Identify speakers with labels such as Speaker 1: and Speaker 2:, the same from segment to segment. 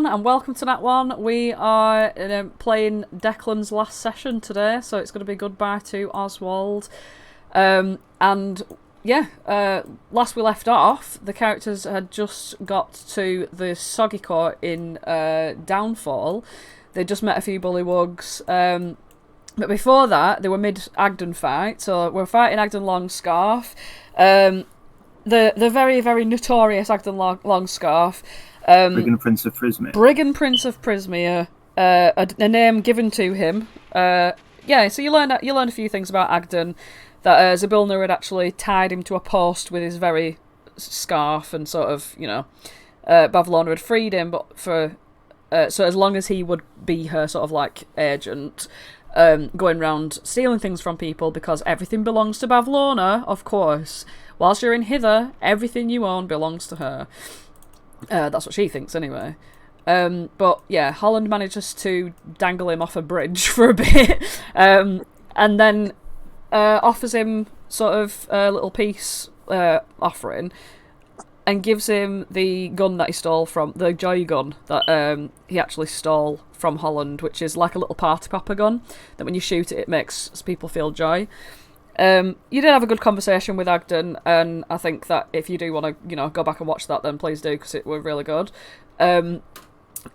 Speaker 1: And welcome to that one. We are playing Declan's last session today, so it's going to be goodbye to Oswald. And yeah, last we left off, the characters had just got to the Soggy Court in Downfall. They just met a few bullywugs. But before that, they were mid-Agden fight, so we're fighting Agden Longscarf. The very, very notorious Agden Longscarf.
Speaker 2: Brigand Prince of Prismia.
Speaker 1: Brigand Prince of Prismia, a name given to him. Yeah, so you learn a few things about Agden, that Zabilna had actually tied him to a post with his very scarf, and sort of, Bavlorna had freed him, but for so as long as he would be her sort of like agent, going around stealing things from people, because everything belongs to Bavlorna, of course. Whilst you're in Hither, everything you own belongs to her. That's what she thinks, anyway. But yeah, Holland manages to dangle him off a bridge for a bit, and then offers him sort of a little peace offering, and gives him the gun that he stole from the joy gun that he actually stole from Holland, which is like a little party popper gun that when you shoot it, it makes people feel joy. You did have a good conversation with Agden, and I think that if you do want to, go back and watch that, then please do, because it were really good. And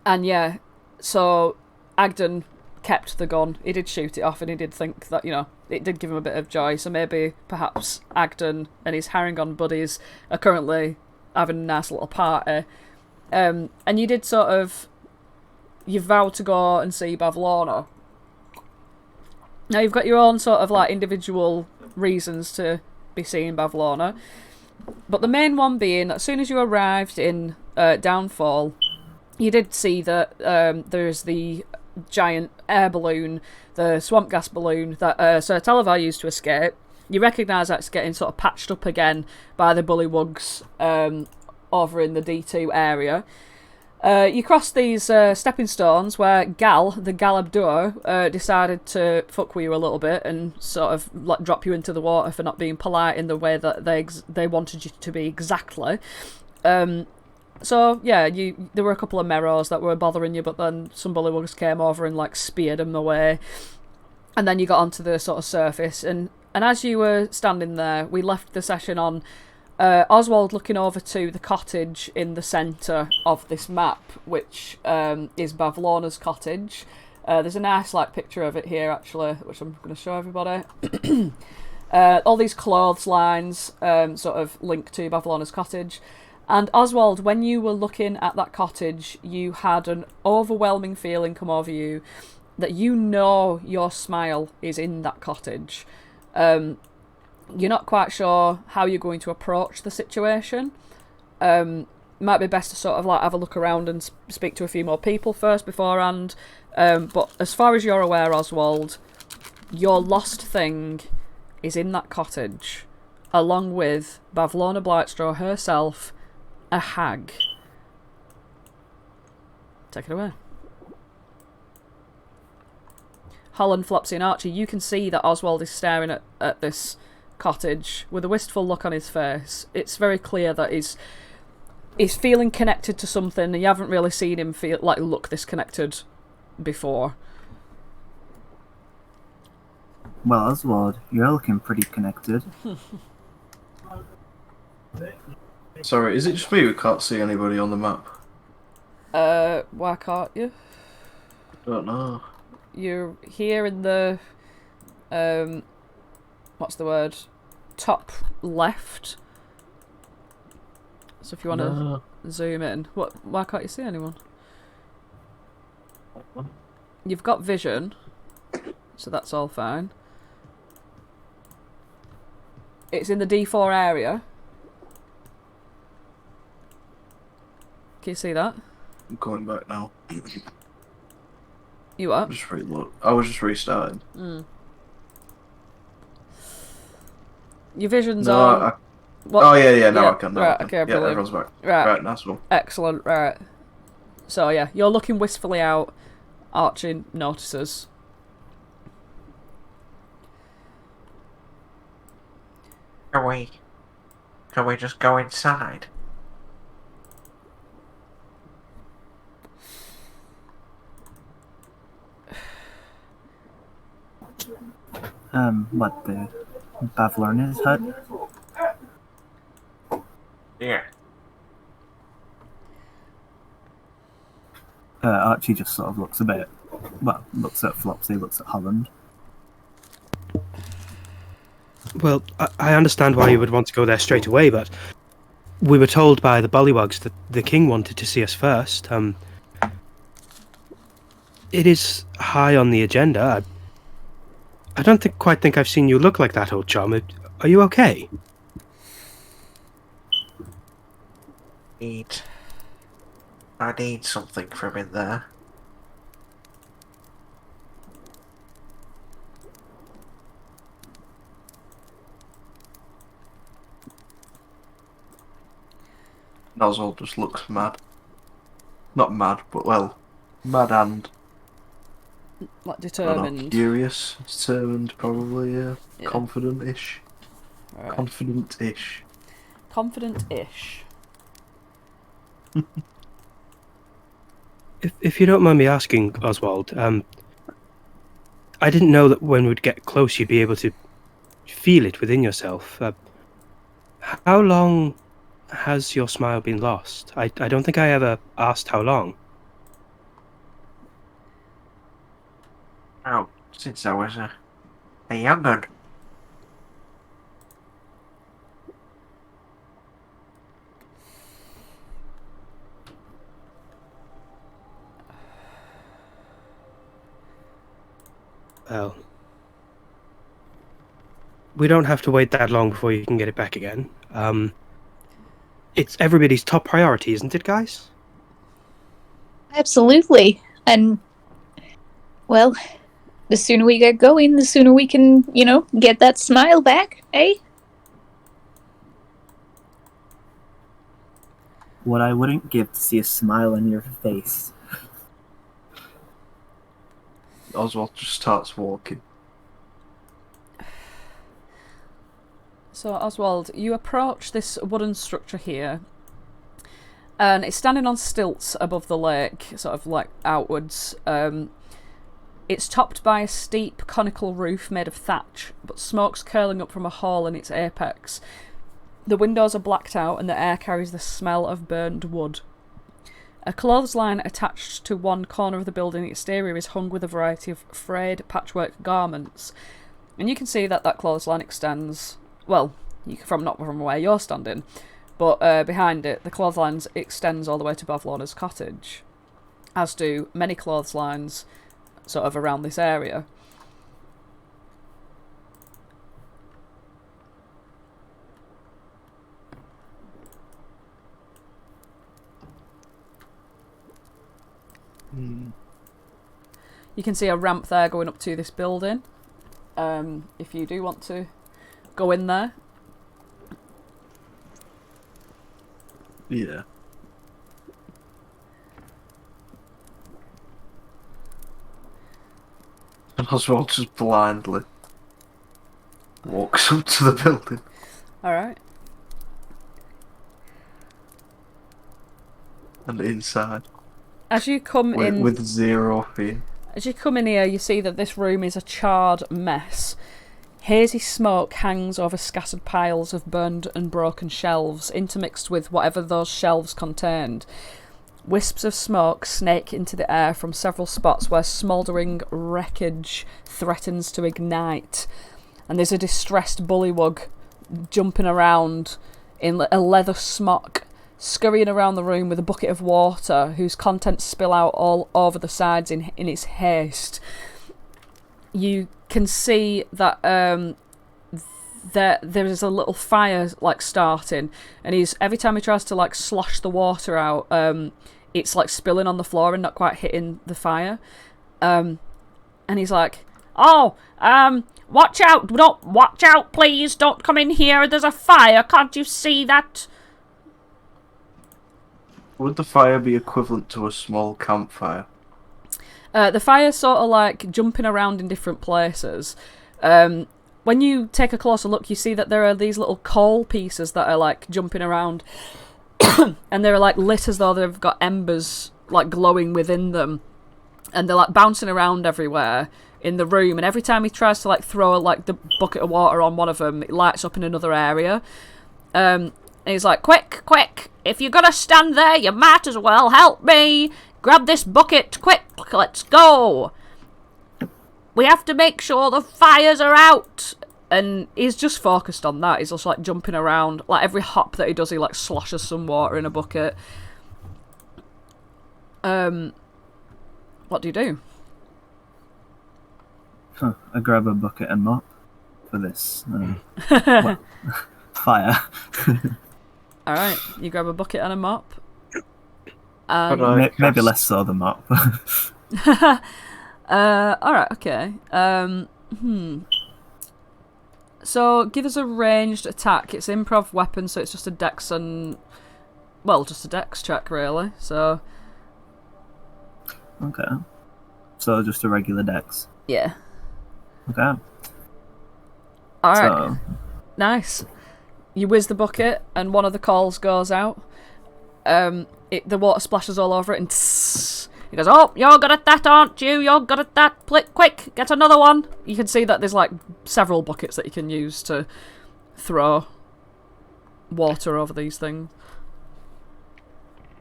Speaker 1: yeah, so Agden kept the gun. He did shoot it off, and he did think that, it did give him a bit of joy. So maybe, perhaps, Agden and his Harengon buddies are currently having a nice little party. And you did you vowed to go and see Bavlorna. Now you've got your own sort of like individual reasons to be seeing Bavlorna, but the main one being, as soon as you arrived in Downfall, you did see that there's the giant air balloon, the swamp gas balloon that Sir Televar used to escape. You recognise that's getting sort of patched up again by the bullywugs over in the D2 area. You cross these stepping stones where Gal, the Galabdur, decided to fuck with you a little bit and sort of like drop you into the water for not being polite in the way that they wanted you to be exactly. So yeah, there were a couple of Merrows that were bothering you, but then some bullywugs came over and like speared them away, and then you got onto the sort of surface. And as you were standing there, we left the session on Oswald looking over to the cottage in the centre of this map, which is Bavlorna's cottage. There's a nice picture of it here, actually, which I'm going to show everybody. All these clotheslines sort of link to Bavlorna's cottage. And Oswald, when you were looking at that cottage, you had an overwhelming feeling come over you that your smile is in that cottage. You're not quite sure how you're going to approach the situation. Might be best to sort of have a look around and speak to a few more people first beforehand. But as far as you're aware, Oswald, your lost thing is in that cottage, along with Bavlorna Blightstraw herself, a hag. Take it away. Holland, Flopsy and Archie, you can see that Oswald is staring at this cottage with a wistful look on his face. It's very clear that he's feeling connected to something, and you haven't really seen him look disconnected before.
Speaker 2: Well, Oswald, you're looking pretty connected.
Speaker 3: Sorry, is it just me who can't see anybody on the map?
Speaker 1: Why can't you?
Speaker 3: I don't know.
Speaker 1: You're here in the what's the word? Top left. So if you want to zoom in, why can't you see anyone? You've got vision, so that's all fine. It's in the D4 area. Can you see that?
Speaker 3: I'm going back now.
Speaker 1: You are?
Speaker 3: I was just restarting.
Speaker 1: Your vision's on.
Speaker 3: Oh yeah, now I can.
Speaker 1: Right, okay,
Speaker 3: yeah, everyone's back. Right, nice one.
Speaker 1: Excellent, right. So yeah, you're looking wistfully out. Archie notices.
Speaker 4: Can we just go inside?
Speaker 2: What, the Bavlorna's hut?
Speaker 3: Yeah.
Speaker 2: Archie just sort of looks a bit, well, looks at Flopsy, looks at Holland.
Speaker 4: Well, I understand why you would want to go there straight away, but we were told by the Bullywugs that the king wanted to see us first. It is high on the agenda. I don't quite think I've seen you look like that, old chum. Are you okay?
Speaker 5: I need something from in there.
Speaker 3: Oswald just looks mad. Not mad, but well, mad and
Speaker 1: Like
Speaker 3: I don't know,
Speaker 1: determined.
Speaker 3: curious, determined, probably. Yeah.
Speaker 1: Yeah.
Speaker 3: Confident-ish.
Speaker 1: Right.
Speaker 3: Confident-ish.
Speaker 1: Confident-ish.
Speaker 4: If you don't mind me asking, Oswald, I didn't know that when we'd get close you'd be able to feel it within yourself. How long has your smile been lost? I don't think I ever asked how long.
Speaker 5: Oh, since I was a young un.
Speaker 4: Well, we don't have to wait that long before you can get it back again. It's everybody's top priority, isn't it, guys?
Speaker 6: Absolutely. And, well, the sooner we get going, the sooner we can, get that smile back, eh?
Speaker 2: What I wouldn't give to see a smile on your face.
Speaker 3: Oswald just starts walking.
Speaker 1: So, Oswald, you approach this wooden structure here, and it's standing on stilts above the lake, sort of like outwards. It's topped by a steep conical roof made of thatch, but smoke's curling up from a hole in its apex. The windows are blacked out, and the air carries the smell of burned wood. A clothesline attached to one corner of the building exterior is hung with a variety of frayed patchwork garments, and you can see that clothesline extends, well, not from where you're standing, but behind it, the clothesline extends all the way to Bavlorna's cottage, as do many clotheslines sort of around this area. You can see a ramp there going up to this building. If you do want to go in there.
Speaker 3: Yeah. And Oswald just blindly walks up to the building.
Speaker 1: Alright.
Speaker 3: And inside.
Speaker 1: As you come in...
Speaker 3: With zero fear.
Speaker 1: As you come in here, you see that this room is a charred mess. Hazy smoke hangs over scattered piles of burned and broken shelves, intermixed with whatever those shelves contained. Wisps of smoke snake into the air from several spots where smouldering wreckage threatens to ignite. And there's a distressed bullywug jumping around in a leather smock, scurrying around the room with a bucket of water whose contents spill out all over the sides in its haste. You can see that there is a little fire starting, and every time he tries to slosh the water out, it's spilling on the floor and not quite hitting the fire. And he's like, "Oh, watch out! Watch out, please! Don't come in here. There's a fire. Can't you see that?"
Speaker 3: Would the fire be equivalent to a small campfire?
Speaker 1: The fire's sort of jumping around in different places. When you take a closer look, you see that there are these little coal pieces that are jumping around, and they're lit as though they've got embers glowing within them, and they're bouncing around everywhere in the room, and every time he tries to like throw like the bucket of water on one of them, it lights up in another area. And he's like, quick, if you're gonna stand there, you might as well help me. Grab this bucket, quick, let's go. We have to make sure the fires are out. And he's just focused on that. He's just like jumping around. Like every hop that he does, he like sloshes some water in a bucket. What do you do?
Speaker 2: I grab a bucket and mop for this fire.
Speaker 1: Alright, you grab a bucket and a mop.
Speaker 2: Maybe less so the mop.
Speaker 1: Alright, okay. So, give us a ranged attack. It's improv weapon, so it's just a dex and... Well, just a dex check, really. So...
Speaker 2: Okay. So, just a regular dex.
Speaker 1: Yeah.
Speaker 2: Okay.
Speaker 1: Alright. So... Nice. You whiz the bucket, and one of the calls goes out. The water splashes all over it, and tss, he goes, oh, you're good at that, aren't you? You're good at that. Quick, get another one. You can see that there's like several buckets that you can use to throw water over these things.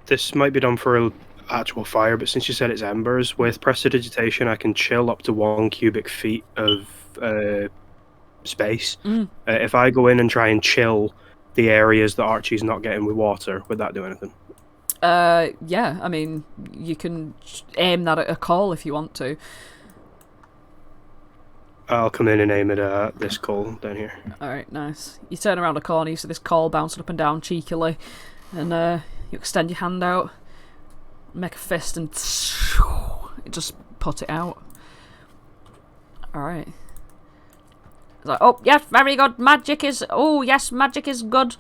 Speaker 4: This might be done for an actual fire, but since you said it's embers, with prestidigitation I can chill up to 1 cubic feet of space. If I go in and try and chill the areas that Archie's not getting with water, would that do anything?
Speaker 1: Yeah, I mean, you can aim that at a call if you want to.
Speaker 4: I'll come in and aim at this call down here. Alright,
Speaker 1: nice. You turn around a corner, you see this call bouncing up and down cheekily, and you extend your hand out, make a fist, and just put it out. Alright. It's like, oh, yes, very good. Magic is... Oh, yes, magic is good.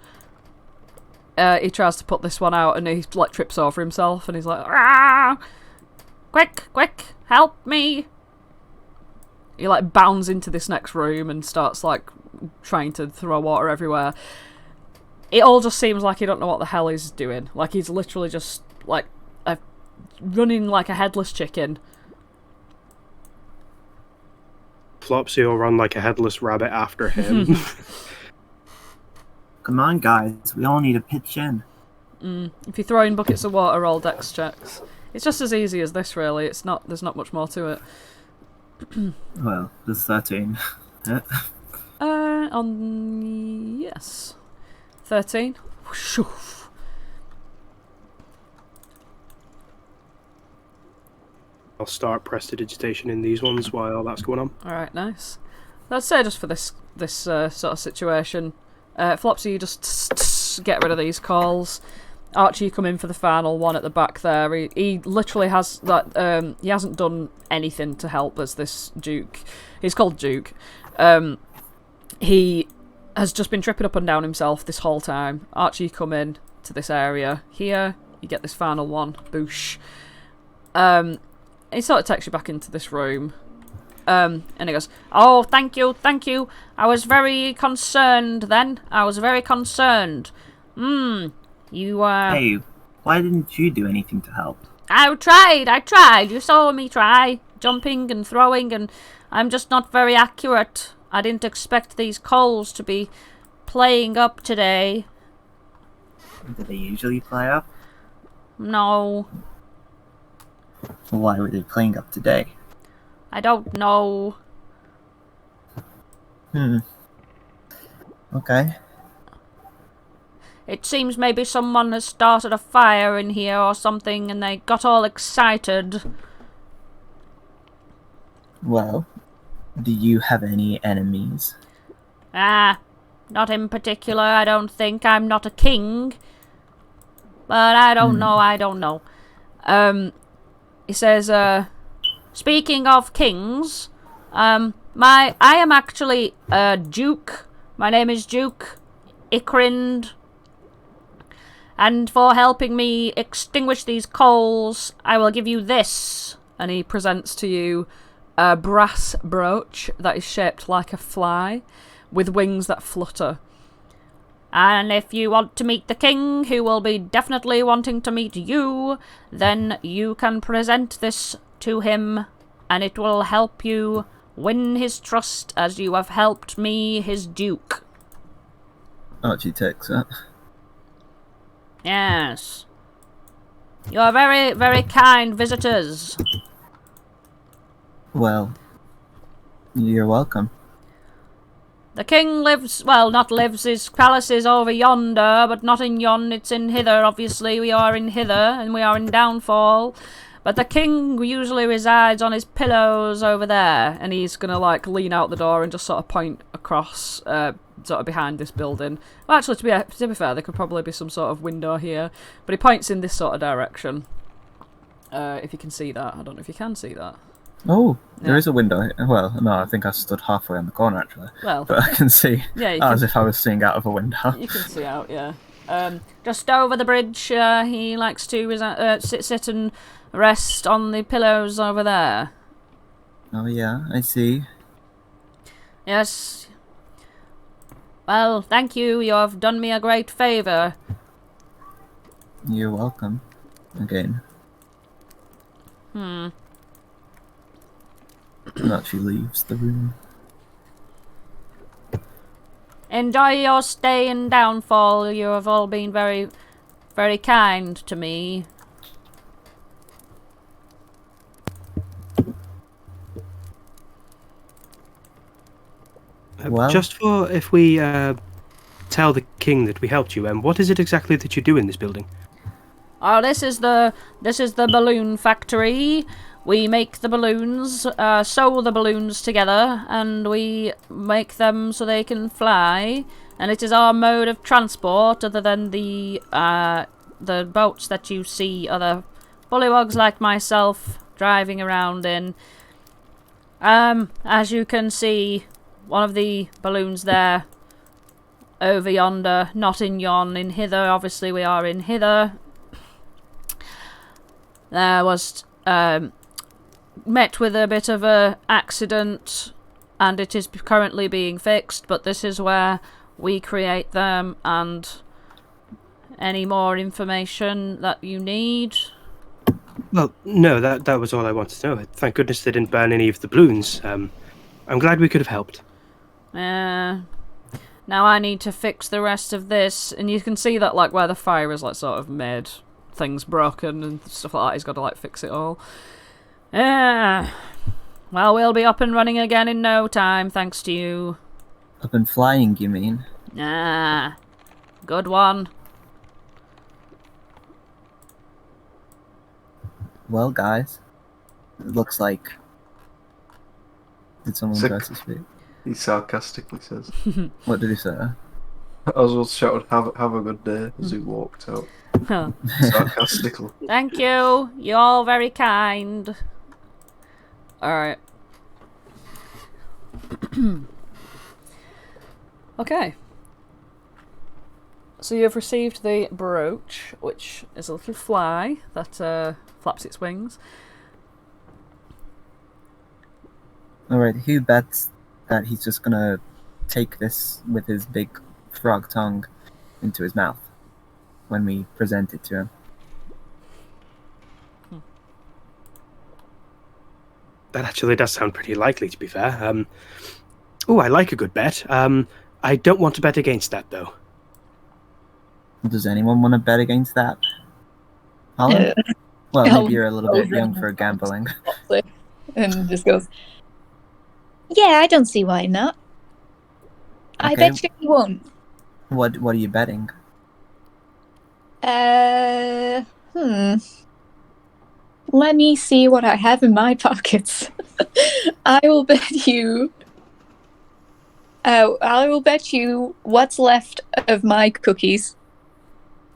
Speaker 1: He tries to put this one out, and he like trips over himself, and he's like, ah! Quick, help me! He like bounds into this next room and starts like trying to throw water everywhere. It all just seems like he don't know what the hell he's doing. Like he's literally just like running like a headless chicken.
Speaker 4: Flopsy will run like a headless rabbit after him.
Speaker 2: Come on, guys. We all need to pitch in.
Speaker 1: If you throw in buckets of water, roll dex checks. It's just as easy as this, really. It's not. There's not much more to it.
Speaker 2: Well, there's 13.
Speaker 1: Yes, 13.
Speaker 4: I'll start prestidigitation in these ones while that's going on.
Speaker 1: All right, nice. I'd say just for this sort of situation. Flopsy, you just get rid of these calls. Archie, you come in for the final one at the back there. He literally has that. He hasn't done anything to help as this Duke. He's called Duke. He has just been tripping up and down himself this whole time. Archie, you come in to this area here. You get this final one. Boosh. He sort of takes you back into this room. And he goes, oh, thank you. I was very concerned then. You,
Speaker 2: Hey, why didn't you do anything to help?
Speaker 1: I tried. You saw me try. Jumping and throwing, and I'm just not very accurate. I didn't expect these coals to be playing up today.
Speaker 2: Do they usually play up?
Speaker 1: No.
Speaker 2: Why were they playing up today?
Speaker 1: I don't know.
Speaker 2: Okay.
Speaker 1: It seems maybe someone has started a fire in here or something, and they got all excited.
Speaker 2: Well, do you have any enemies?
Speaker 1: Not in particular, I don't think. I'm not a king. But I don't know. He says, speaking of kings, I am actually a Duke. My name is Duke Ikrind. And for helping me extinguish these coals, I will give you this. And he presents to you a brass brooch that is shaped like a fly, with wings that flutter. And if you want to meet the king, who will be definitely wanting to meet you, then you can present this to him and it will help you win his trust as you have helped me, his duke.
Speaker 2: Archie takes it.
Speaker 1: Yes. You are very, very kind visitors.
Speaker 2: Well, you're welcome.
Speaker 1: The king lives, well, not lives, his palace is over yonder, but not in yon, it's in hither, obviously. We are in hither, and we are in Downfall. But the king usually resides on his pillows over there, and he's gonna, like, lean out the door and just sort of point across, sort of behind this building. Well, actually, to be fair, there could probably be some sort of window here, but he points in this sort of direction. If you can see that. I don't know if you can see that.
Speaker 2: Oh, there is a window. Well, no, I think I stood halfway on the corner, actually.
Speaker 1: Well,
Speaker 2: but I can see,
Speaker 1: yeah,
Speaker 2: as if I was seeing out of a window.
Speaker 1: You can see out, yeah. Just over the bridge, he likes to sit and rest on the pillows over there.
Speaker 2: Oh, yeah, I see.
Speaker 1: Yes. Well, thank you. You have done me a great favour.
Speaker 2: You're welcome. Again.
Speaker 1: Hmm.
Speaker 2: And Archie leaves the room.
Speaker 1: Enjoy your stay in Downfall. You have all been very, very kind to me.
Speaker 2: Well,
Speaker 4: Just for if we tell the king that we helped you, what is it exactly that you do in this building?
Speaker 1: Oh, this is the balloon factory. We make the balloons, sew the balloons together, and we make them so they can fly. And it is our mode of transport, other than the boats that you see other bullywogs like myself driving around in. As you can see, one of the balloons there, over yonder, not in yon, in hither. Obviously, we are in hither. There was met with a bit of a accident, and it is currently being fixed, but this is where we create them, and any more information that you need.
Speaker 4: Well, no, that was all I wanted to know. Thank goodness they didn't burn any of the balloons. I'm glad we could have helped.
Speaker 1: Now I need to fix the rest of this, and you can see that, like, where the fire is, like, sort of made things broken and stuff like that. He's got to, like, fix it all. Well, we'll be up and running again in no time, thanks to you.
Speaker 2: up and flying, you mean?
Speaker 1: Good one.
Speaker 2: Well, guys, it looks like... Did someone try to speak?
Speaker 3: He sarcastically says.
Speaker 2: What did he say?
Speaker 3: Oswald shouted, have a good day, as he walked out. Sarcastically.
Speaker 1: Thank you. You're all very kind. Alright. Okay. So you've received the brooch, which is a little fly that flaps its wings.
Speaker 2: Alright, who bets that he's just gonna take this with his big frog tongue into his mouth when we present it to him?
Speaker 4: That actually does sound pretty likely, to be fair. Oh, I like a good bet. I don't want to bet against that, though.
Speaker 2: Does anyone want to bet against that? Holland? Well, maybe you're a little bit young for gambling.
Speaker 6: And just goes, yeah, I don't see why not. I
Speaker 2: Okay.
Speaker 6: bet you he won't.
Speaker 2: What are you betting?
Speaker 6: Let me see what I have in my pockets. I will bet you what's left of my cookies.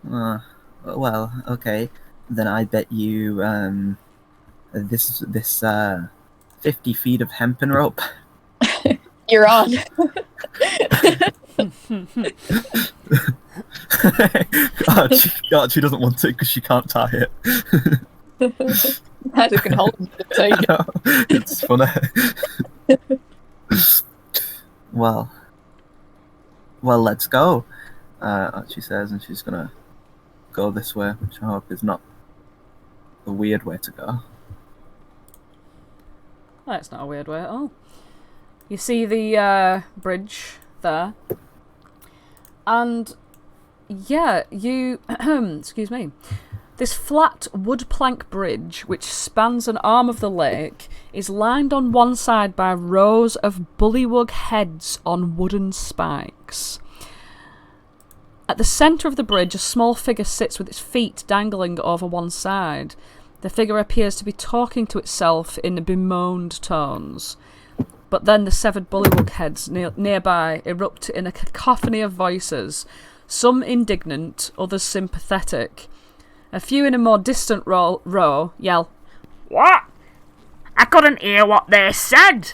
Speaker 2: Well, okay. Then I bet you this 50 feet of hempen rope.
Speaker 6: You're on.
Speaker 2: Archie doesn't want it because she can't tie it.
Speaker 6: Neither can Holland take it.
Speaker 2: It's funny. Well, let's go. Archie says, and she's gonna go this way, which I hope is not the weird way to go.
Speaker 1: That's not a weird way at all. You see the bridge there. And, yeah, you... excuse me. This flat wood plank bridge, which spans an arm of the lake, is lined on one side by rows of bullywug heads on wooden spikes. At the centre of the bridge, a small figure sits with its feet dangling over one side. The figure appears to be talking to itself in bemoaned tones. But then the severed bullywug heads nearby erupt in a cacophony of voices, some indignant, others sympathetic. A few in a more distant row yell, "What? I couldn't hear what they said."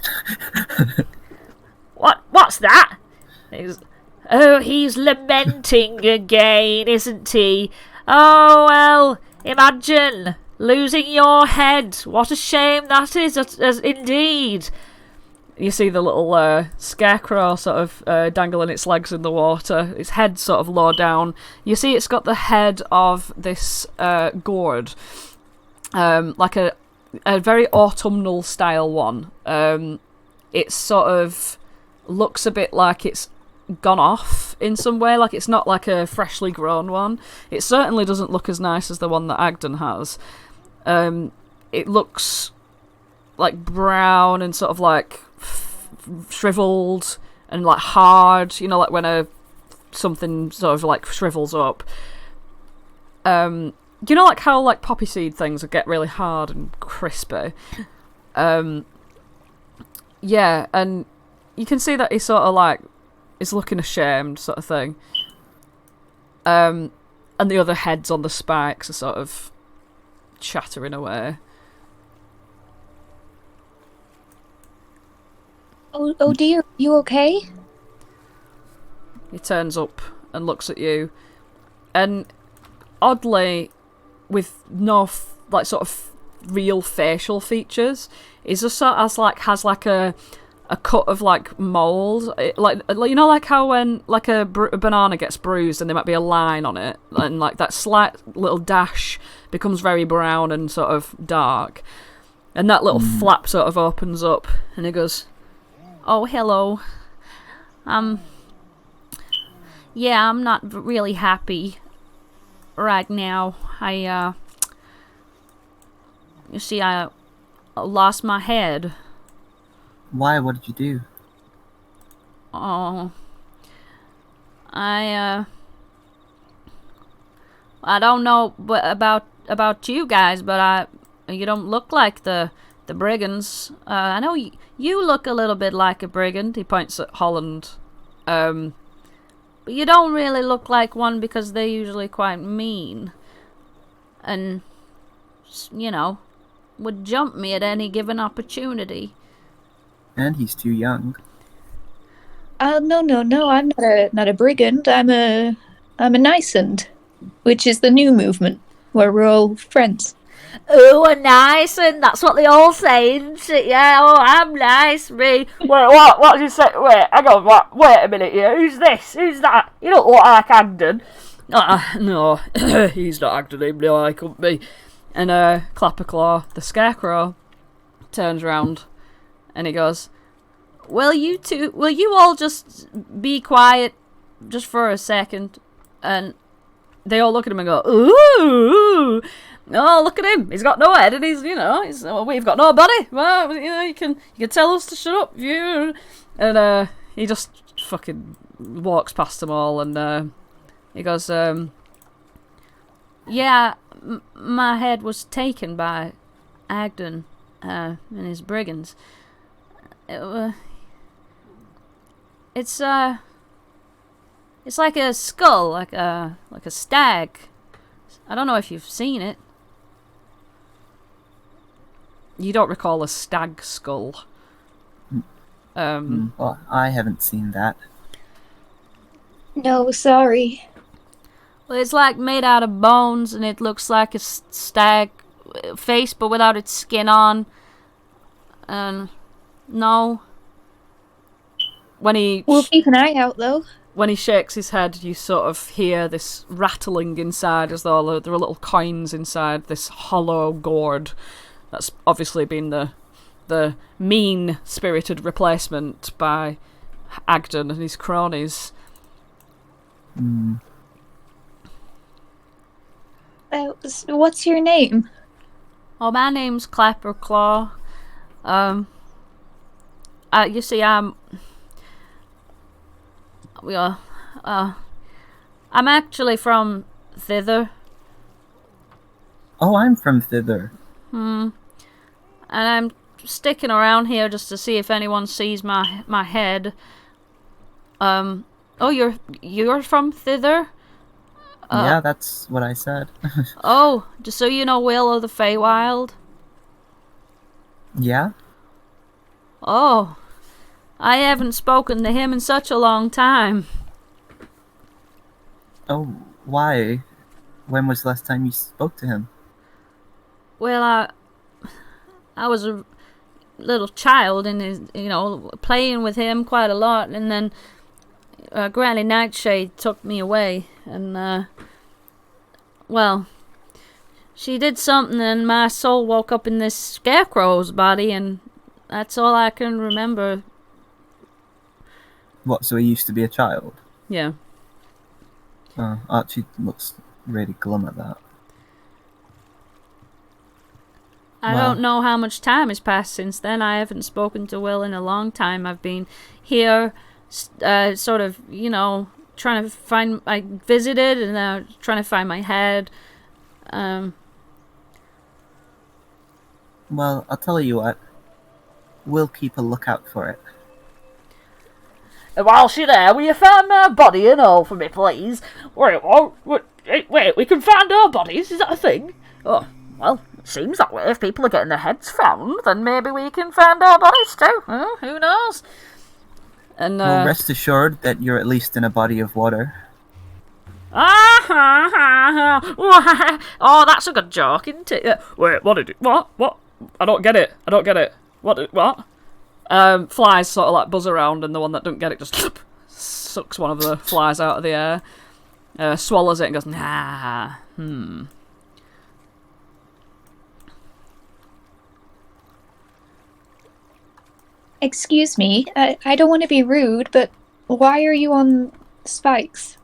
Speaker 1: What's that? Oh, he's lamenting again, isn't he? Oh, well, imagine losing your head. What a shame that is, as indeed. You see the little scarecrow sort of dangling its legs in the water, its head sort of low down. You see it's got the head of this gourd, like a very autumnal style one. It sort of looks a bit like it's gone off in some way, like it's not like a freshly grown one. It certainly doesn't look as nice as the one that Agden has. It looks like brown and sort of like shriveled and like hard, you know, like when something sort of like shrivels up. You know, like how like poppy seed things get really hard and crispy. Yeah, and you can see that he sort of like is looking ashamed, sort of thing. And the other heads on the spikes are sort of chattering away.
Speaker 6: Oh dear, you okay?
Speaker 1: He turns up and looks at you, and oddly, with no like sort of real facial features, he just sort of has like a cut of like mold, like you know, like how when like a banana gets bruised and there might be a line on it, and like that slight little dash becomes very brown and sort of dark, and that little flap sort of opens up, and he goes, "Oh, hello. Yeah, I'm not really happy right now. You see, I lost my head."
Speaker 2: Why? What did you do?
Speaker 1: Oh, I don't know about you guys, but you don't look like the brigands. I know you look a little bit like a brigand. He points at Holland. But you don't really look like one because they're usually quite mean. And, you know, would jump me at any given opportunity.
Speaker 2: And he's too young.
Speaker 6: No, I'm not a brigand. I'm a Nicend, which is the new movement where we're all friends.
Speaker 1: Oh, a nice, and that's what they all say, isn't it? Yeah, oh, I'm nice, me. Wait, what did you say? Wait, hang on, what? Wait a minute here. Who's this? Who's that? You don't look like Agden. No, he's not Agden, him, no, I couldn't be. And Clapperclaw, the scarecrow, turns round, and he goes, will you all just be quiet just for a second? And they all look at him and go, ooh. Oh, look at him! He's got no head, and we've got no body. Well, you can tell us to shut up, you. And he just fucking walks past them all, and he goes, yeah, my head was taken by Agden and his brigands. It's like a skull, like a stag. I don't know if you've seen it. You don't recall a stag skull.
Speaker 2: Well, I haven't seen that.
Speaker 6: No, sorry.
Speaker 1: Well, it's like made out of bones, and it looks like a stag face, but without its skin on. No.
Speaker 6: We'll keep an eye out, though.
Speaker 1: When he shakes his head, you sort of hear this rattling inside, as though there are little coins inside this hollow gourd. That's obviously been the the mean-spirited replacement by Agden and his cronies.
Speaker 6: What's your name?
Speaker 1: Oh, my name's Clapperclaw. You see, I'm actually from thither.
Speaker 2: Oh, I'm from thither.
Speaker 1: And I'm sticking around here just to see if anyone sees my head. Oh, you're from thither?
Speaker 2: Yeah, that's what I said.
Speaker 1: Oh, just so you know, Will of the Feywild.
Speaker 2: Yeah?
Speaker 1: Oh, I haven't spoken to him in such a long time.
Speaker 2: Oh, why? When was the last time you spoke to him?
Speaker 1: Well, I was a little child and his, playing with him quite a lot, and then Granny Nightshade took me away, and well, she did something and my soul woke up in this scarecrow's body, and that's all I can remember.
Speaker 2: What, so he used to be a child?
Speaker 1: Yeah.
Speaker 2: Archie looks really glum at that.
Speaker 1: I don't know how much time has passed since then. I haven't spoken to Will in a long time. I've been here, sort of, trying to find... I visited and trying to find my head.
Speaker 2: Well, I'll tell you what. We'll keep a lookout for it.
Speaker 7: Whilst you're there, will you find my body and all for me, please? Wait, we can find our bodies? Is that a thing? Oh, well, it seems that way. If people are getting their heads found, then maybe we can find our bodies too. Who knows?
Speaker 1: And
Speaker 2: well, rest assured that you're at least in a body of water.
Speaker 1: Oh, that's a good joke, isn't it? Wait, what? I don't get it. What? Flies sort of like buzz around, and the one that doesn't get it just sucks one of the flies out of the air, swallows it and goes,
Speaker 6: Excuse me, I don't want to be rude, but why are you on spikes?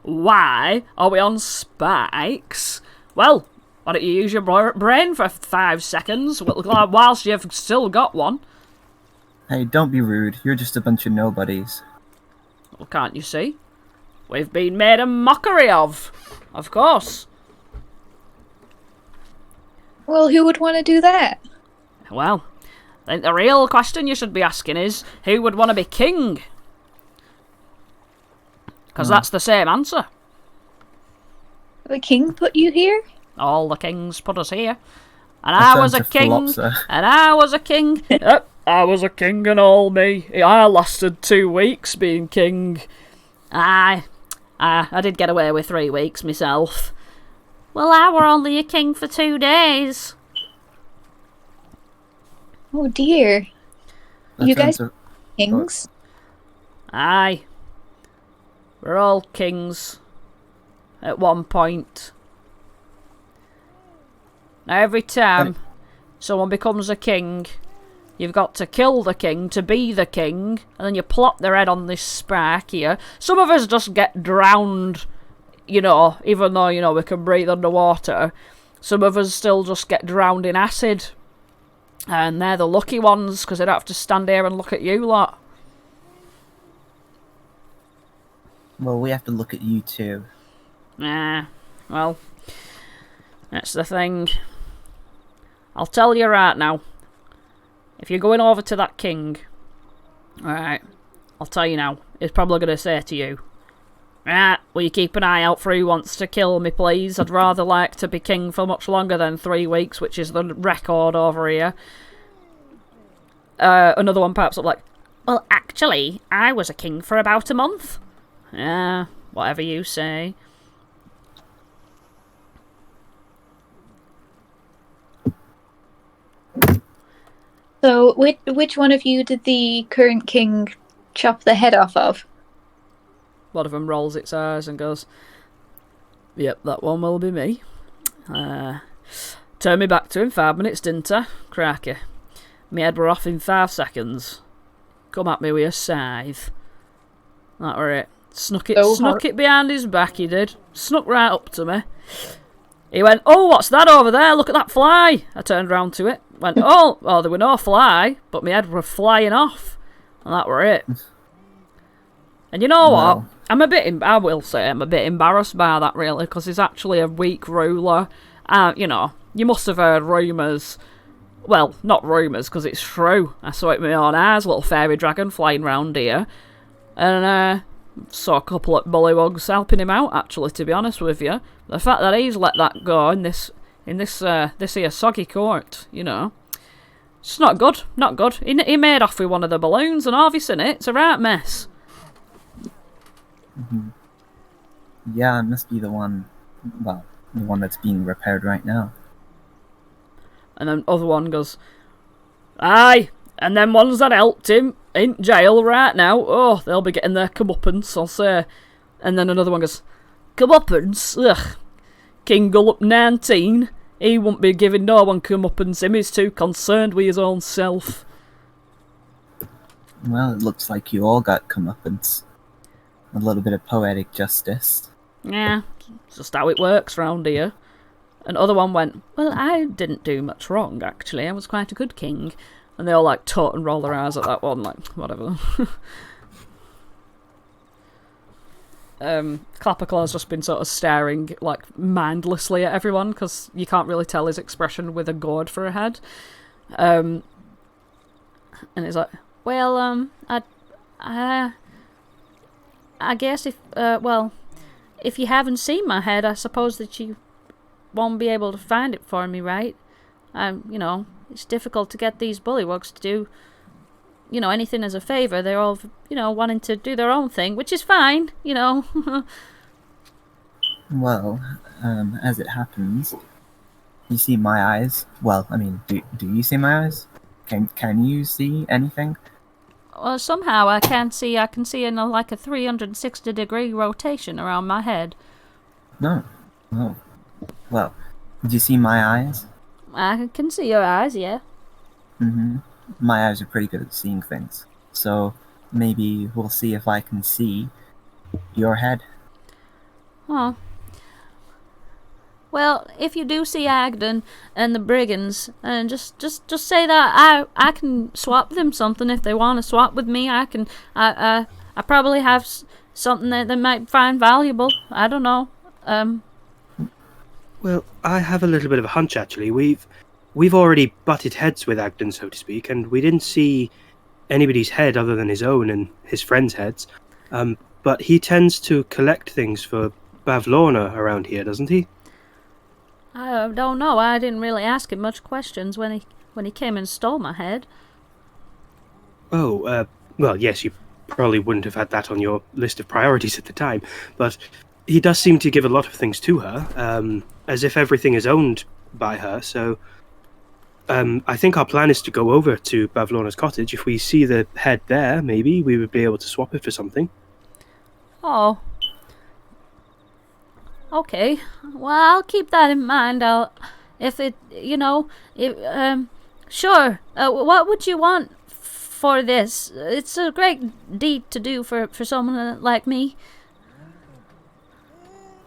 Speaker 1: Why are we on spikes? Well, why don't you use your brain for 5 seconds whilst you've still got one?
Speaker 2: Hey, don't be rude. You're just a bunch of nobodies.
Speaker 1: Well, can't you see? We've been made a mockery of. Of course.
Speaker 6: Well, who would want to do that?
Speaker 1: Well, I think the real question you should be asking is, who would want to be king? Because that's the same answer.
Speaker 6: The king put you here?
Speaker 1: All the kings put us here. And I was a king.
Speaker 2: Flopsy.
Speaker 1: And I was a king. Yep, I was a king and all me. I lasted 2 weeks being king. I did get away with 3 weeks myself. Well, I were only a king for 2 days.
Speaker 6: Oh dear. You guys are kings?
Speaker 1: Aye. We're all kings. At one point. Now every time someone becomes a king, you've got to kill the king to be the king, and then you plop their head on this spark here. Some of us just get drowned, even though, we can breathe underwater. Some of us still just get drowned in acid. And they're the lucky ones, because they don't have to stand here and look at you lot.
Speaker 2: Well, we have to look at you too.
Speaker 1: Well, that's the thing. I'll tell you right now. If you're going over to that king, alright, I'll tell you now. He's probably going to say to you, will you keep an eye out for who wants to kill me, please? I'd rather like to be king for much longer than 3 weeks, which is the record over here. Another one perhaps up like, well, actually, I was a king for about a month. Whatever you say.
Speaker 6: So, which one of you did the current king chop the head off of?
Speaker 1: One of them rolls its eyes and goes, yep, that one will be me.
Speaker 7: Turned me back to in 5 minutes, didn't I? Cracky. Me head were off in 5 seconds. Come at me with a scythe. That were it. Snuck it behind his back, he did. Snuck right up to me. He went, "Oh, what's that over there? Look at that fly." I turned round to it. Went, "Oh, well, there were no fly, but my head were flying off." And that were it. And you know what? I will say I'm a bit embarrassed by that, really, because he's actually a weak ruler. You know, you must have heard rumours. Well, not rumours, because it's true. I saw it with my own eyes, little fairy dragon flying round here. And saw a couple of bullywugs helping him out, actually, to be honest with you. The fact that he's let that go in this here soggy court, you know. It's not good, not good. He made off with one of the balloons, and have you seen it? It's a right mess.
Speaker 2: Mm-hmm. Yeah, it must be the one that's being repaired right now.
Speaker 7: And then other one goes, "Aye, and them ones that helped him in jail right now. Oh, they'll be getting their comeuppance, I'll say." And then another one goes, "Comeuppance? Ugh. King Gullup 19, he won't be giving no one comeuppance. Him is too concerned with his own self."
Speaker 2: Well, it looks like you all got comeuppance. A little bit of poetic justice.
Speaker 7: Yeah, it's just how it works round here. And other one went, "Well, I didn't do much wrong, actually. I was quite a good king." And they all, like, tote and roll their eyes at that one, like, whatever. Clapperclaw's just been sort of staring, like, mindlessly at everyone, because you can't really tell his expression with a gourd for a head. And he's like, "Well, I guess if you haven't seen my head, I suppose that you won't be able to find it for me, right? You know, it's difficult to get these bullywugs to do, you know, anything as a favour. They're all, you know, wanting to do their own thing, which is fine, you know."
Speaker 2: Well, as it happens, you see my eyes. Well, I mean, do you see my eyes? Can you see anything?
Speaker 7: Well, somehow I can see in a 360-degree rotation around my head.
Speaker 2: No. Oh. Well, do you see my eyes?
Speaker 7: I can see your eyes, yeah.
Speaker 2: Mm-hmm. My eyes are pretty good at seeing things. So maybe we'll see if I can see your head.
Speaker 7: Oh. Well, if you do see Agden and the brigands, and just say that I can swap them something if they want to swap with me. I probably have something that they might find valuable. I don't know.
Speaker 4: Well, I have a little bit of a hunch, actually. We've already butted heads with Agden, so to speak, and we didn't see anybody's head other than his own and his friends' heads. But he tends to collect things for Bavlorna around here, doesn't he?
Speaker 7: I don't know. I didn't really ask him much questions when he came and stole my head.
Speaker 4: Oh, well, yes, you probably wouldn't have had that on your list of priorities at the time, but he does seem to give a lot of things to her, as if everything is owned by her, so I think our plan is to go over to Bavlorna's cottage. If we see the head there, maybe we would be able to swap it for something.
Speaker 7: Oh. Okay. Well, I'll keep that in mind. Sure. What would you want for this? It's a great deed to do for someone like me.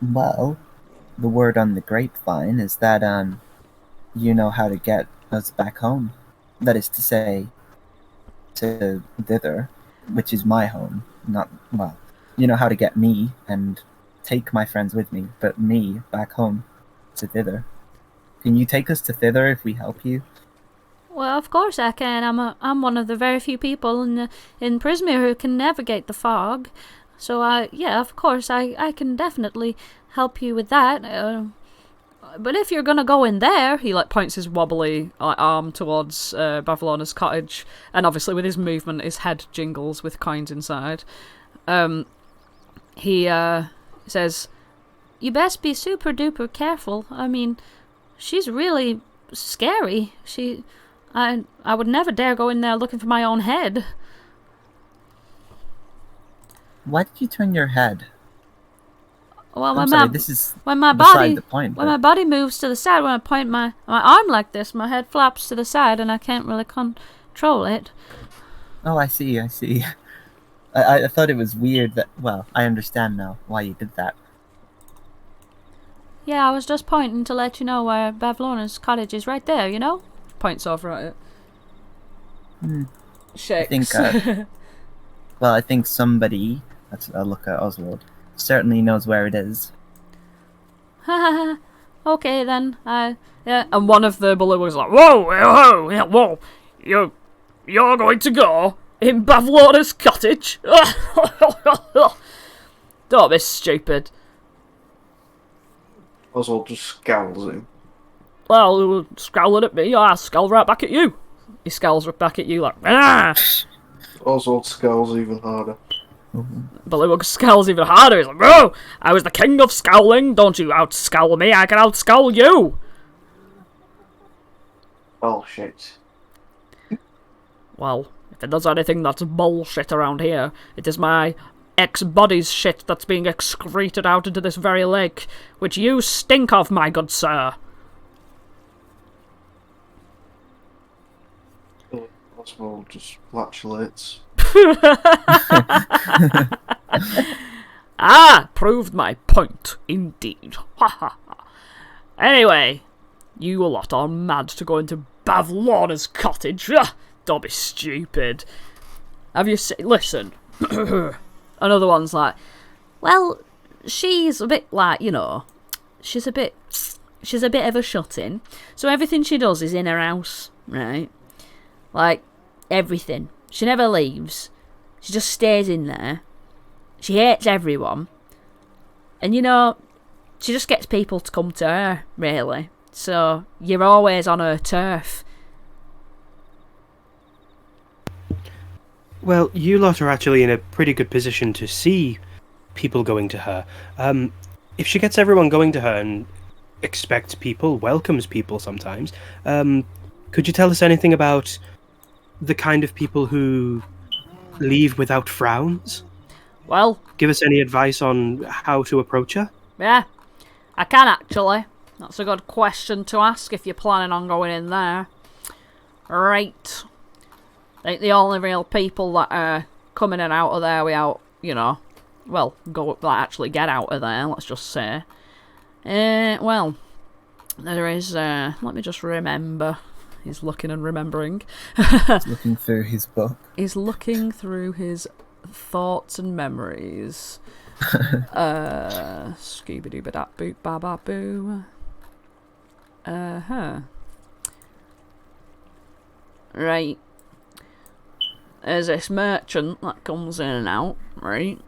Speaker 2: Well, the word on the grapevine is that, you know how to get us back home. That is to say, to thither, which is my home. You know how to get me and take my friends with me, but me back home to thither. Can you take us to thither if we help you?
Speaker 7: Well, of course I can. I'm one of the very few people in Prismere who can navigate the fog. So of course I can definitely help you with that. But if you're gonna go in there, he points his wobbly arm towards Bavlorna's cottage, and obviously with his movement, his head jingles with coins inside. He says, "You best be super duper careful. I mean, she's really scary. I would never dare go in there looking for my own head."
Speaker 2: Why did you turn your head?
Speaker 7: Well,
Speaker 2: I'm sorry, this is
Speaker 7: when my
Speaker 2: beside
Speaker 7: body
Speaker 2: the point.
Speaker 7: when
Speaker 2: but-
Speaker 7: my body moves to the side, when I point my arm like this, my head flaps to the side, and I can't really control it.
Speaker 2: Oh, I see. I thought it was weird that. Well, I understand now why you did that.
Speaker 7: Yeah, I was just pointing to let you know where Bavlona's cottage is, right there. You know.
Speaker 1: Points over at it.
Speaker 2: I
Speaker 1: Shakes.
Speaker 2: think. Well, I think somebody. Let's look at Oswald. Certainly knows where it is.
Speaker 7: Okay then. Yeah.
Speaker 1: And one of the below was like, whoa, yeah, whoa, you're going to go in Bavlona's cottage? Don't be stupid.
Speaker 3: Oswald just scowls at him.
Speaker 1: Well, you were scowling at me, I scowl right back at you. He scowls right back at you like, ah!
Speaker 3: Oswald scowls even harder.
Speaker 1: Baloo scowls even harder. He's like, bro, I was the king of scowling. Don't you out-scowl me, I can out-scowl you.
Speaker 3: Bullshit.
Speaker 1: Well, if it does anything that's bullshit around here, it is my ex-body's shit that's being excreted out into this very lake, which you stink of, my good sir.
Speaker 3: Oswald just flatulates.
Speaker 1: Ah, proved my point, indeed. Ha ha ha. Anyway, you lot are mad to go into Bavlona's cottage. Don't be stupid. Have you seen... Listen. Another one's like, well, she's a bit like, you know, she's a bit of a shut-in. So everything she does is in her house, right? Like, everything. She never leaves. She just stays in there. She hates everyone. And, you know, she just gets people to come to her, really. So, you're always on her turf.
Speaker 4: Well, you lot are actually in a pretty good position to see people going to her. If she gets everyone going to her and expects people, welcomes people sometimes, could you tell us anything about the kind of people who leave without frowns?
Speaker 1: Well,
Speaker 4: Give us any advice on how to approach her?
Speaker 1: yeah, I can actually. That's a good question to ask if you're planning on going in there. Right. I think the only real people that are coming in and out of there without, you know, well, actually get out of there, let's just say. Well, there is, let me just remember. He's looking and remembering.
Speaker 2: He's looking through his book.
Speaker 1: He's looking through his thoughts and memories. Scooby-doo-ba-da-boo, ba-ba-boo. Right. There's this merchant that comes in and out, right?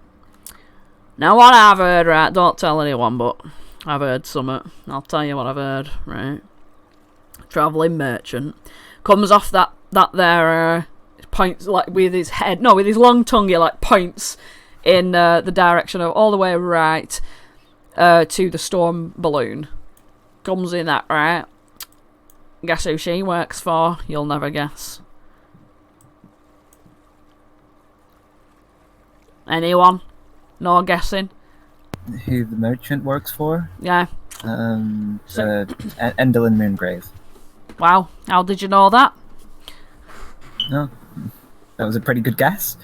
Speaker 1: Now what I've heard, right, don't tell anyone, but I've heard something. I'll tell you what I've heard, right? Travelling merchant comes off that there points like with his head, no, with his long tongue, he like points in the direction of all the way right to the storm balloon. Comes in that, right? Guess who she works for? You'll never guess. Anyone? No guessing?
Speaker 2: Who the merchant works for?
Speaker 1: Yeah.
Speaker 2: Endelin Moongrave.
Speaker 1: Wow. How did you know that?
Speaker 2: No, that was a pretty good guess.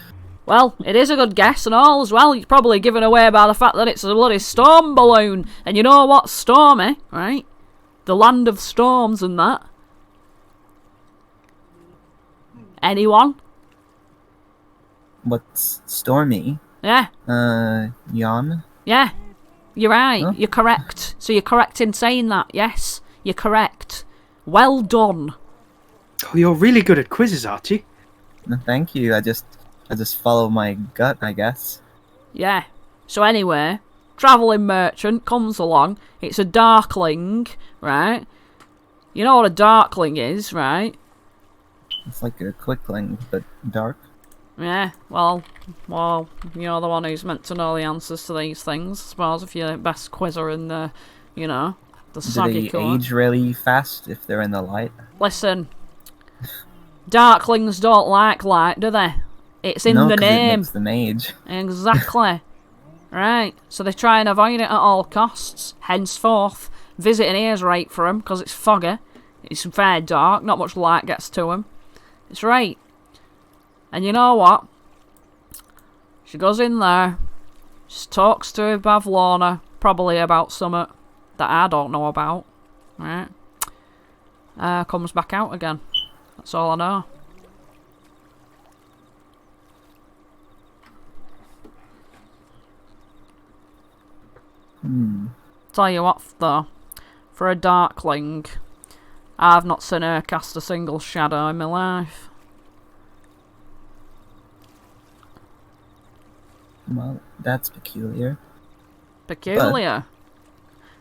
Speaker 1: Well, it is a good guess and all as well. It's probably given away by the fact that it's a bloody storm balloon. And you know what's stormy, right? The land of storms and that. Anyone?
Speaker 2: What's stormy?
Speaker 1: Yeah.
Speaker 2: Jan?
Speaker 1: Yeah. You're right.
Speaker 2: Huh?
Speaker 1: You're correct. So you're correct in saying that. Yes. You're correct. Well done.
Speaker 4: Oh, you're really good at quizzes, Archie.
Speaker 2: No, thank you. I just follow my gut, I guess.
Speaker 1: Yeah. So anyway, travelling merchant comes along. It's a darkling, right? You know what a darkling is, right?
Speaker 2: It's like a quickling, but dark.
Speaker 1: Yeah, well, you're the one who's meant to know the answers to these things. I suppose if you're the best quizzer in the, you know, the
Speaker 2: Do
Speaker 1: saggy
Speaker 2: they
Speaker 1: court.
Speaker 2: age really fast if they're in the light?
Speaker 1: Listen, darklings don't like light, do they? It's in
Speaker 2: No,
Speaker 1: the
Speaker 2: 'cause it
Speaker 1: name.
Speaker 2: makes them age.
Speaker 1: Exactly. Right, so they try and avoid it at all costs. Henceforth, visiting here's right for them, because it's foggy. It's fair dark, not much light gets to them. It's right. And you know what? She goes in there, she talks to Bavlorna, probably about something that I don't know about. Right? Comes back out again. That's all I know. Tell you what, though, for a Darkling, I've not seen her cast a single shadow in my life.
Speaker 2: Well, that's peculiar.
Speaker 1: Peculiar.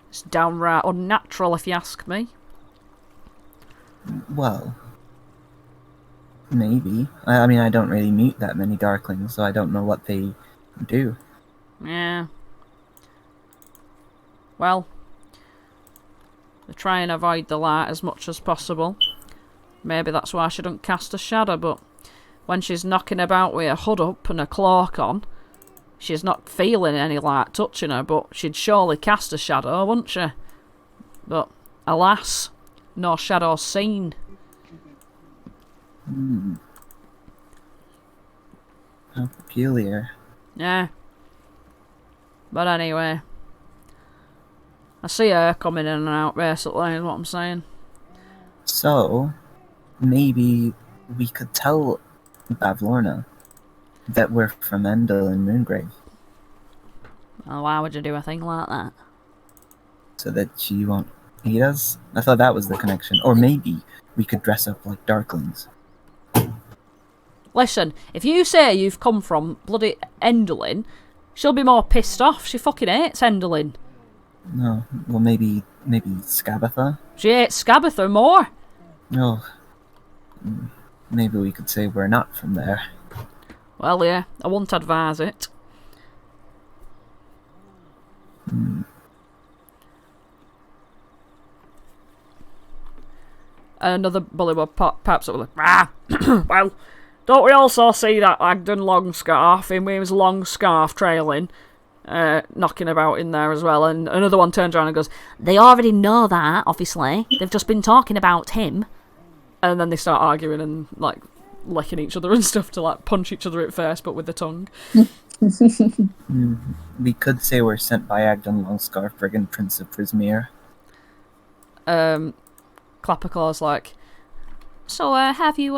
Speaker 1: It's downright unnatural, if you ask me.
Speaker 2: Well, maybe. I mean, I don't really meet that many Darklings, so I don't know what they do.
Speaker 1: Yeah. Well, they try and avoid the light as much as possible. Maybe that's why she don't cast a shadow, but when she's knocking about with a hood up and a cloak on, she's not feeling any light touching her, but she'd surely cast a shadow, wouldn't she? But, alas, no shadow seen.
Speaker 2: How peculiar.
Speaker 1: Yeah. But anyway, I see her coming in and out, basically, is what I'm saying.
Speaker 2: So, maybe we could tell Bavlorna that we're from Endel and Moongrave,
Speaker 1: Well, why would you do a thing like that?
Speaker 2: so that she won't eat us? I thought that was the connection. Or maybe we could dress up like Darklings.
Speaker 1: Listen, if you say you've come from bloody Enderlin, she'll be more pissed off. She fucking hates Enderlin.
Speaker 2: No, well, maybe Skabatha?
Speaker 1: She hates Skabatha more.
Speaker 2: No. Maybe we could say we're not from there.
Speaker 1: Well, yeah, I won't advise it. Another bullywug pops up with well, don't we also see that Agden long scarf in with his long scarf trailing, knocking about in there as well? And another one turns around and goes,
Speaker 7: They already know that, obviously. They've just been talking about him.
Speaker 1: and then they start arguing and like licking each other and stuff to like punch each other at first, but with the tongue.
Speaker 2: We could say we're sent by Agdon Longscarf, Brigand Prince of Prismere.
Speaker 1: Clapperclaw's like,
Speaker 7: So, have you,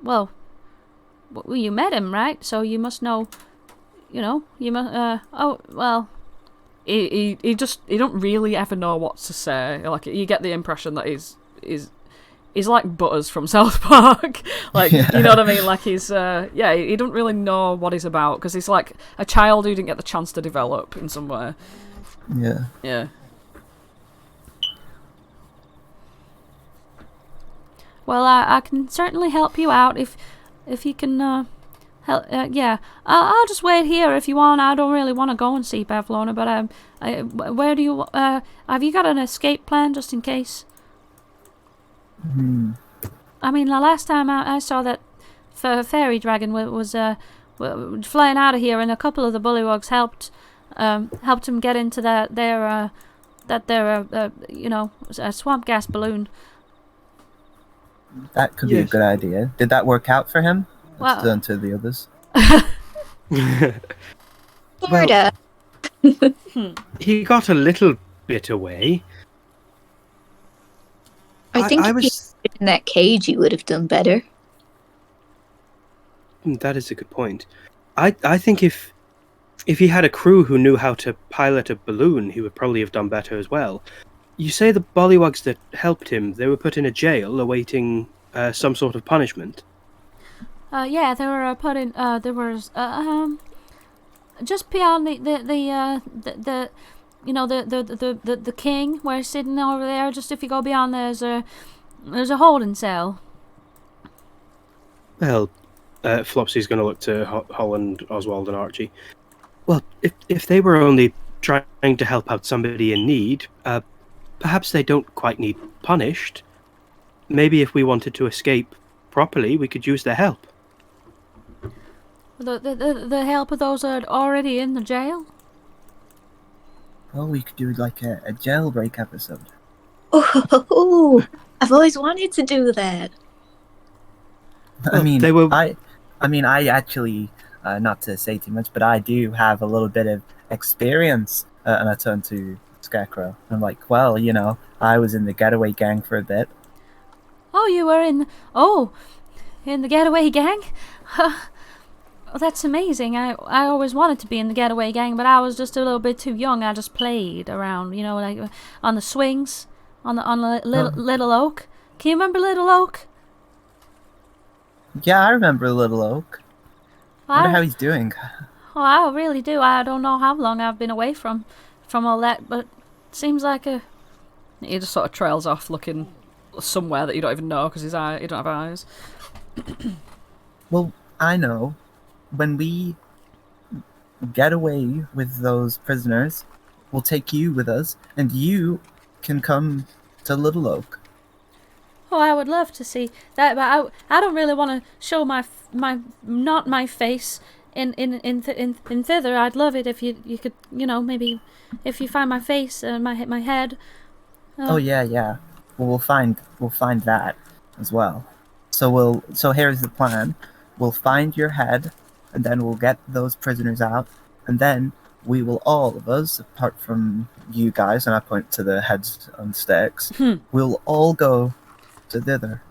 Speaker 7: well, you met him, right? So you must know, you must, oh, well.
Speaker 1: he don't really ever know what to say. Like, you get the impression that he's like Butters from South Park. Like,
Speaker 2: Yeah.
Speaker 1: you know what I mean? Like, he don't really know what he's about, because he's like a child who didn't get the chance to develop in some way.
Speaker 2: Yeah.
Speaker 1: Yeah.
Speaker 7: Well, I can certainly help you out if you can, help, yeah. I'll just wait here if you want. I don't really want to go and see Bavlorna, but, where do you, have you got an escape plan just in case? I mean, the last time I saw that fairy dragon was flying out of here, and a couple of the bullywugs helped him get into their swamp gas balloon.
Speaker 2: That could be a
Speaker 4: Yes.
Speaker 2: good idea. Did that work out for him?
Speaker 7: Well-
Speaker 2: It's done to the others.
Speaker 6: Florida.
Speaker 4: He got a little bit away.
Speaker 6: I think
Speaker 4: I
Speaker 6: if
Speaker 4: was.
Speaker 6: you stayed in that cage, you would have done better.
Speaker 4: That is a good point. I think if he had a crew who knew how to pilot a balloon, he would probably have done better as well. You say the bullywugs that helped him, they were put in a jail awaiting some sort of punishment.
Speaker 7: Yeah, they were put in. There was just beyond the king. We're sitting over there. Just if you go beyond, there's a holding cell.
Speaker 4: Well, Flopsy's going to look to Holland, Oswald, and Archie. Well, if they were only trying to help out somebody in need, perhaps they don't quite need punished. Maybe if we wanted to escape properly, we could use their help.
Speaker 7: The help of those that are already in the jail?
Speaker 2: Oh, we could do like a jailbreak episode.
Speaker 6: Oh, I've always wanted to do that.
Speaker 4: Well, they were-
Speaker 2: I actually, not to say too much, but I do have a little bit of experience. And I turn to Scarecrow. I'm like, well, I was in the getaway gang for a bit.
Speaker 7: Oh, you were in the getaway gang? Oh, that's amazing. I always wanted to be in the getaway gang, but I was just a little bit too young. I just played around, like on the swings, on the Little Oak. Can you remember Little Oak?
Speaker 2: Yeah, I remember Little Oak. I wonder how he's doing.
Speaker 7: Oh, I really do. I don't know how long I've been away from all that, but it seems like
Speaker 1: He just sort of trails off, looking somewhere that you don't even know because he don't have eyes.
Speaker 2: Well, I know. When we get away with those prisoners, we'll take you with us, and you can come to Little Oak.
Speaker 7: Oh, I would love to see that, but I don't really want to show my face in thither. I'd love it if you could, maybe if you find my face and my head.
Speaker 2: Oh yeah. Well, we'll find that as well. So here's the plan. We'll find your head, and then we'll get those prisoners out, and then we will, all of us, apart from you guys, and I point to the heads on sticks, we'll all go to thither.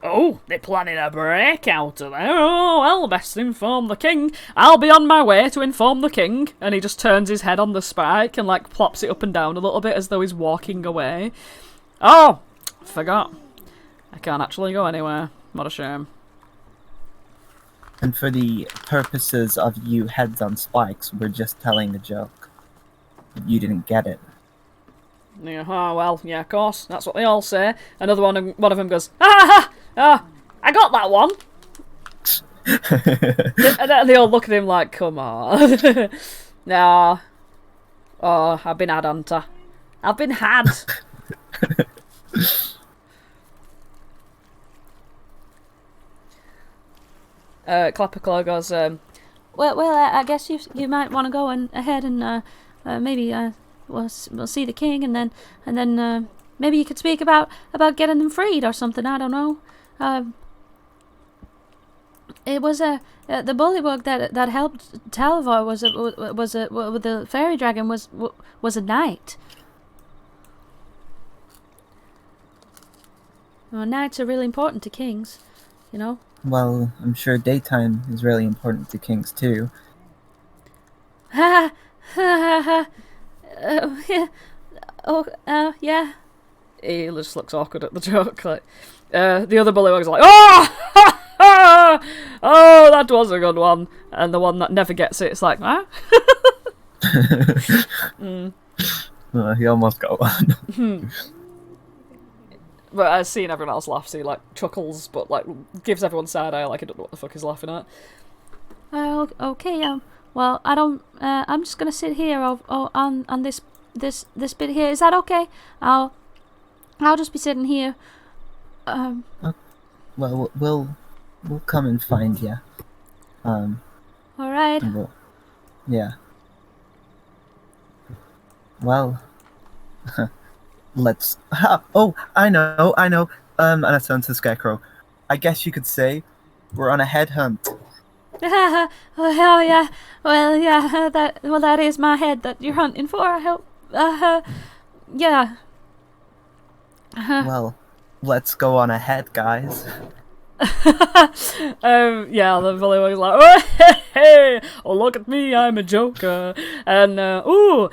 Speaker 1: Oh, they're planning a breakout of there. Oh, well, best inform the king. I'll be on my way to inform the king. And he just turns his head on the spike and, plops it up and down a little bit as though he's walking away. Oh, forgot. I can't actually go anywhere. What a shame.
Speaker 2: And for the purposes of you heads on spikes, we're just telling a joke. You didn't get it.
Speaker 1: Yeah, oh, well, yeah, of course. That's what they all say. Another one of them goes, ha! I got that one. And they all look at him like, come on. Nah. Oh, I've been had, Hunter. I've been had. Clapperclaw goes,
Speaker 7: well, I guess you might want to go ahead and maybe we'll see the king, and then maybe you could speak about getting them freed or something. I don't know. It was the bullywug that helped Talvor was the fairy dragon was a knight. Well, knights are really important to kings,
Speaker 2: Well, I'm sure daytime is really important to kings too.
Speaker 7: Ha ha ha. Yeah.
Speaker 1: He just looks awkward at the joke. The other bullywug's like, oh! Oh, that was a good one. And the one that never gets it, it's like, huh?
Speaker 2: He almost got one.
Speaker 1: But I've seen everyone else laugh, so he chuckles, but gives everyone side eye like he don't know what the fuck he's laughing at.
Speaker 7: Okay. Well, I don't. I'm just gonna sit here on this bit here. Is that okay? I'll just be sitting here.
Speaker 2: Well, we'll come and find you.
Speaker 7: All right.
Speaker 2: Yeah. Well, let's. Oh, I know. And I turn to the Scarecrow. I guess you could say we're on a headhunt.
Speaker 7: Oh yeah. Well, yeah. That is my head that you're hunting for. I hope. Yeah.
Speaker 2: Well, let's go on ahead, guys.
Speaker 1: Yeah, the bullywug's like, oh, hey, oh, look at me, I'm a joker, and ooh,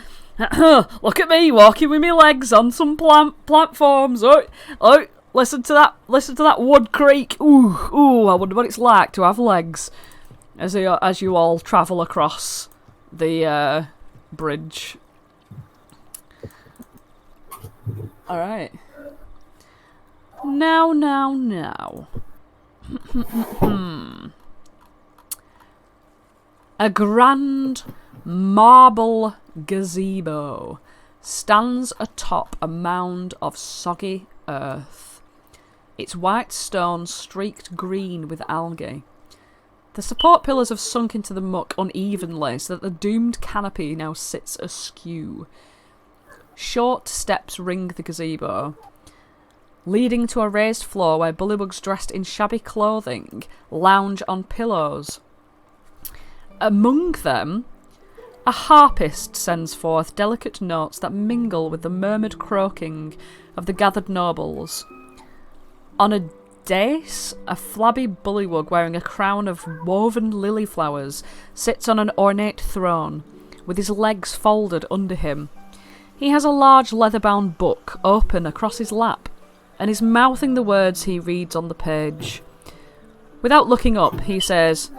Speaker 1: look at me walking with my legs on some platforms. Oh, listen to that wood creak. Ooh, I wonder what it's like to have legs. As you all travel across the bridge. All right. Now. A grand marble gazebo stands atop a mound of soggy earth, its white stone streaked green with algae. The support pillars have sunk into the muck unevenly so that the doomed canopy now sits askew. Short steps ring the gazebo, leading to a raised floor where bullywugs dressed in shabby clothing lounge on pillows. Among them, a harpist sends forth delicate notes that mingle with the murmured croaking of the gathered nobles. On a dais, a flabby bullywug wearing a crown of woven lily flowers sits on an ornate throne, with his legs folded under him. He has a large leather-bound book open across his lap, and is mouthing the words he reads on the page. Without looking up, he says,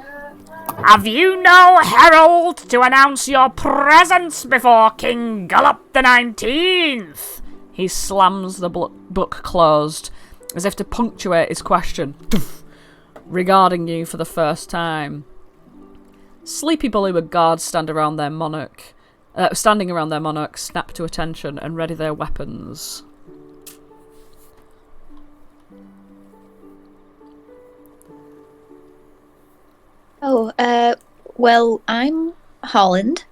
Speaker 7: Have you no herald to announce your presence before King Gullop the 19th?
Speaker 1: He slams the book closed, as if to punctuate his question, regarding you for the first time. Sleepy bullywug guards standing around their monarch, snap to attention and ready their weapons.
Speaker 6: Well, I'm Holland,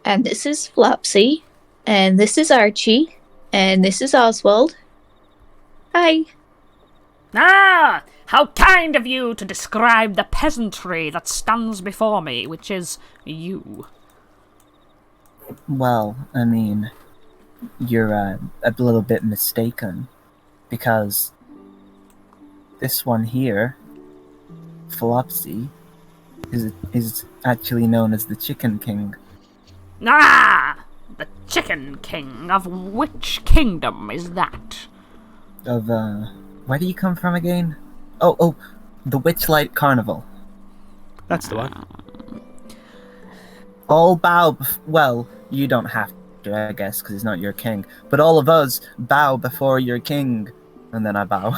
Speaker 6: and this is Flopsy, and this is Archie, and this is Oswald. Hi.
Speaker 7: Ah, how kind of you to describe the peasantry that stands before me, which is you.
Speaker 2: Well, I mean, you're a little bit mistaken, because this one here, Flopsy, is actually known as the Chicken King.
Speaker 7: Ah, the Chicken King. Of which kingdom is that?
Speaker 2: Of, where do you come from again? Oh, the Witchlight Carnival.
Speaker 4: That's the one.
Speaker 2: All bow, well, you don't have to, I guess, because he's not your king, but all of us bow before your king, and then I bow.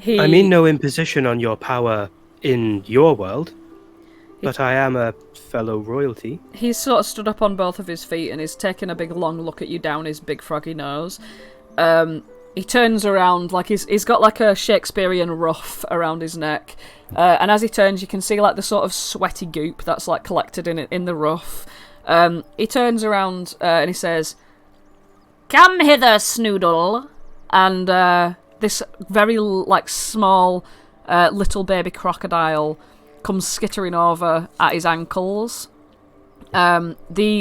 Speaker 4: I mean no imposition on your power in your world, but I am a fellow royalty.
Speaker 1: He's sort of stood up on both of his feet and is taking a big long look at you down his big froggy nose. He turns around, like he's got like a Shakespearean ruff around his neck, and as he turns you can see like the sort of sweaty goop that's like collected in the ruff. He turns around and he says,
Speaker 7: Come hither, Snoodle.
Speaker 1: And this very like small little baby crocodile comes skittering over at his ankles. The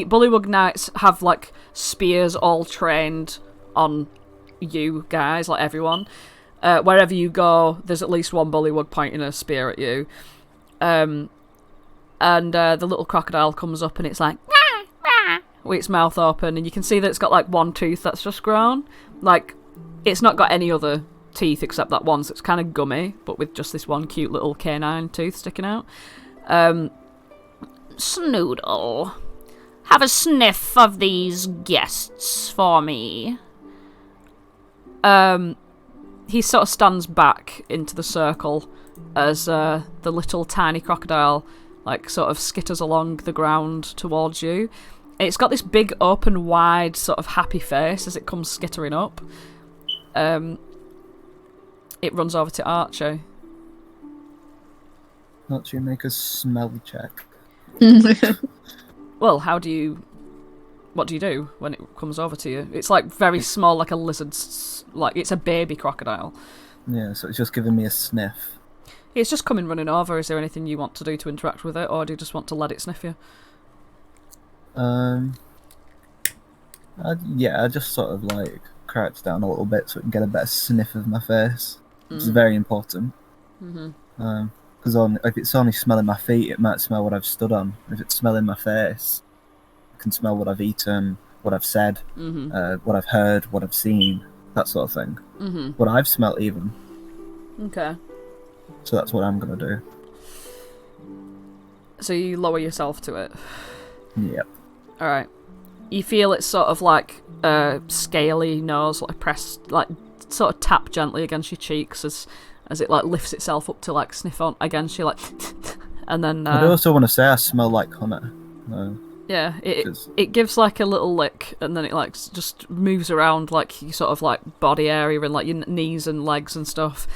Speaker 1: Bullywug Knights have like spears all trained on you guys, like everyone. Wherever you go, there's at least one Bullywug pointing a spear at you. And the little crocodile comes up and it's like with its mouth open, and you can see that it's got like one tooth that's just grown. Like, it's not got any other teeth except that one, so it's kind of gummy, but with just this one cute little canine tooth sticking out.
Speaker 7: Snoodle, have a sniff of these guests for me.
Speaker 1: He sort of stands back into the circle as the little tiny crocodile like sort of skitters along the ground towards you. It's got this big open wide sort of happy face as it comes skittering up. It runs over to Archie.
Speaker 2: Archie, make a smell check.
Speaker 1: Well, what do you do when it comes over to you? It's like very small, like a lizard, like it's a baby crocodile.
Speaker 2: Yeah, so it's just giving me a sniff.
Speaker 1: It's just coming running over. Is there anything you want to do to interact with it, or do you just want to let it sniff you?
Speaker 2: Yeah, I just sort of like crouch down a little bit so it can get a better sniff of my face. It's very important. Because if it's only smelling my feet, it might smell what I've stood on. If it's smelling my face, it can smell what I've eaten, what I've said, what I've heard, what I've seen, that sort of thing. What I've smelt even.
Speaker 1: Okay.
Speaker 2: So that's what I'm going to do.
Speaker 1: So you lower yourself to it?
Speaker 2: Yep.
Speaker 1: Alright. You feel it's sort of like scaly nose, like pressed, like sort of tap gently against your cheeks as it like lifts itself up to like sniff on against you, like, and then.
Speaker 2: I also want to say I smell like honey.
Speaker 1: Yeah, it gives like a little lick, and then it like just moves around like your sort of like body area and like your knees and legs and stuff,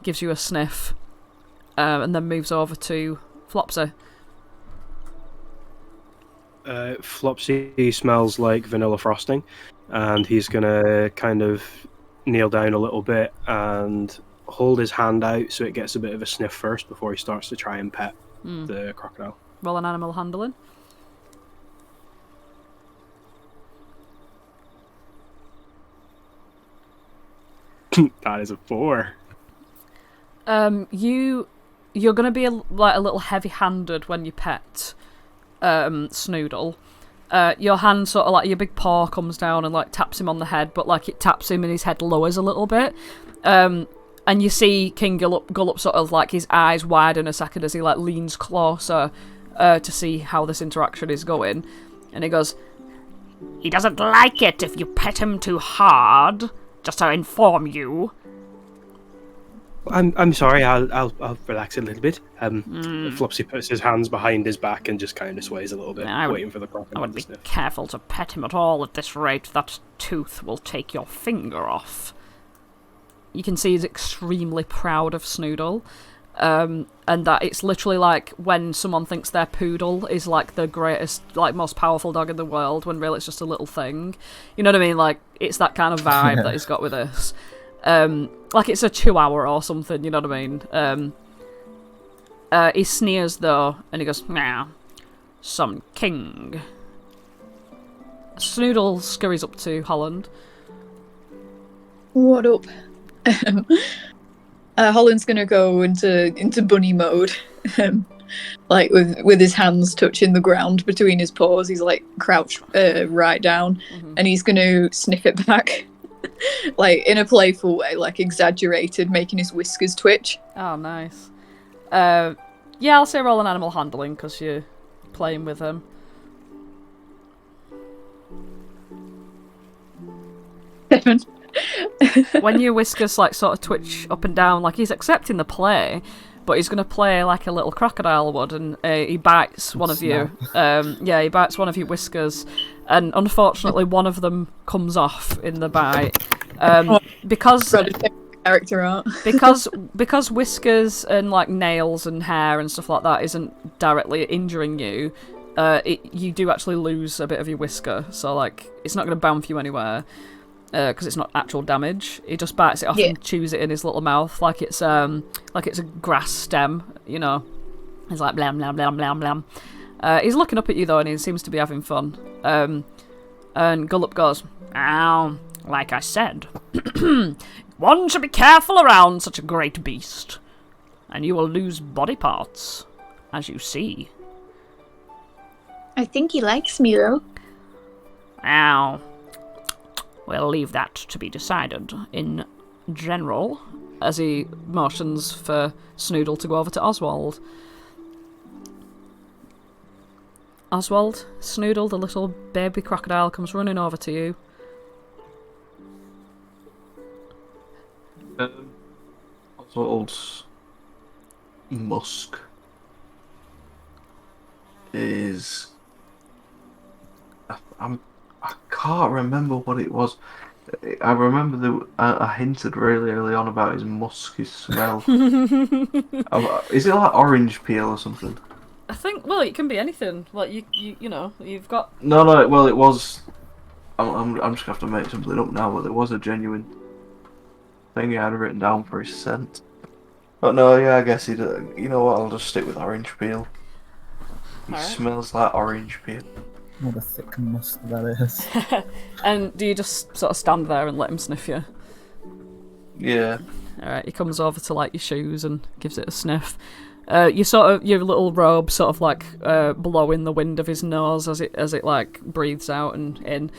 Speaker 1: gives you a sniff, and then moves over to Flopsy.
Speaker 4: Flopsy smells like vanilla frosting, and he's gonna kind of kneel down a little bit and hold his hand out so it gets a bit of a sniff first before he starts to try and pet the crocodile.
Speaker 1: Roll an animal handling.
Speaker 4: That is a 4.
Speaker 1: You're gonna be a little heavy-handed when you pet Snoodle. Your hand sort of your big paw comes down and taps him on the head, but it taps him and his head lowers a little bit. And you see King Gullup sort of his eyes widen a second as he leans closer to see how this interaction is going, and he goes,
Speaker 7: He doesn't like it if you pet him too hard, just to inform you.
Speaker 4: I'm sorry. I'll relax a little bit. Flopsy puts his hands behind his back and just kind of sways a little bit, waiting for the crocodile
Speaker 7: I would
Speaker 4: to
Speaker 7: be
Speaker 4: sniff.
Speaker 7: careful to pet him at all at this rate. That tooth will take your finger off.
Speaker 1: you can see he's extremely proud of Snoodle. And that it's literally when someone thinks their poodle is the greatest, most powerful dog in the world, when really it's just a little thing. You know what I mean? It's that kind of vibe that he's got with this. It's a chihuahua or something, you know what I mean? He sneers though, and he goes, "Nah, some king." Snoodle scurries up to Holland.
Speaker 6: What up? Holland's gonna go into bunny mode, with his hands touching the ground between his paws. He's crouched right down, and he's gonna sniff it back, in a playful way, exaggerated, making his whiskers twitch.
Speaker 1: Oh, nice. Yeah, I'll say roll an animal handling because you're playing with him. When your whiskers sort of twitch up and down, he's accepting the play, but he's gonna play like a little crocodile would, and he bites one of you. He bites one of your whiskers, and unfortunately one of them comes off in the bite. Because
Speaker 6: character art.
Speaker 1: because whiskers and nails and hair and stuff like that isn't directly injuring you, you do actually lose a bit of your whisker, so it's not gonna bounce you anywhere. Because it's not actual damage. He just bites it off and chews it in his little mouth like it's a grass stem, you know. He's like blam blam blam blam blam. He's looking up at you though, and he seems to be having fun. And Gullup goes,
Speaker 7: "Ow, like I said, one should be careful around such a great beast, and you will lose body parts, as you see."
Speaker 6: I think he likes me though.
Speaker 7: Ow. We'll leave that to be decided in general,
Speaker 1: as he motions for Snoodle to go over to Oswald. Oswald, Snoodle, the little baby crocodile, comes running over to you.
Speaker 3: Oswald's musk is... I can't remember what it was. I remember I hinted really early on about his musky smell. Is it orange peel or something?
Speaker 1: I think. Well, it can be anything. You know, you've got.
Speaker 3: No. Well, it was. I'm just gonna have to make something up now, but there was a genuine thing he had written down for his scent. But no, yeah, I guess he. You know what? I'll just stick with orange peel. He smells like orange peel.
Speaker 2: What a thick musk that is.
Speaker 1: And do you just sort of stand there and let him sniff you?
Speaker 3: Yeah.
Speaker 1: Alright, he comes over to your shoes and gives it a sniff. Your little robe sort of blowing the wind of his nose as it breathes out and in.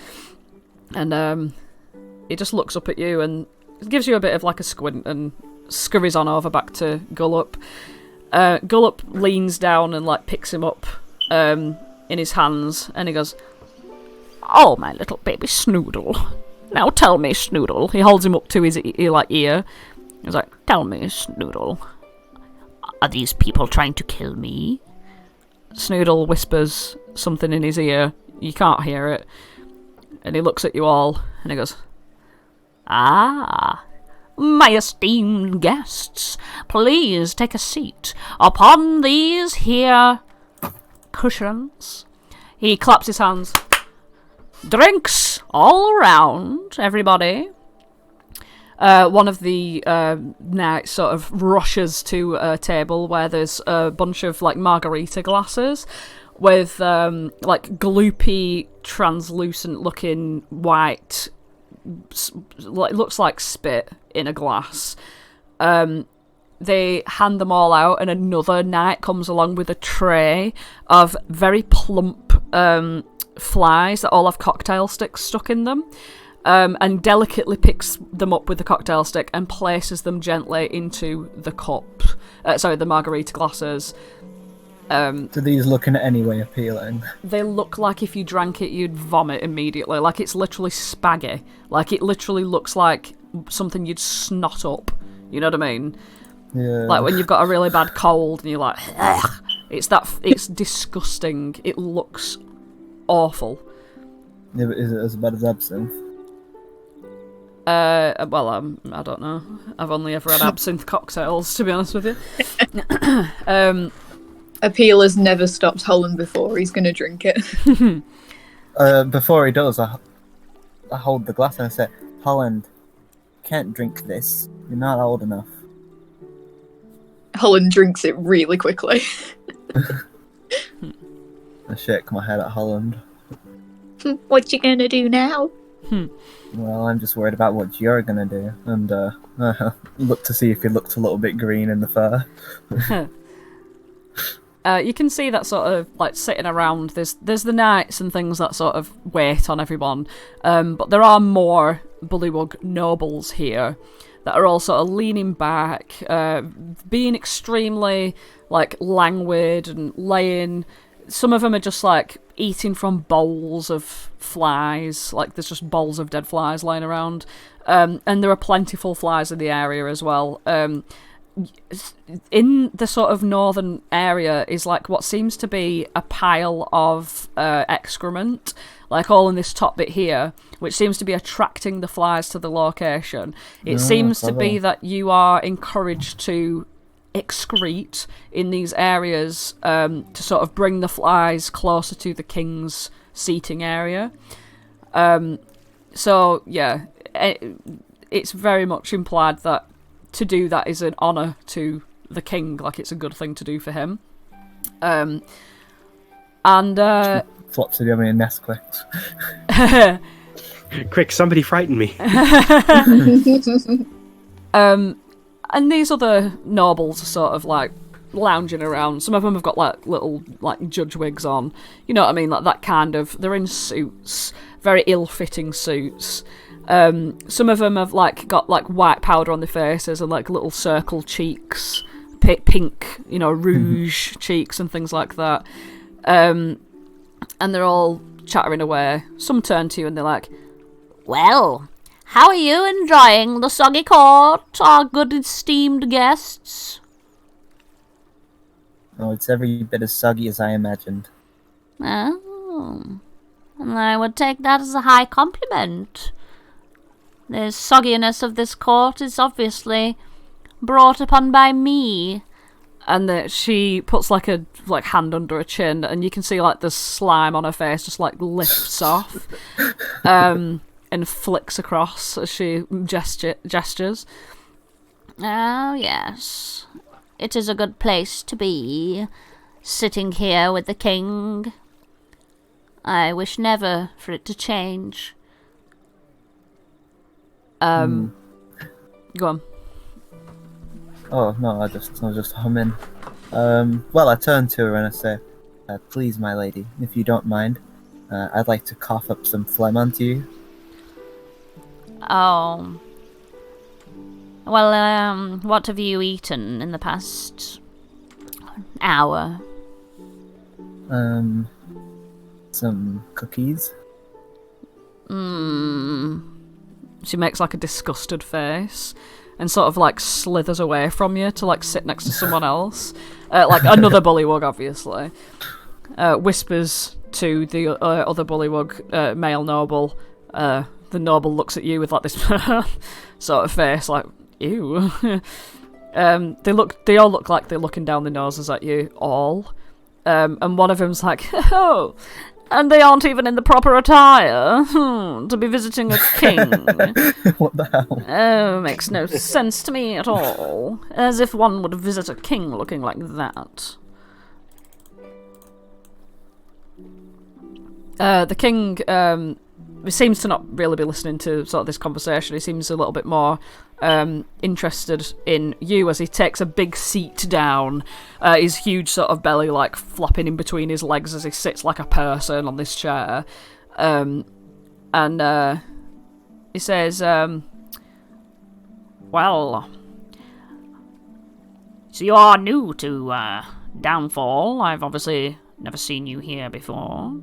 Speaker 1: And he just looks up at you and gives you a bit of a squint and scurries on over back to Gullup. Gullup leans down and picks him up in his hands, and he goes,
Speaker 7: "Oh, my little baby Snoodle. Now tell me, Snoodle." He holds him up to his ear. He's like, "Tell me, Snoodle, are these people trying to kill me?"
Speaker 1: Snoodle whispers something in his ear. You can't hear it. And he looks at you all, and he goes,
Speaker 7: "Ah, My esteemed guests, please take a seat upon these here cushions.
Speaker 1: He claps his hands.
Speaker 7: Drinks all around, everybody.
Speaker 1: One of the knights sort of rushes to a table where there's a bunch of like margarita glasses with like gloopy, translucent looking white, like looks like spit in a glass. They hand them all out, and another knight comes along with a tray of very plump flies that all have cocktail sticks stuck in them. And delicately picks them up with the cocktail stick and places them gently into the the margarita glasses.
Speaker 2: Do these look in any way appealing?
Speaker 1: They look like if you drank it, you'd vomit immediately. Like it's literally spaggy. Like it literally looks like something you'd snot up. You know what I mean?
Speaker 2: Yeah.
Speaker 1: Like when you've got a really bad cold and you're like, ugh. It's disgusting. It looks awful.
Speaker 2: Yeah, but is it as bad as absinthe?
Speaker 1: Well, I don't know. I've only ever had absinthe cocktails, to be honest with you.
Speaker 6: Appeal has never stopped Holland before. He's going to drink it.
Speaker 2: Before he does, I hold the glass and I say, Holland, can't drink this. You're not old enough.
Speaker 6: Holland drinks it really quickly.
Speaker 2: I shake my head at Holland.
Speaker 6: What you gonna do now?
Speaker 2: Well, I'm just worried about what you're gonna do, and look to see if he looked a little bit green in the fur.
Speaker 1: You can see that sort of like sitting around. There's the knights and things that sort of wait on everyone, but there are more Bullywug nobles here that are all sort of leaning back, being extremely like languid and laying. Some of them are just like eating from bowls of flies, like there's just bowls of dead flies lying around, and there are plentiful flies in the area as well. In the sort of northern area is like what seems to be a pile of excrement, like all in this top bit here, which seems to be attracting the flies to the location. It seems to be that you are encouraged to excrete in these areas to sort of bring the flies closer to the king's seating area. So yeah, it's very much implied that to do that is an honour to the king, like it's a good thing to do for him.
Speaker 2: Flopsy, do you have any Nesquicks?
Speaker 4: Quick, somebody frighten me.
Speaker 1: And these other nobles are sort of like lounging around. Some of them have got like little like judge wigs on. You know what I mean? Like that kind of. They're in suits, very ill-fitting suits. Some of them have like got like white powder on their faces and like little circle cheeks, pink, you know, rouge cheeks and things like that. And they're all chattering away. Some turn to you and they're like,
Speaker 7: Well, how are you enjoying the soggy court, our good esteemed guests?
Speaker 2: Oh, it's every bit as soggy as I imagined.
Speaker 7: Oh, and I would take that as a high compliment. The sogginess of this court is obviously brought upon by me.
Speaker 1: and she puts like a hand under her chin, and you can see like the slime on her face just like lifts off, and flicks across as she gestures.
Speaker 7: Oh yes, it is a good place to be, sitting here with the king. I wish never for it to change.
Speaker 1: Go on.
Speaker 2: Oh no, I was just humming. Well, I turn to her and I say, "Please, my lady, if you don't mind, I'd like to cough up some phlegm onto you."
Speaker 7: Oh. Well, what have you eaten in the past hour?
Speaker 2: Some cookies.
Speaker 1: She makes like a disgusted face and sort of like slithers away from you to like sit next to someone else, like another bullywug, obviously. Whispers to the other bullywug, male noble. The noble looks at you with like this sort of face, like, Ew. They all look like they're looking down their noses at you all. And one of them's like, oh, and they aren't even in the proper attire to be visiting a king.
Speaker 2: What the hell?
Speaker 1: Oh, makes no sense to me at all. As if one would visit a king looking like that. The king seems to not really be listening to sort of this conversation. He seems a little bit more interested in you as he takes a big seat down, his huge sort of belly like flopping in between his legs as he sits like a person on this chair. And he says, well, so you are new to Downfall. I've obviously never seen you here before.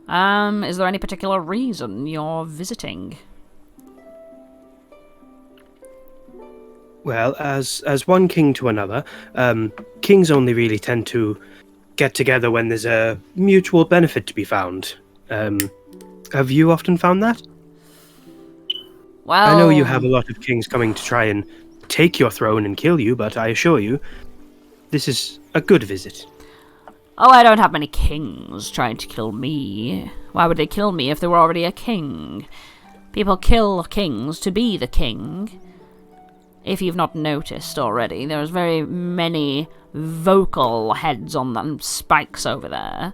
Speaker 1: Is there any particular reason you're visiting?
Speaker 4: Well, as one king to another, kings only really tend to get together when there's a mutual benefit to be found. Have you often found that?
Speaker 1: Well,
Speaker 4: I know you have a lot of kings coming to try and take your throne and kill you, but I assure you, this is a good visit.
Speaker 7: Oh, I don't have many kings trying to kill me. Why would they kill me if there were already a king? People kill kings to be the king. If you've not noticed already, there's very many vocal heads on them spikes over there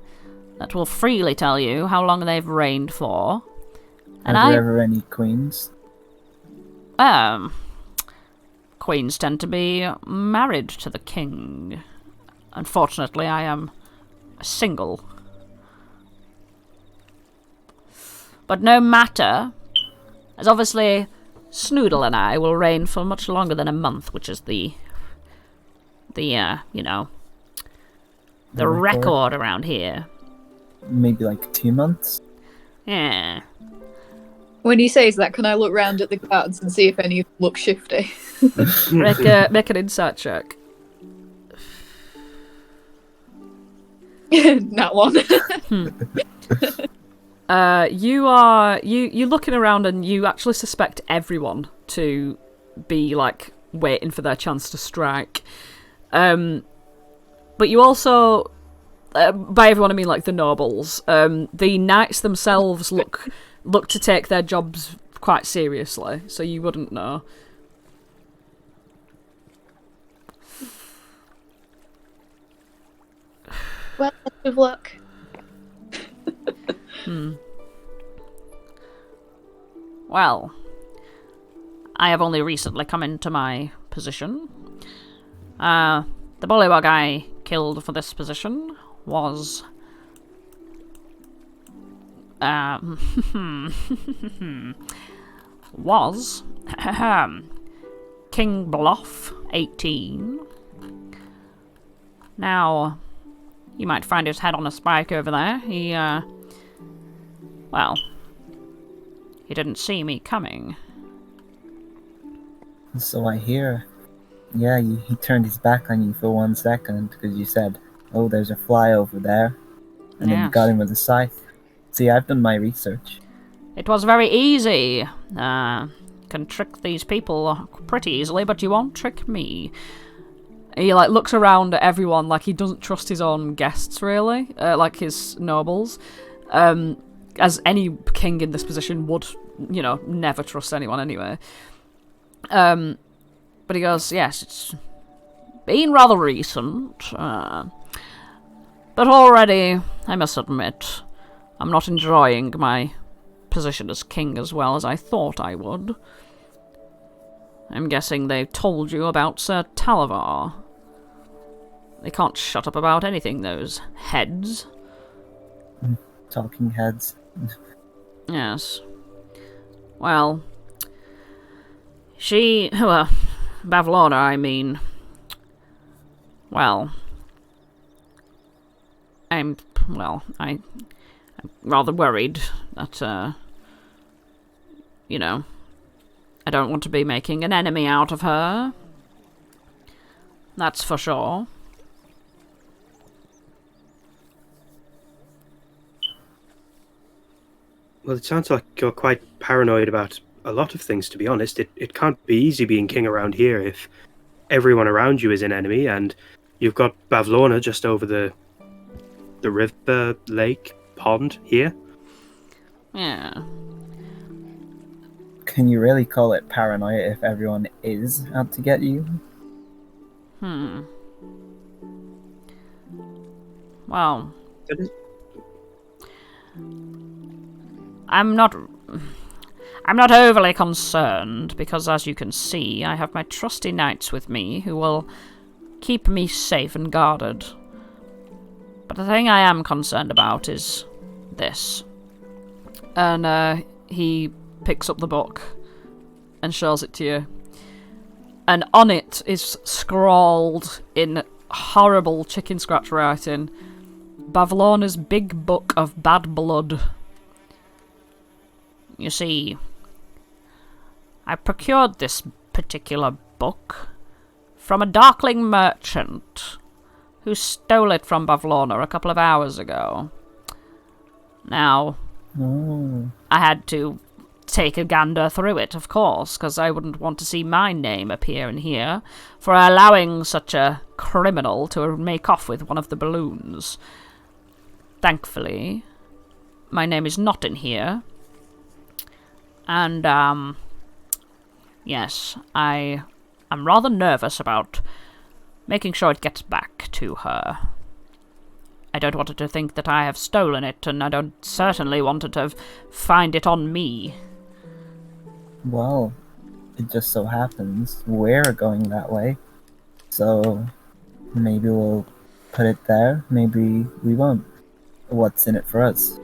Speaker 7: that will freely tell you how long they've reigned for. And
Speaker 2: Are there ever any queens?
Speaker 7: Queens tend to be married to the king. Unfortunately, I am single. But no matter, as obviously Snoodle and I will reign for much longer than a month, which is the record around here.
Speaker 2: Maybe like 2 months?
Speaker 7: Yeah.
Speaker 6: When he says that, can I look round at the guards and see if any look shifty?
Speaker 1: make an insight check.
Speaker 6: That one.
Speaker 1: You're looking around and you actually suspect everyone to be like waiting for their chance to strike. But you also, by everyone I mean like the nobles, the knights themselves look to take their jobs quite seriously, so you wouldn't know.
Speaker 6: Well, best of luck.
Speaker 7: Well, I have only recently come into my position. The bullywug I killed for this position was... was... King Bluff, 18. Now, you might find his head on a spike over there. He, well, he didn't see me coming.
Speaker 2: So I hear. Yeah, he turned his back on you for 1 second because you said, oh, there's a fly over there. And then you got him with a scythe. See, I've done my research.
Speaker 7: It was very easy. Can trick these people pretty easily, but you won't trick me.
Speaker 1: He like looks around at everyone like he doesn't trust his own guests really, like his nobles. As any king in this position would, never trust anyone anyway. But he goes, yes, it's been rather recent. But already, I must admit, I'm not enjoying my position as king as well as I thought I would. I'm guessing they told you about Sir Talavar. They can't shut up about anything, those heads.
Speaker 2: Talking heads.
Speaker 7: Yes. Well, Bavlorna, I mean. Well, I'm rather worried that, I don't want to be making an enemy out of her. That's for sure.
Speaker 4: Well, it sounds like you're quite paranoid about a lot of things, to be honest. It can't be easy being king around here if everyone around you is an enemy, and you've got Bavlorna just over the river, lake, pond here.
Speaker 7: Yeah.
Speaker 2: Can you really call it paranoia if everyone is out to get you?
Speaker 7: Well,
Speaker 4: That is-
Speaker 7: I'm not overly concerned because, as you can see, I have my trusty knights with me who will keep me safe and guarded. But the thing I am concerned about is this. And he picks up the book and shows it to you. And on it is scrawled in horrible chicken scratch writing, Bavlorna's Big Book of Bad Blood. You see, I procured this particular book from a darkling merchant who stole it from Bavlorna a couple of hours ago. Now, I had to take a gander through it, of course, because I wouldn't want to see my name appear in here for allowing such a criminal to make off with one of the balloons. Thankfully, my name is not in here. And, yes, I am rather nervous about making sure it gets back to her. I don't want her to think that I have stolen it, and I don't certainly want her to find it on me.
Speaker 2: Well, it just so happens we're going that way. So maybe we'll put it there, maybe we won't. What's in it for us?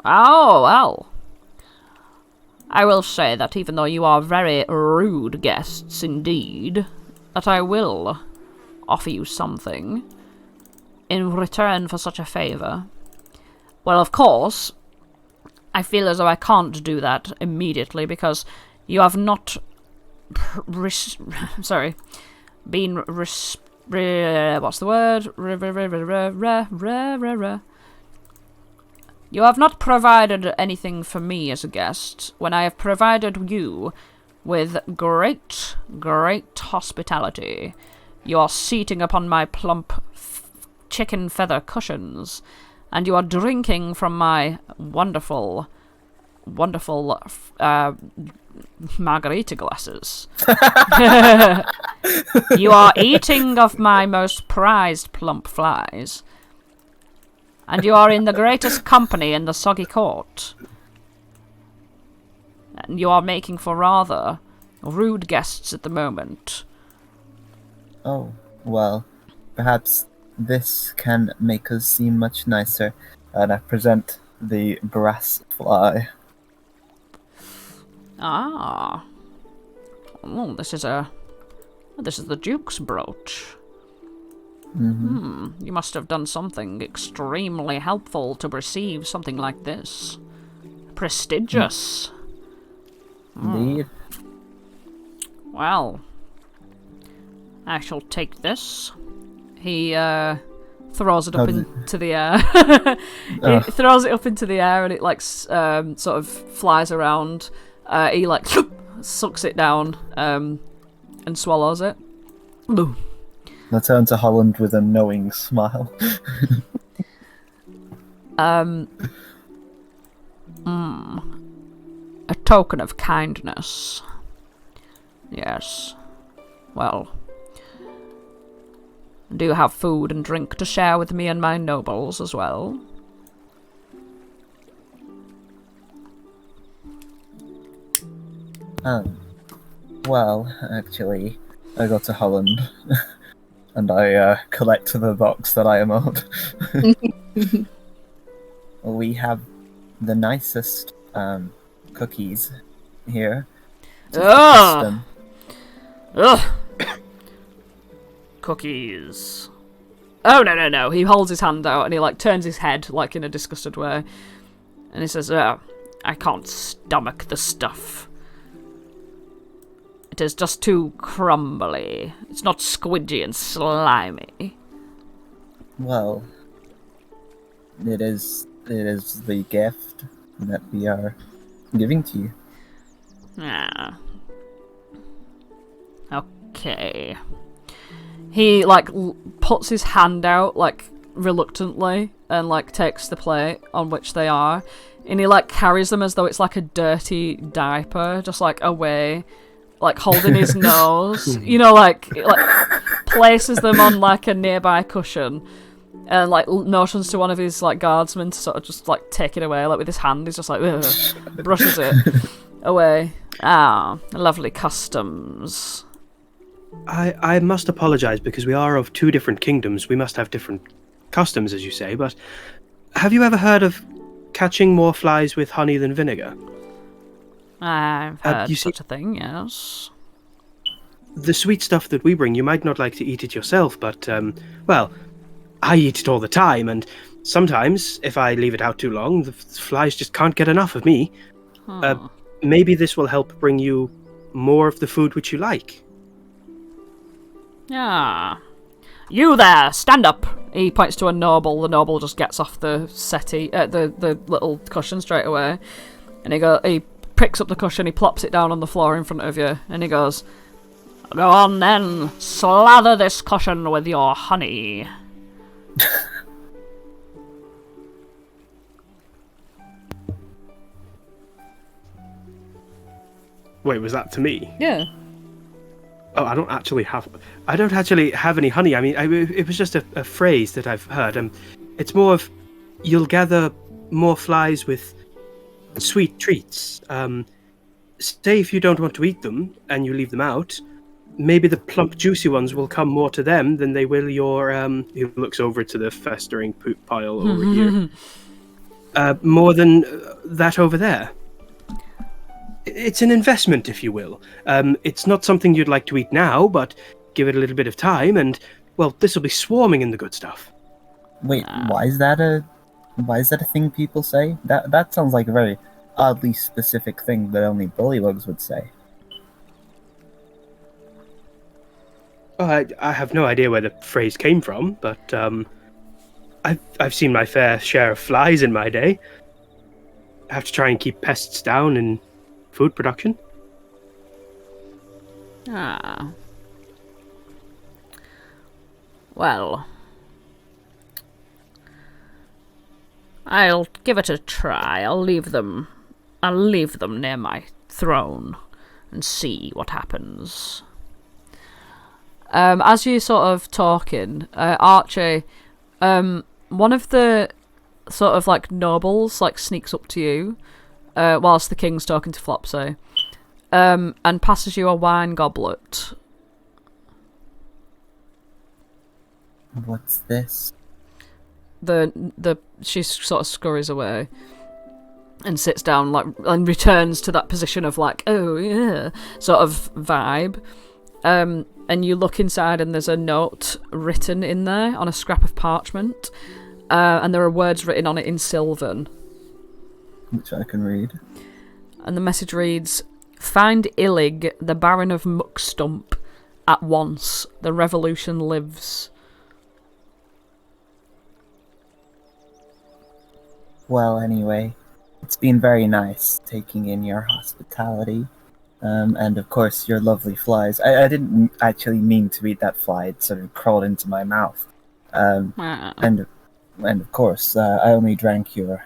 Speaker 7: Oh, well. I will say that even though you are very rude guests indeed, that I will offer you something in return for such a favour. Well, of course, I feel as though I can't do that immediately because you have not what's the word? You have not provided anything for me as a guest, when I have provided you with great, great hospitality. You are seating upon my plump chicken feather cushions, and you are drinking from my wonderful, wonderful margarita glasses. You are eating of my most prized plump flies. And you are in the greatest company in the soggy court. And you are making for rather rude guests at the moment.
Speaker 2: Oh, well, perhaps this can make us seem much nicer. And I present the brass fly.
Speaker 7: Ah. Oh, this is the Duke's brooch. You must have done something extremely helpful to receive something like this. Prestigious.
Speaker 2: Indeed.
Speaker 7: Well, I shall take this. He throws it up into the air. He throws it up into the air and it sort of flies around. He sucks it down and swallows it.
Speaker 2: I turn to Holland with a knowing smile.
Speaker 7: A token of kindness. Yes. Well, do you have food and drink to share with me and my nobles as well?
Speaker 2: Well, actually, I go to Holland. And I collect the box that I am owed. We have the nicest cookies here.
Speaker 7: Ugh! Cookies. Oh, no. He holds his hand out and he turns his head in a disgusted way. And he says, I can't stomach the stuff. It is just too crumbly. It's not squidgy and slimy.
Speaker 2: Well, it is the gift that we are giving to you.
Speaker 7: Ah. Okay. He, like, puts his hand out, like, reluctantly, and, like, takes the plate on which they are, and he, like, carries them as though it's, like, a dirty diaper, just, like, away, like, holding his nose, you know, like, places them on, like, a nearby cushion, and, like, motions to one of his, like, guardsmen to sort of just, like, take it away, like, with his hand. He's just like, ugh, brushes it away. Ah, lovely customs.
Speaker 4: I must apologize because we are of two different kingdoms. We must have different customs, as you say, but have you ever heard of catching more flies with honey than vinegar?
Speaker 7: I've heard such a thing, yes.
Speaker 4: The sweet stuff that we bring, you might not like to eat it yourself, but, well, I eat it all the time, and sometimes, if I leave it out too long, the flies just can't get enough of me. Maybe this will help bring you more of the food which you like.
Speaker 7: Yeah. You there, stand up! He points to a noble. The noble just gets off the settee, the little cushion straight away. And he picks up the cushion, he plops it down on the floor in front of you, and he goes, "Go on then, slather this cushion with your honey."
Speaker 4: Wait, was that to me?
Speaker 1: Yeah.
Speaker 4: Oh, I don't actually have any honey. I mean, it was just a phrase that I've heard. It's more of, you'll gather more flies with sweet treats. Say if you don't want to eat them and you leave them out, maybe the plump, juicy ones will come more to them than they will your. He looks over to the festering poop pile over here. More than that over there. It's an investment, if you will. It's not something you'd like to eat now, but give it a little bit of time, and, well, this will be swarming in the good stuff.
Speaker 2: Wait, why is that a thing people say? That sounds like a very oddly specific thing that only bullywugs would say.
Speaker 4: Oh, I have no idea where the phrase came from, but I've seen my fair share of flies in my day. I have to try and keep pests down in food production.
Speaker 7: Ah. Well, I'll give it a try. I'll leave them near my throne and see what happens. As you're sort of talking, Archie, one of the sort of like nobles like sneaks up to you whilst the king's talking to Flopsy, and passes you a wine goblet.
Speaker 2: What's this?
Speaker 1: She sort of scurries away and sits down, like, and returns to that position of like, oh yeah, sort of vibe. And you look inside, and there's a note written in there on a scrap of parchment, and there are words written on it in Sylvan,
Speaker 2: which I can read.
Speaker 1: And the message reads, "Find Illig, the Baron of Muckstump, at once. The revolution lives."
Speaker 2: Well, anyway, it's been very nice taking in your hospitality. And of course, your lovely flies. I didn't actually mean to eat that fly. It sort of crawled into my mouth. And of course, I only drank your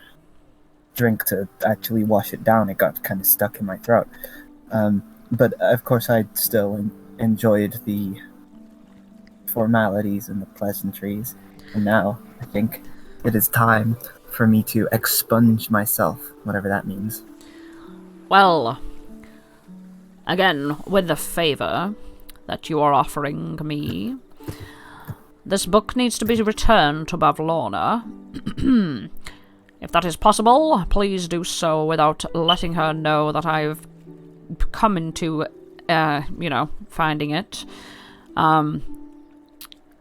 Speaker 2: drink to actually wash it down. It got kind of stuck in my throat. But of course, I still enjoyed the formalities and the pleasantries. And now, I think it is time for me to expunge myself, whatever that means.
Speaker 7: Well, again, with the favour that you are offering me, this book needs to be returned to Bavlorna. If that is possible, please do so without letting her know that I've come into, finding it.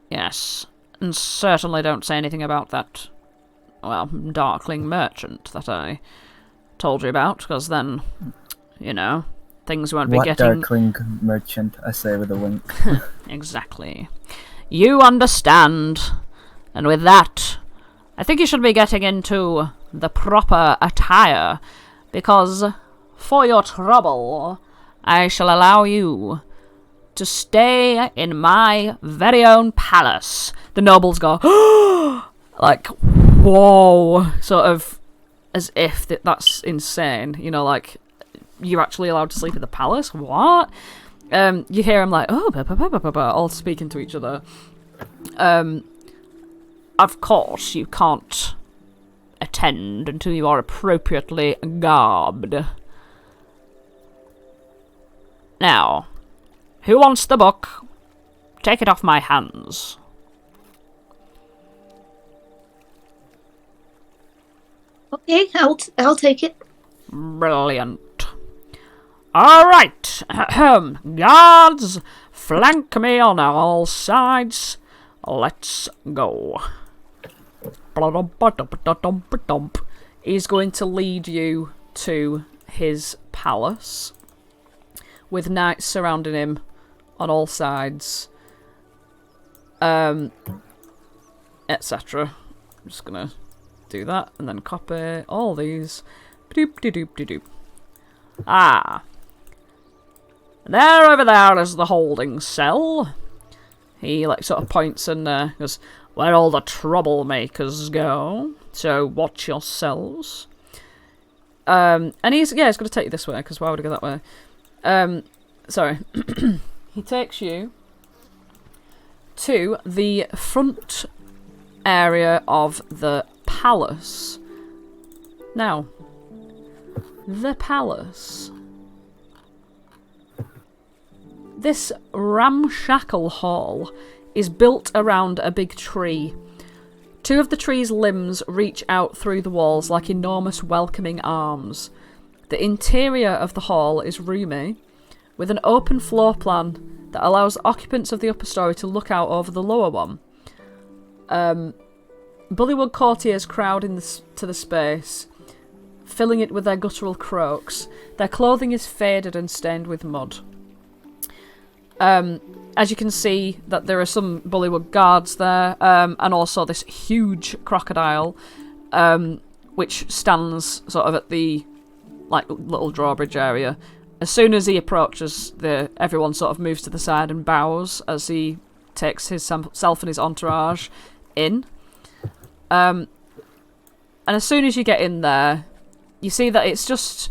Speaker 7: Yes, and certainly don't say anything about that, well, Darkling merchant that I told you about, because then, things won't be getting...
Speaker 2: What Darkling merchant? I say with a wink.
Speaker 7: Exactly. You understand. And with that, I think you should be getting into the proper attire, because for your trouble, I shall allow you to stay in my very own palace.
Speaker 1: The nobles go, like, whoa, sort of as if that's insane. You know, like, you're actually allowed to sleep at the palace? What? You hear them like, all speaking to each other. Of course, you can't attend until you are appropriately garbed. Now, who wants the book? Take it off my hands.
Speaker 6: Okay, I'll take it.
Speaker 7: Brilliant. All right, guards, flank me on all sides. Let's go.
Speaker 1: He's going to lead you to his palace, with knights surrounding him on all sides, etc. I'm just gonna do that and then copy all these. Doop. Ah. There, over there is the holding cell. He like sort of points and goes, where all the troublemakers go. So watch yourselves. And he's going to take you this way, because why would I go that way? Sorry. He takes you to the front area of the palace. Now, the palace. This ramshackle hall is built around a big tree. Two of the tree's limbs reach out through the walls like enormous welcoming arms. The interior of the hall is roomy, with an open floor plan that allows occupants of the upper story to look out over the lower one. Bullywug courtiers crowd to the space, filling it with their guttural croaks. Their clothing is faded and stained with mud. As you can see, that there are some Bullywug guards there, and also this huge crocodile, which stands sort of at the little drawbridge area. As soon as he approaches, everyone sort of moves to the side and bows as he takes himself and his entourage in. And as soon as you get in there, you see that it's just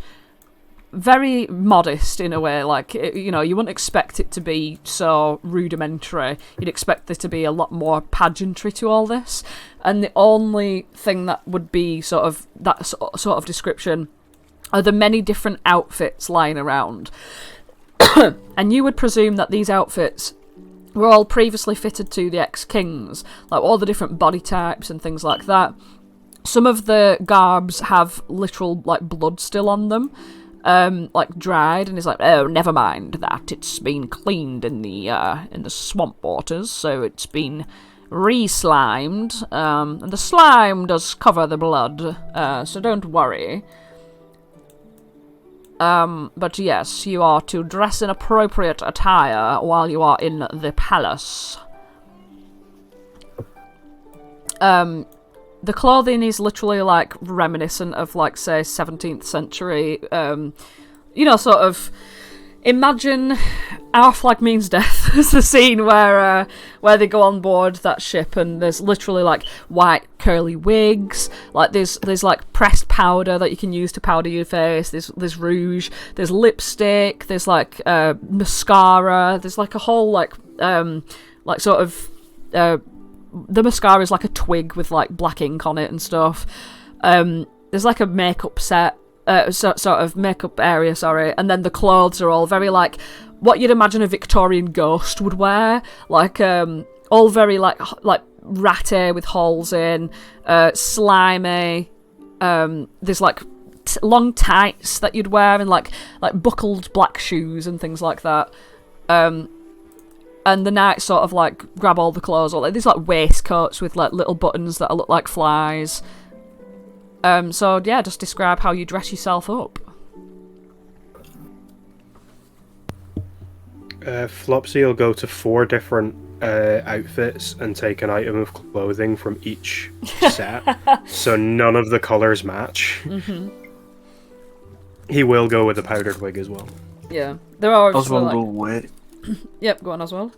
Speaker 1: very modest in a way. Like, you wouldn't expect it to be so rudimentary. You'd expect there to be a lot more pageantry to all this. And the only thing that would be sort of that sort of description are the many different outfits lying around. And you would presume that these outfits were all previously fitted to the ex-kings, like all the different body types and things like that. Some of the garbs have literal blood still on them, dried, and he's like, oh, never mind that, it's been cleaned in the swamp waters, so it's been re-slimed, and the slime does cover the blood, so don't worry. But yes, you are to dress in appropriate attire while you are in the palace. The clothing is literally reminiscent of say 17th century, sort of imagine Our Flag Means Death as the scene where they go on board that ship and there's literally white curly wigs, there's pressed powder that you can use to powder your face, there's rouge, there's lipstick, there's mascara, there's a whole the mascara is like a twig with black ink on it and stuff. There's a makeup set, sort of makeup area, sorry, and then the clothes are all very what you'd imagine a Victorian ghost would wear, all very ratty with holes in, slimy. There's long tights that you'd wear and like buckled black shoes and things like that. And the knights sort of grab all the clothes, or these waistcoats with little buttons that look like flies. So yeah, just describe how you dress yourself up.
Speaker 4: Flopsy will go to 4 different outfits and take an item of clothing from each set, so none of the colours match.
Speaker 1: Mm-hmm.
Speaker 4: He will go with the powdered wig as well.
Speaker 1: Yeah, there are obviously,
Speaker 3: Oswald
Speaker 1: like...
Speaker 3: will wait.
Speaker 1: Yep, go on, Oswald.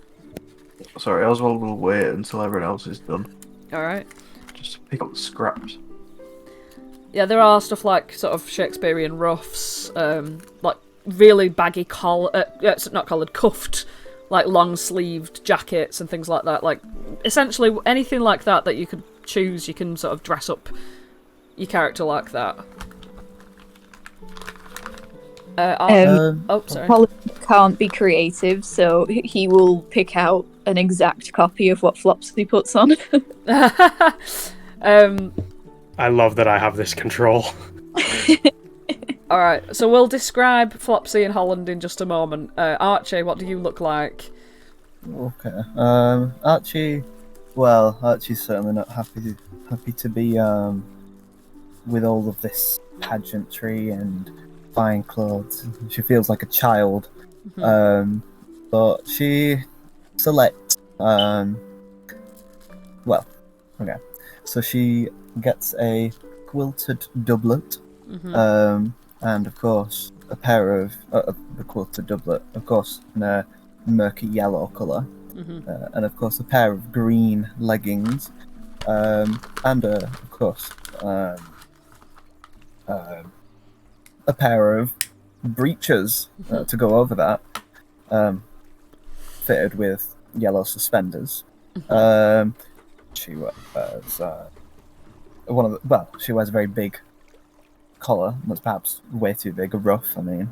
Speaker 3: Sorry, Oswald will wait until everyone else is done.
Speaker 1: Alright.
Speaker 3: Just to pick up the scraps.
Speaker 1: Yeah, there are stuff like sort of Shakespearean ruffs, like really baggy not collared, cuffed, like long-sleeved jackets and things like that. Like, essentially anything like that that you could choose, you can sort of dress up your character like that. Sorry.
Speaker 6: Holland can't be creative, so he will pick out an exact copy of what Flopsy puts on.
Speaker 4: I love that I have this control.
Speaker 1: Alright, so we'll describe Flopsy and Holland in just a moment. Archie, what do you look like?
Speaker 2: Okay. Archie. Well, Archie's certainly not happy to be with all of this pageantry and fine clothes. She feels like a child. But she selects. Well, okay. So she gets a quilted doublet, and of course a pair of the quilted doublet, of course, in a murky yellow colour, and of course a pair of green leggings, and of course a pair of breeches to go over that, fitted with yellow suspenders. She wears she wears a very big collar that's perhaps way too big, a ruff. I mean,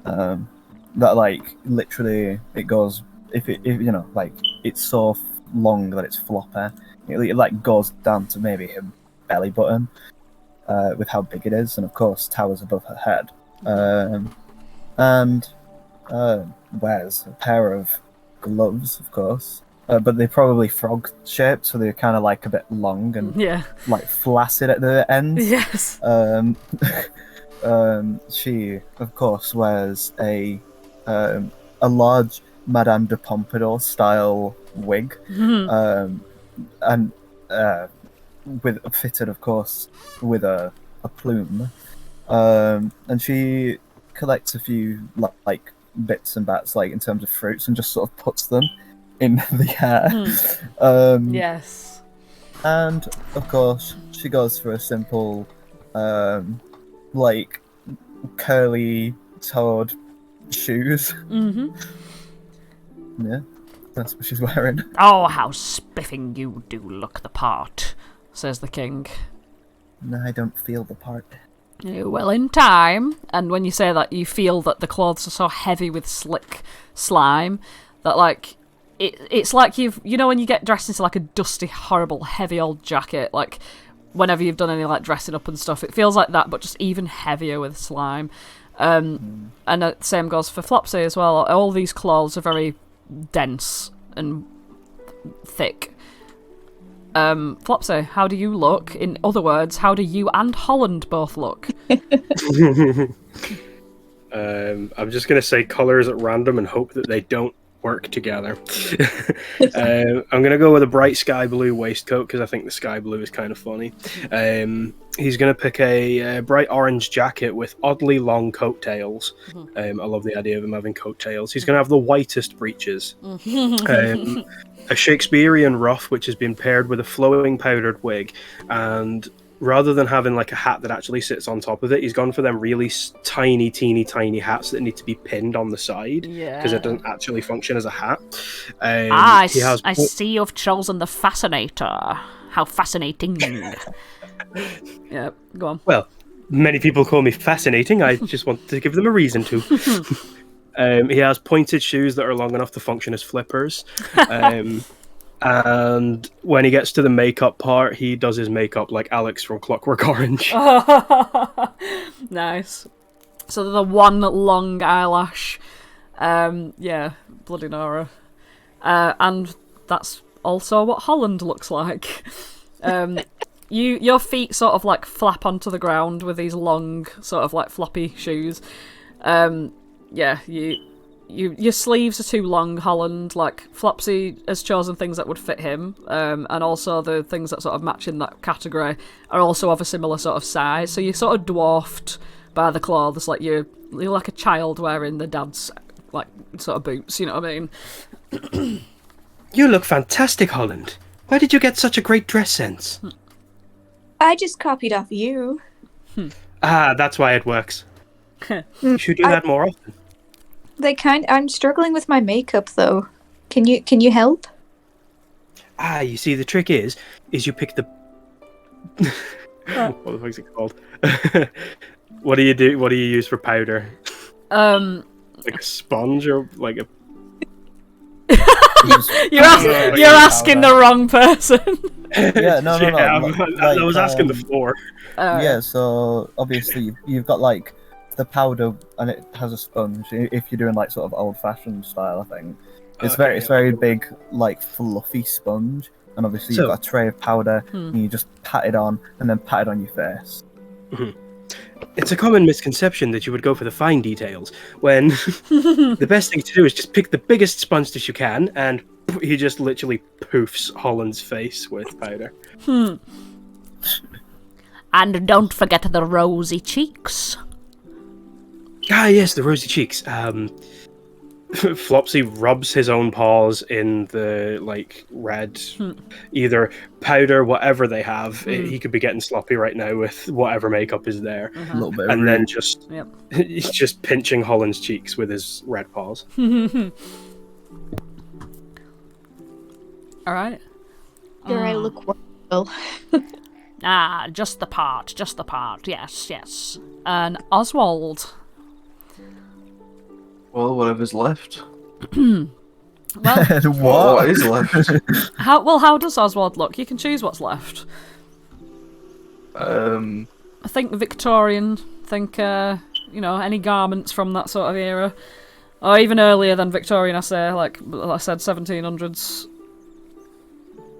Speaker 2: that like literally it goes if you know, like it's so long that it's floppy. It like goes down to maybe her belly button, with how big it is, and of course towers above her head. And wears a pair of gloves, of course. But they're probably frog shaped, so they're kind of like a bit long and like flaccid at the ends.
Speaker 1: Yes.
Speaker 2: She, of course, wears a large Madame de Pompadour style wig, and with fitted, of course, with a plume. And she collects a few like bits and bats, like in terms of fruits, and just sort of puts them in the hair.
Speaker 1: Yes.
Speaker 2: And of course she goes for a simple like curly toed shoes. Yeah, that's what she's wearing.
Speaker 7: Oh, how spiffing you do look the part,
Speaker 1: says the king.
Speaker 2: No, I don't feel the part.
Speaker 1: Well, in time. And when you say that, you feel that the clothes are so heavy with slick slime that, like, it's like you know when you get dressed into like a dusty, horrible, heavy old jacket, like whenever you've done any like dressing up and stuff, it feels like that, but just even heavier with slime. And the same goes for Flopsy as well. All these clothes are very dense and thick. Flopsy, how do you look? In other words, how do you and Holland both look?
Speaker 4: I'm just going to say colours at random and hope that they don't work together. I'm going to go with a bright sky blue waistcoat because I think the sky blue is kind of funny. He's going to pick a bright orange jacket with oddly long coattails. I love the idea of him having coattails. He's going to have the whitest breeches. A Shakespearean ruff, which has been paired with a flowing powdered wig, and rather than having like a hat that actually sits on top of it, he's gone for them really tiny, teeny, tiny hats that need to be pinned on the side because it doesn't actually function as a hat.
Speaker 7: I see you've chosen the Fascinator. How fascinating.
Speaker 1: Yeah, go on.
Speaker 4: Well, many people call me fascinating. I just want to give them a reason to. He has pointed shoes that are long enough to function as flippers. And when he gets to the makeup part, he does his makeup like Alex from Clockwork Orange.
Speaker 1: Nice. So the one long eyelash. Yeah, bloody Nora. And that's also what Holland looks like. Your feet sort of like flap onto the ground with these long, sort of like floppy shoes. Yeah, your sleeves are too long, Holland. Like, Flopsy has chosen things that would fit him, and also the things that sort of match in that category are also of a similar sort of size. So you're sort of dwarfed by the clothes. Like you're like a child wearing the dad's like sort of boots. You know what I mean?
Speaker 4: You look fantastic, Holland. Where did you get such a great dress sense?
Speaker 6: I just copied off you.
Speaker 4: That's why it works. You should do that more often.
Speaker 6: I'm struggling with my makeup though. Can you help?
Speaker 4: You see, the trick is you pick the. What the fuck's it called? What do you do? What do you use for powder? Like a sponge or like a.
Speaker 1: You're asking the wrong person.
Speaker 2: Yeah, no.
Speaker 4: I was asking the floor.
Speaker 2: Yeah, so obviously you've got like the powder, and it has a sponge. If you're doing like sort of old-fashioned style, I think it's very big, like fluffy sponge. And obviously you've got a tray of powder, and you just pat it on, and then pat it on your face.
Speaker 4: Mm-hmm. It's a common misconception that you would go for the fine details, when the best thing to do is just pick the biggest sponge that you can, and he just literally poofs Holland's face with powder.
Speaker 7: And don't forget the rosy cheeks.
Speaker 4: Ah, yes, the rosy cheeks. Flopsy rubs his own paws in the like red, either powder, whatever they have. He could be getting sloppy right now with whatever makeup is there,
Speaker 2: A little bit,
Speaker 4: and then he's just pinching Holland's cheeks with his red paws.
Speaker 1: All right.
Speaker 6: Do I look well?
Speaker 7: Just the part. Yes.
Speaker 1: And Oswald.
Speaker 3: Well, whatever's left.
Speaker 1: Well,
Speaker 3: What is left?
Speaker 1: how does Oswald look? You can choose what's left.
Speaker 3: Um,
Speaker 1: I think Victorian. Think any garments from that sort of era, or even earlier than Victorian. I say, like I said, 1700s,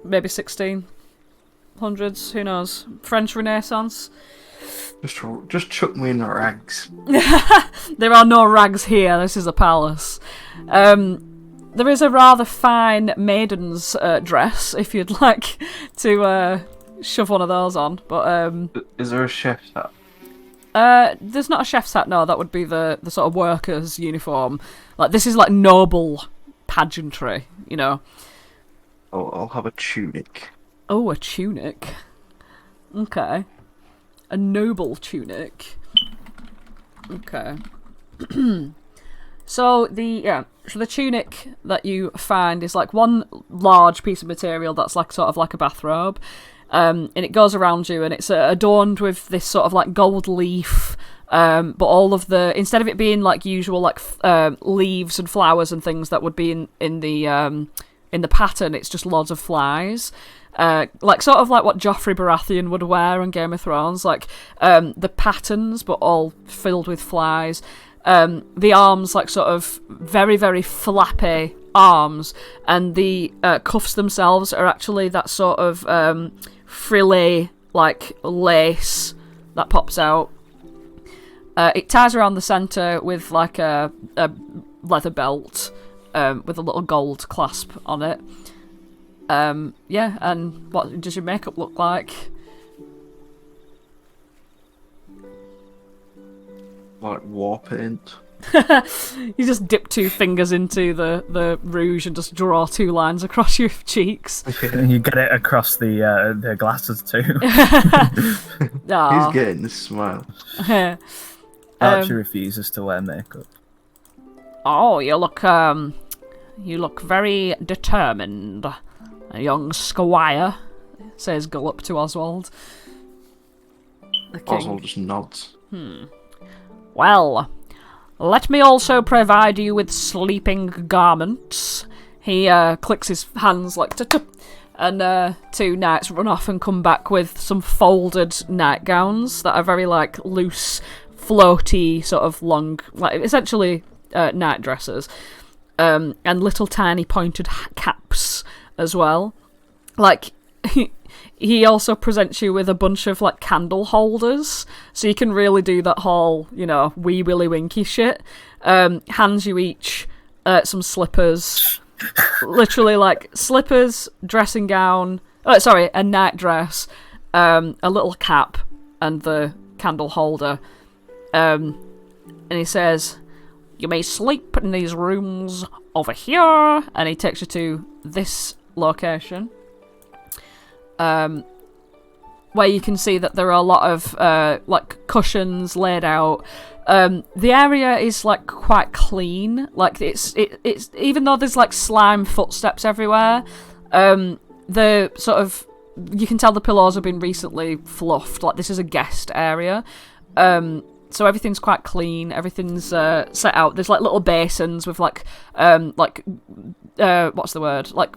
Speaker 1: maybe 1600s. Who knows? French Renaissance.
Speaker 3: just chuck me in the rags.
Speaker 1: There are no rags here. This is a palace. There is a rather fine maiden's dress, if you'd like to shove one of those on. But
Speaker 3: Is there a chef's hat?
Speaker 1: there's not a chef's hat. No, that would be the sort of worker's uniform. Like this is like noble pageantry, you know.
Speaker 3: Oh, I'll have a tunic.
Speaker 1: Oh, a tunic. Okay. A noble tunic. Okay. So the tunic that you find is like one large piece of material that's like sort of like a bathrobe, and it goes around you, and it's adorned with this sort of like gold leaf, but all of instead of it being like usual like leaves and flowers and things that would be in the pattern, it's just loads of flies. Like sort of like what Joffrey Baratheon would wear on Game of Thrones, like the patterns, but all filled with flies. The arms, like sort of very, very flappy arms, and the cuffs themselves are actually that sort of frilly, like lace that pops out. It ties around the centre with like a leather belt with a little gold clasp on it. And what does your makeup look like?
Speaker 3: Like war paint.
Speaker 1: You just dip 2 fingers into the rouge and just draw 2 lines across your cheeks.
Speaker 2: And you get it across the glasses too.
Speaker 3: He's getting the smile.
Speaker 2: Archie refuses to wear makeup.
Speaker 7: Oh, you look very determined, a young squire,
Speaker 1: says Gullup to Oswald. The king.
Speaker 3: Oswald just nods.
Speaker 7: Well, let me also provide you with sleeping garments.
Speaker 1: He clicks his hands like tut, and 2 knights run off and come back with some folded nightgowns that are very like loose, floaty, sort of long, like essentially night dresses, and little tiny pointed caps as well. Like he also presents you with a bunch of like candle holders, so you can really do that whole, wee willy winky shit. Hands you each some slippers, literally like slippers, dressing gown. Oh, sorry, a night dress, a little cap, and the candle holder.
Speaker 7: And he says, "You may sleep in these rooms over here," and he takes you to this location, where you can see that there are a lot of like cushions laid out. The area is like quite clean. Like it's even though there's like slime footsteps everywhere. The sort of, you can tell the pillows have been recently fluffed. Like this is a guest area. So everything's quite clean. Everything's set out. There's like little basins with like what's the word? Like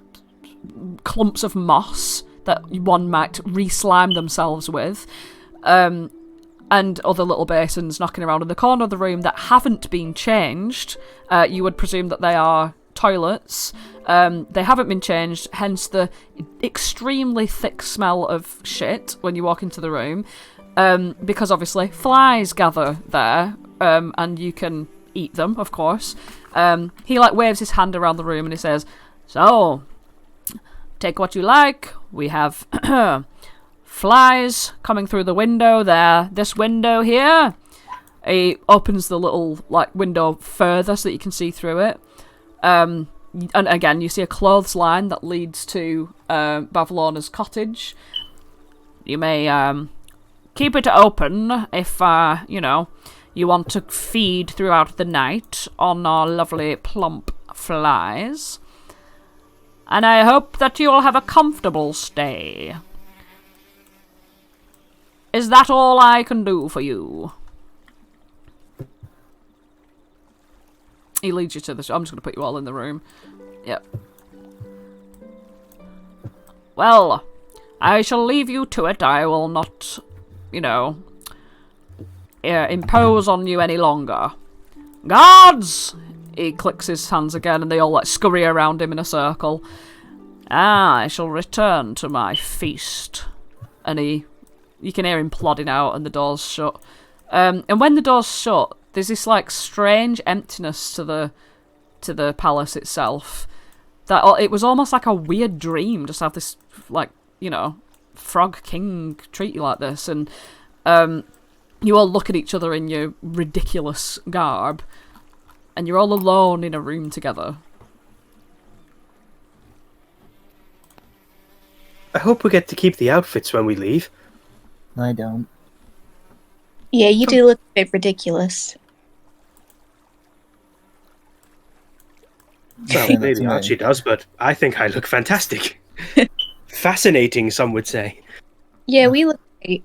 Speaker 7: clumps of moss that one might re-slime themselves with. And other little basins knocking around in the corner of the room that haven't been changed. You would presume that they are toilets. They haven't been changed, hence the extremely thick smell of shit when you walk into the room. Because obviously flies gather there, and you can eat them, of course. He like waves his hand around the room and he says, "So, take what you like. We have flies coming through the window there. This window here." He opens the little like window further so that you can see through it. And again, you see a clothesline that leads to Bavlona's cottage. You may keep it open if you want to feed throughout the night on our lovely plump flies. And I hope that you will have a comfortable stay. Is that all I can do for you? He leads you to this. I'm just going to put you all in the room. Yep. Well, I shall leave you to it. I will not, impose on you any longer. Guards! He clicks his hands again and they all like scurry around him in a circle. I shall return to my feast. And you can hear him plodding out and the door's shut. And when the door's shut, there's this like strange emptiness to the palace itself. That it was almost like a weird dream, just have this like, frog king treat you like this. And you all look at each other in your ridiculous garb. And you're all alone in a room together.
Speaker 4: I hope we get to keep the outfits when we leave.
Speaker 2: I don't.
Speaker 6: Yeah, you do look a bit ridiculous.
Speaker 4: Well, maybe Archie does, but I think I look fantastic. Fascinating, some would say.
Speaker 6: Yeah, we look great.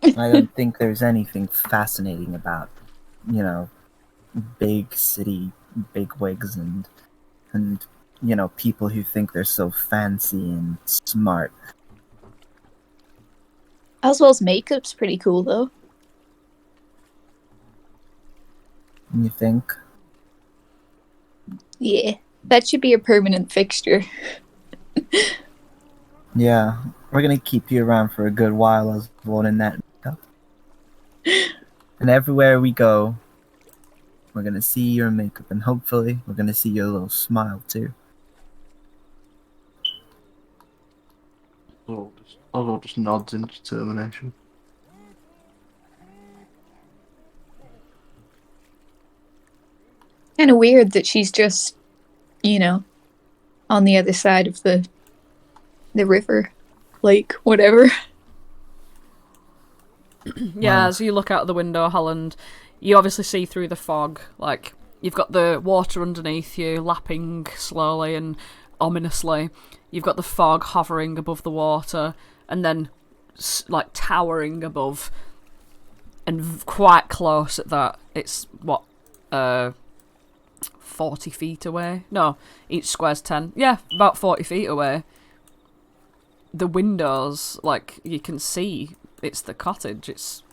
Speaker 2: I don't think there's anything fascinating about, big city bigwigs and people who think they're so fancy and smart.
Speaker 6: Oswald's makeup's pretty cool, though.
Speaker 2: You think?
Speaker 6: Yeah, that should be a permanent fixture.
Speaker 2: Yeah, we're gonna keep you around for a good while as one in that makeup. And everywhere we go, we're gonna see your makeup, and hopefully we're gonna see your little smile too.
Speaker 3: Oswald just nods in determination.
Speaker 6: Kind of weird that she's just, on the other side of the river, lake, whatever.
Speaker 1: Yeah, as you look out the window, Holland, you obviously see through the fog. Like, you've got the water underneath you, lapping slowly and ominously. You've got the fog hovering above the water, and then, like, towering above. And quite close at that. It's, 40 feet away? No, each square's 10. Yeah, about 40 feet away. The windows, like, you can see, it's the cottage.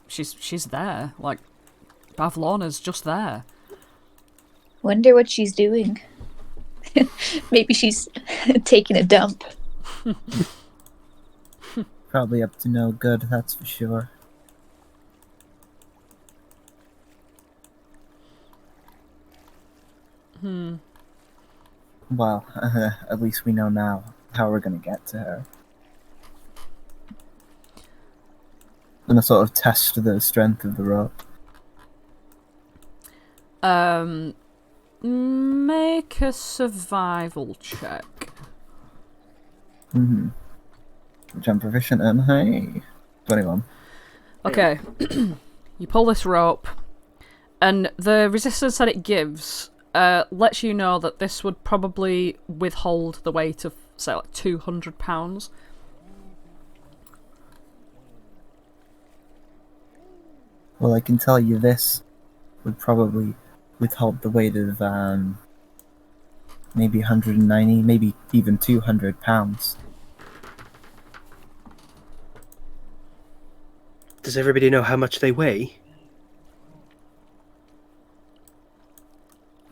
Speaker 1: She's there. Like, Bavlona's just there.
Speaker 6: Wonder what she's doing. Maybe she's taking a dump.
Speaker 2: Probably up to no good, that's for sure. Well, at least we know now how we're gonna get to her. Gonna sort of test the strength of the rope.
Speaker 1: Make a survival check.
Speaker 2: Mm-hmm. Which I'm proficient in. Hey, 21.
Speaker 1: Okay, you pull this rope, and the resistance that it gives lets you know that this would probably withhold the weight of, say, like 200 pounds.
Speaker 2: Well, I can tell you this would probably withhold the weight of maybe 190, maybe even 200 pounds.
Speaker 4: Does everybody know how much they weigh?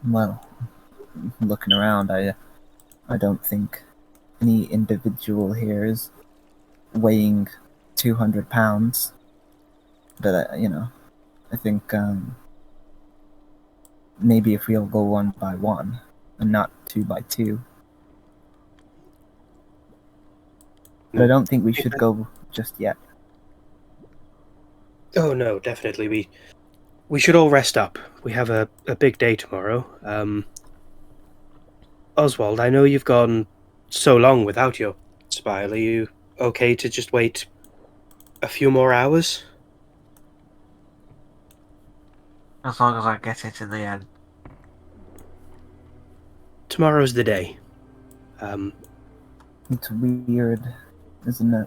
Speaker 2: Well, looking around, I don't think any individual here is weighing 200 pounds. But, I think maybe if we'll go one by one and not two by two. But I don't think we should go just yet.
Speaker 4: Oh no, definitely. We should all rest up. We have a big day tomorrow. Oswald, I know you've gone so long without your spile. Are you okay to just wait a few more hours?
Speaker 5: As long as I get it in the end.
Speaker 4: Tomorrow's the day.
Speaker 2: It's weird, isn't it?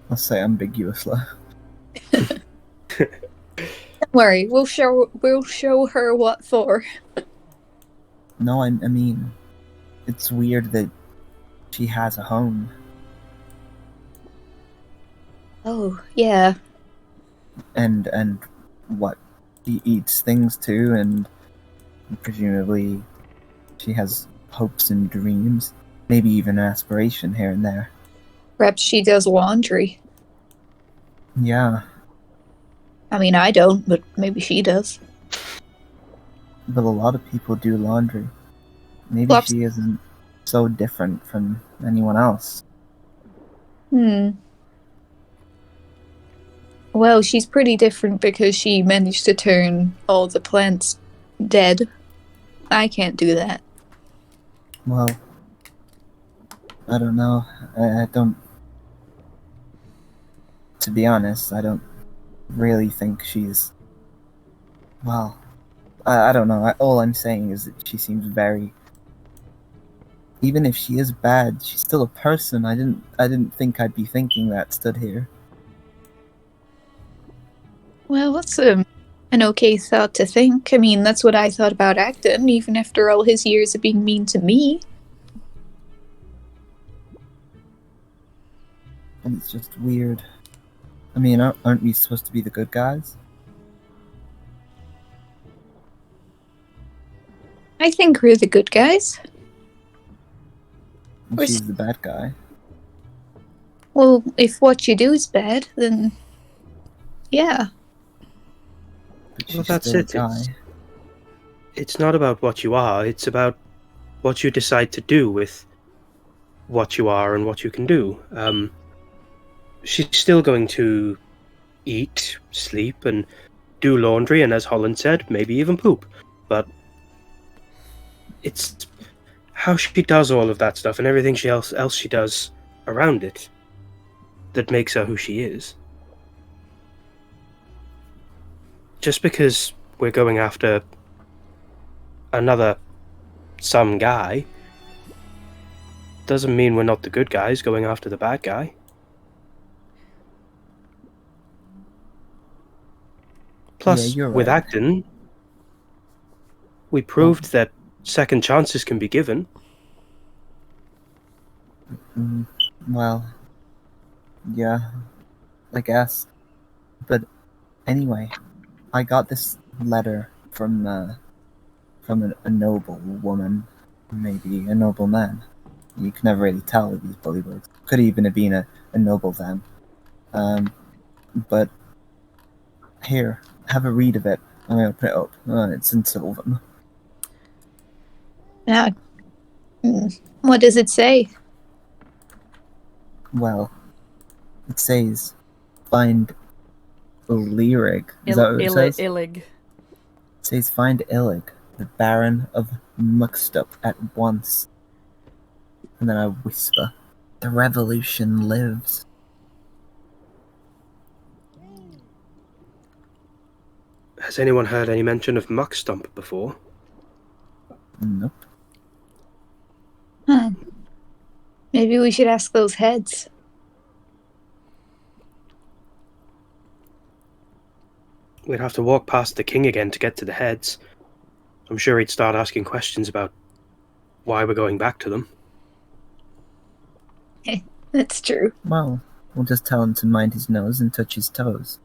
Speaker 2: I'll say ambiguously.
Speaker 6: Don't worry, we'll show her what for.
Speaker 2: No, I mean, it's weird that she has a home.
Speaker 6: Oh, yeah.
Speaker 2: And what? She eats things too, and presumably she has hopes and dreams. Maybe even an aspiration here and there.
Speaker 6: Perhaps she does laundry.
Speaker 2: Yeah,
Speaker 6: I mean, I don't, but maybe she does.
Speaker 2: but a lot of people do laundry. Maybe
Speaker 6: Flopsy.
Speaker 2: she isn't so different from anyone else.
Speaker 6: Well, she's pretty different because she managed to turn all the plants dead. I can't do that.
Speaker 2: Well, I don't know. I don't. To be honest, I don't really think she's. Well, I don't know. All I'm saying is that she seems very. Even if she is bad, she's still a person. I didn't think I'd be thinking that stood here.
Speaker 6: Well, that's an okay thought to think. I mean, that's what I thought about Acton, even after all his years of being mean to me.
Speaker 2: And it's just weird. I mean, aren't we supposed to be the good guys?
Speaker 6: I think we're the good guys.
Speaker 2: And
Speaker 6: We're
Speaker 2: she's the bad guy.
Speaker 6: Well, if what you do is bad, then yeah.
Speaker 2: But
Speaker 4: Well,
Speaker 2: she's
Speaker 4: that's
Speaker 2: still a
Speaker 4: it.
Speaker 2: guy.
Speaker 4: It's not about what you are, it's about what you decide to do with what you are and what you can do. She's still going to eat, sleep, and do laundry, and as Holland said, maybe even poop. But it's how she does all of that stuff and everything else she does around it that makes her who she is. Just because we're going after some guy doesn't mean we're not the good guys going after the bad guy. Plus,
Speaker 2: Yeah, you're
Speaker 4: with
Speaker 2: right.
Speaker 4: Acton, we proved that second chances can be given.
Speaker 2: Well, yeah, I guess. But anyway, I got this letter from a noble woman, maybe a noble man. You can never really tell with these bullywords. Could even have been a noble then. But here, have a read of it. I'm gonna put it up. It's in Sylvan.
Speaker 6: What does it say?
Speaker 2: Well, It says, find Lyric. Is that what it says?
Speaker 1: Illig.
Speaker 2: It says, find Illig, the Baron of Muckstup, at once. And then I whisper, the revolution lives.
Speaker 4: Has anyone heard any mention of Muckstump before?
Speaker 2: Nope.
Speaker 6: Huh. Maybe we should ask those heads.
Speaker 4: We'd have to walk past the king again to get to the heads. I'm sure he'd start asking questions about why we're going back to them.
Speaker 6: That's true.
Speaker 2: Well, we'll just tell him to mind his nose and touch his toes.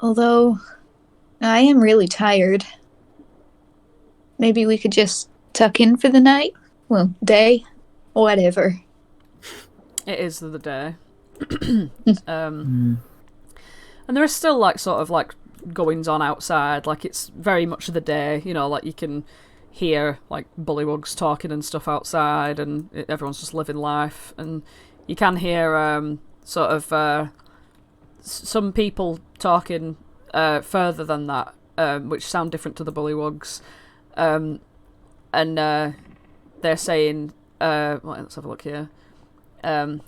Speaker 6: Although, I am really tired. Maybe we could just tuck in for the night? Well, day? Whatever.
Speaker 1: It is the day. And there is still, like, sort of, like, goings on outside. Like, it's very much the day, you know, like, you can hear, like, bullywugs talking and stuff outside, and everyone's just living life. And you can hear, sort of, some people talking further than that, which sound different to the bullywugs. And they're saying, well, let's have a look here. Come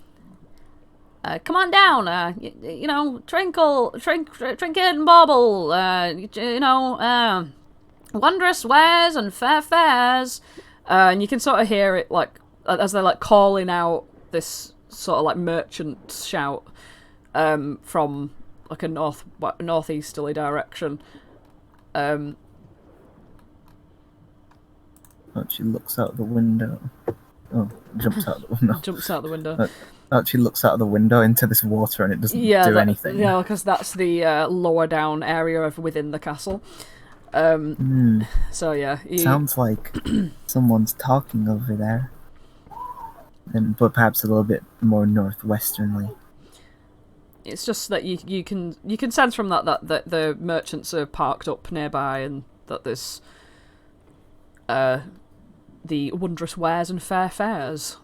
Speaker 1: on down, you know, drink it and bauble, you know, wondrous wares and fair fares. And you can sort of hear it, like, as they're, like, calling out this sort of, like, merchant shout from, like, a northeasterly direction.
Speaker 2: Archie looks out the window. Oh, jumps out the window.
Speaker 1: Jumps out the window.
Speaker 2: Archie looks out the window into this water and it doesn't do anything.
Speaker 1: Yeah, because that's the lower down area of within the castle. So yeah.
Speaker 2: Sounds like someone's talking over there. But perhaps a little bit more northwesternly.
Speaker 1: It's just that you can sense from that the merchants are parked up nearby, and that there's the wondrous wares and fair fares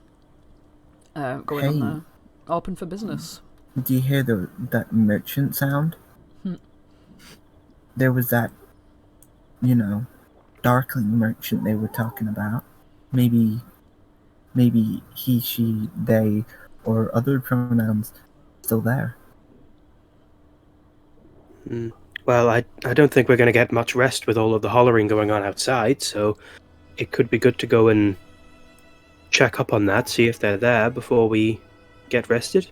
Speaker 1: going on there, open for business.
Speaker 2: Do you hear that merchant sound? There was that, you know, darkling merchant they were talking about. Maybe he, she, they, or other pronouns still there.
Speaker 4: Well, I don't think we're going to get much rest with all of the hollering going on outside, so it could be good to go and check up on that, see if they're there before we get rested.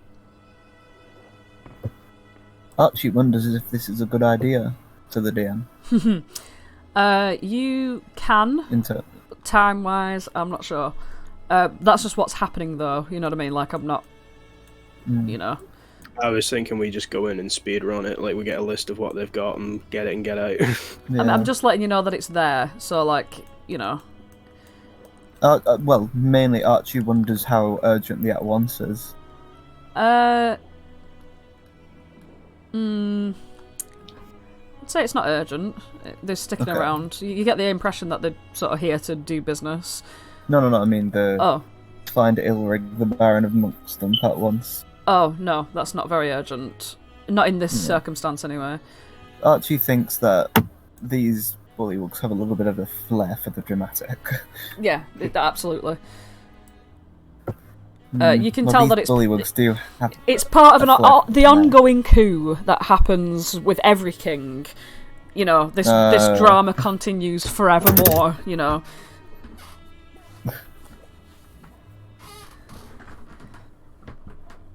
Speaker 2: Archie wonders if this is a good idea to the DM.
Speaker 1: You can. Time-wise, I'm not sure. That's just what's happening, though. You know what I mean? Like, I'm not... You know...
Speaker 4: I was thinking we just go in and speed run it, like we get a list of what they've got and get it and get out.
Speaker 2: Yeah.
Speaker 1: I'm just letting you know that it's there, so, like, you know...
Speaker 2: Well, mainly Archie wonders how urgent the at once is.
Speaker 1: I'd say it's not urgent. They're sticking around. You get the impression that they're sort of here to do business.
Speaker 2: No, I mean find Ilrig, the Baron of Monkstump, at once.
Speaker 1: Oh, no, that's not very urgent. Not in this circumstance, anyway.
Speaker 2: Archie thinks that these bullywugs have a little bit of a flair for the dramatic.
Speaker 1: Yeah, absolutely. You can tell that
Speaker 2: bullywugs do have
Speaker 1: it's part of the ongoing coup that happens with every king. You know, this drama continues forevermore, you know.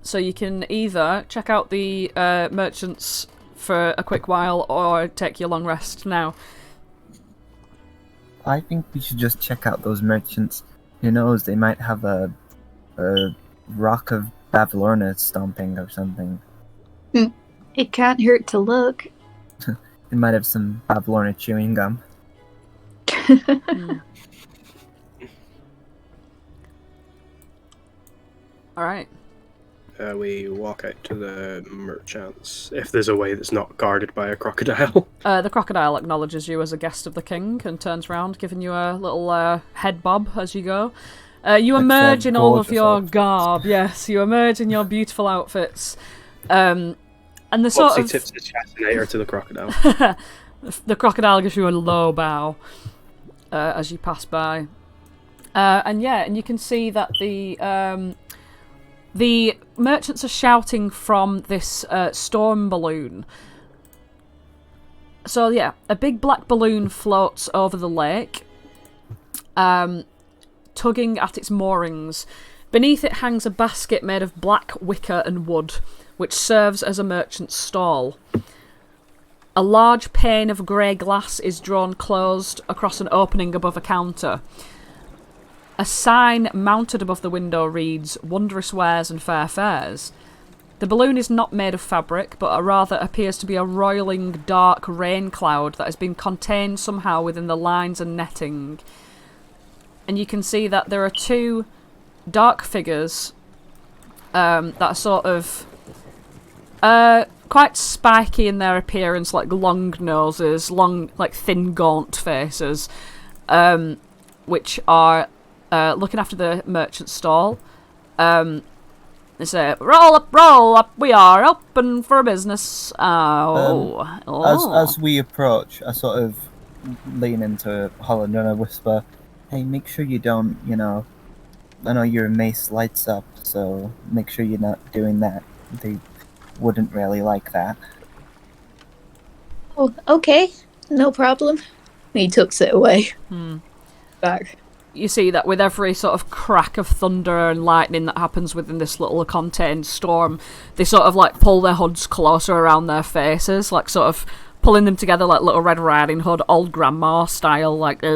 Speaker 1: So you can either check out the merchants for a quick while or take your long rest now.
Speaker 2: I think we should just check out those merchants. Who knows, they might have a rock of Bavlorna stomping or something.
Speaker 6: It can't hurt to look.
Speaker 2: It might have some Bavlorna chewing gum.
Speaker 1: Alright.
Speaker 4: we walk out to the merchants, if there's a way that's not guarded by a crocodile.
Speaker 1: The crocodile acknowledges you as a guest of the king and turns round, giving you a little head bob as you go. You emerge in all of your garb. Yes, you emerge in your beautiful outfits. And the sort
Speaker 4: Flopsy
Speaker 1: of
Speaker 4: tips his chastinator to the crocodile.
Speaker 1: the crocodile gives you a low bow as you pass by. And you can see that the merchants are shouting from this storm balloon. So yeah, a big black balloon floats over the lake, tugging at its moorings. Beneath it hangs a basket made of black wicker and wood, which serves as a merchant's stall. A large pane of grey glass is drawn closed across an opening above a counter. A sign mounted above the window reads, "Wondrous wares and fair fares." The balloon is not made of fabric, but rather appears to be a roiling dark rain cloud that has been contained somehow within the lines and netting. And you can see that there are two dark figures that are sort of quite spiky in their appearance, like long noses, long, like thin, gaunt faces, which are looking after the merchant stall. They say, roll up, we are open for business."
Speaker 2: As we approach, I sort of lean into Holland and I whisper, "Hey, make sure you don't, I know your mace lights up, so make sure you're not doing that. They wouldn't really like that."
Speaker 6: Oh, okay. No problem. He tucks it away. Back.
Speaker 1: You see that with every sort of crack of thunder and lightning that happens within this little contained storm, they sort of like pull their hoods closer around their faces, like sort of pulling them together like Little Red Riding Hood, old grandma style, like they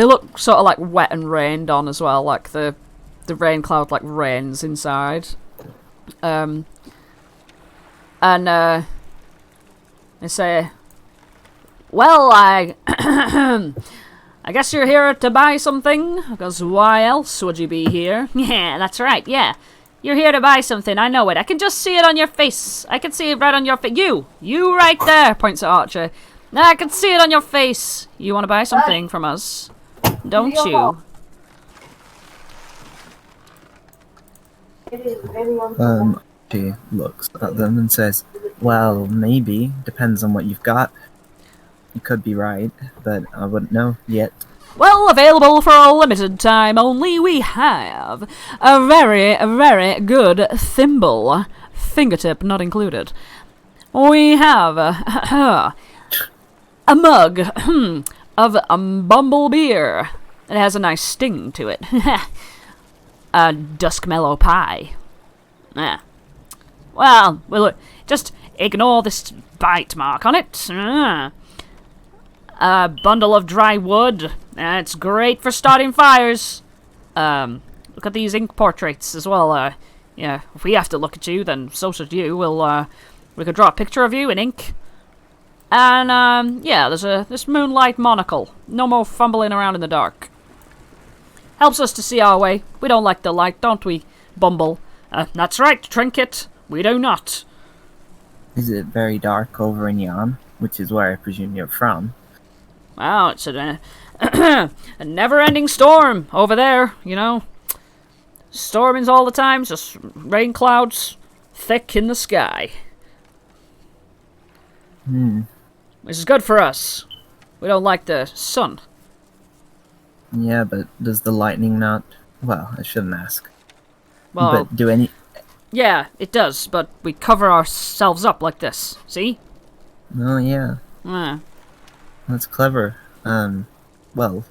Speaker 1: look sort of like wet and rained on as well, like the rain cloud like rains inside. And they say, "Well, I guess you're here to buy something, because why else would you be here?"
Speaker 7: Yeah, that's right, yeah. You're here to buy something, I know it. I can just see it on your face. I can see it right on your face. You right there,
Speaker 1: Points at Archie.
Speaker 7: I can see it on your face. You want to buy something from us, don't you?
Speaker 2: She looks at them and says, "Well, maybe. Depends on what you've got. You could be right, but I wouldn't know yet."
Speaker 1: Well, available for a limited time only, we have a very, very good thimble. Fingertip not included. We have a mug of bumble beer. It has a nice sting to it. A duskmellow pie. Well, just ignore this bite mark on it. A bundle of dry wood. It's great for starting fires. Look at these ink portraits as well. If we have to look at you, then so should you. We could draw a picture of you in ink. And, there's this moonlight monocle. No more fumbling around in the dark. Helps us to see our way. We don't like the light, don't we, Bumble? That's right, Trinket. We do not.
Speaker 2: Is it very dark over in Yarn, which is where I presume you're from?
Speaker 1: Wow, it's a never-ending storm over there, Stormings all the time, just rain clouds thick in the sky. Which is good for us. We don't like the sun.
Speaker 2: Yeah, but does the lightning not... Well, I shouldn't ask.
Speaker 1: Well,
Speaker 2: but do any...
Speaker 1: Yeah, it does, but we cover ourselves up like this, see?
Speaker 2: Oh, yeah. That's clever. Well,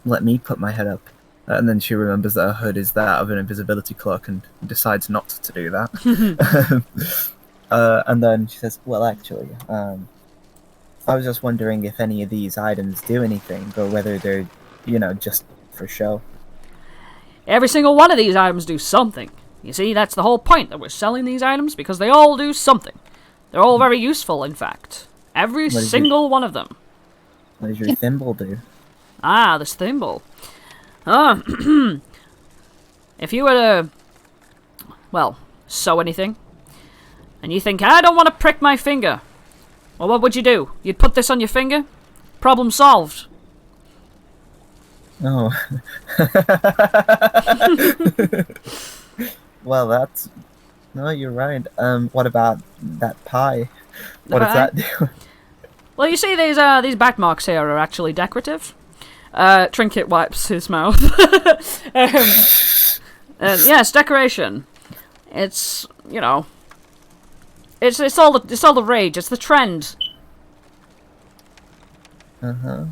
Speaker 2: let me put my head up. And then she remembers that her hood is that of an invisibility cloak and decides not to do that. And then she says, "Well, actually, I was just wondering if any of these items do anything, or whether they're, just for show."
Speaker 1: Every single one of these items do something. You see, that's the whole point that we're selling these items, because they all do something. They're all very useful, in fact. Every single one of them.
Speaker 2: What does your thimble do?
Speaker 1: This thimble. If you were to
Speaker 7: well, sew anything. And you think, I don't want to prick my finger. Well, what would you do? You'd put this on your finger? Problem solved.
Speaker 2: Oh. Well, that's... No, you're right. What about that pie? What does that do?
Speaker 7: Well, you see, these back marks here are actually decorative. Trinket wipes his mouth. Yes, decoration. It's, you know... It's all the rage. It's the trend.
Speaker 2: Uh-huh.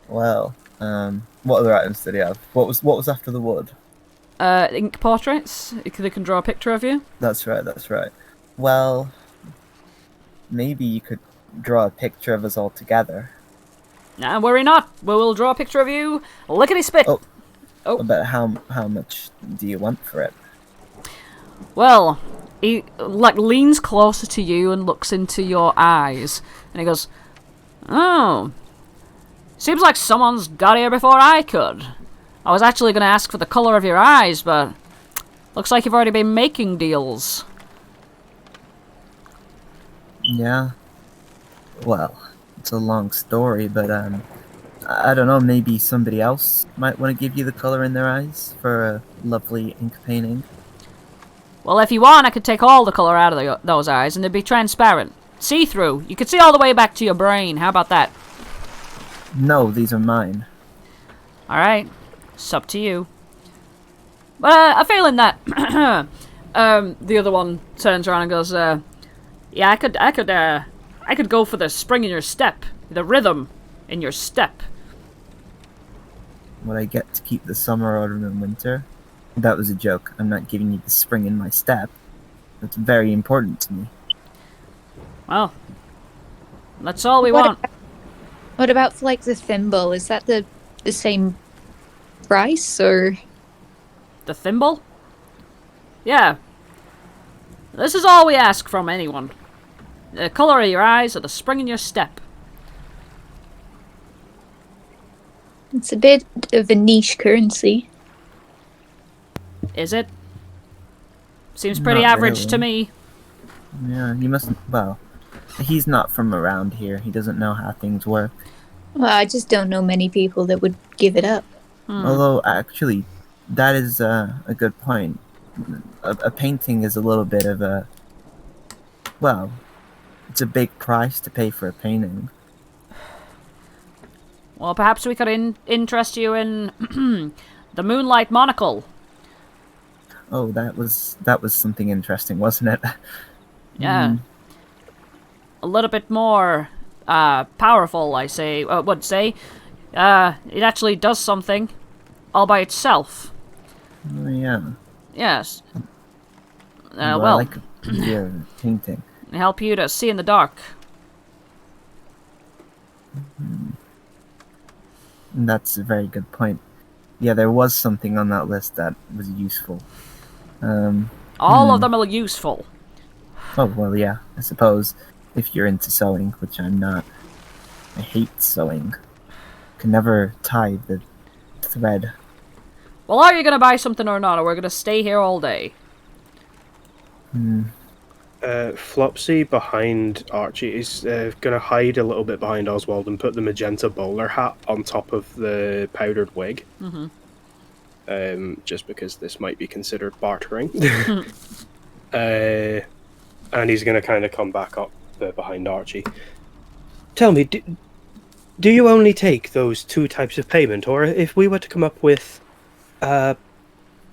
Speaker 2: Well, what other items did he have? What was after the wood?
Speaker 7: Ink portraits. They can draw a picture of you.
Speaker 2: That's right. Well, maybe you could draw a picture of us all together.
Speaker 7: Nah, worry not. We will draw a picture of you. Lickety spit.
Speaker 2: Oh. But how much do you want for it?
Speaker 7: Well, he leans closer to you and looks into your eyes, and he goes, "Oh, seems like someone's got here before I could. I was actually going to ask for the color of your eyes, but looks like you've already been making deals."
Speaker 2: Yeah. Well, it's a long story, but I don't know, maybe somebody else might want to give you the color in their eyes for a lovely ink painting.
Speaker 7: Well, if you want, I could take all the color out of those eyes, and they'd be transparent. See-through. You could see all the way back to your brain. How about that?
Speaker 2: No, these are mine.
Speaker 7: Alright. It's up to you. But, I'm feeling that. The other one turns around and goes, yeah, I could go for the spring in your step. The rhythm in your step.
Speaker 2: Would I get to keep the summer, autumn, and winter? That was a joke. I'm not giving you the spring in my step. That's very important to me.
Speaker 7: Well, that's all we want.
Speaker 6: What about like the thimble? Is that the same price or?
Speaker 7: The thimble? Yeah. This is all we ask from anyone. The colour of your eyes or the spring in your step.
Speaker 6: It's a bit of a niche currency.
Speaker 7: Is it? Seems pretty
Speaker 2: Not
Speaker 7: average
Speaker 2: really.
Speaker 7: to me.
Speaker 2: Yeah, you mustn't... Well, he's not from around here. He doesn't know how things work.
Speaker 6: Well, I just don't know many people that would give it up.
Speaker 2: Although, actually, that is a good point. A painting is a little bit of a... Well, it's a big price to pay for a painting.
Speaker 7: Well, perhaps we could interest you in the Moonlight Monocle.
Speaker 2: Oh, that was something interesting, wasn't it?
Speaker 7: Yeah. A little bit more powerful, would say. It actually does something all by itself.
Speaker 2: Oh, yeah.
Speaker 7: Yes.
Speaker 2: I
Speaker 7: Well,
Speaker 2: like your painting.
Speaker 7: help you to see in the dark.
Speaker 2: That's a very good point. Yeah, there was something on that list that was useful.
Speaker 7: All of them are useful.
Speaker 2: Oh, well, yeah, I suppose. If you're into sewing, which I'm not. I hate sewing. Can never tie the thread.
Speaker 7: Well, are you going to buy something or not, or we're going to stay here all day?
Speaker 4: Flopsy behind Archie is going to hide a little bit behind Oswald and put the magenta bowler hat on top of the powdered wig. Just because this might be considered bartering. And he's going to kind of come back up behind Archie. Tell me, do you only take those two types of payment, or if we were to come up with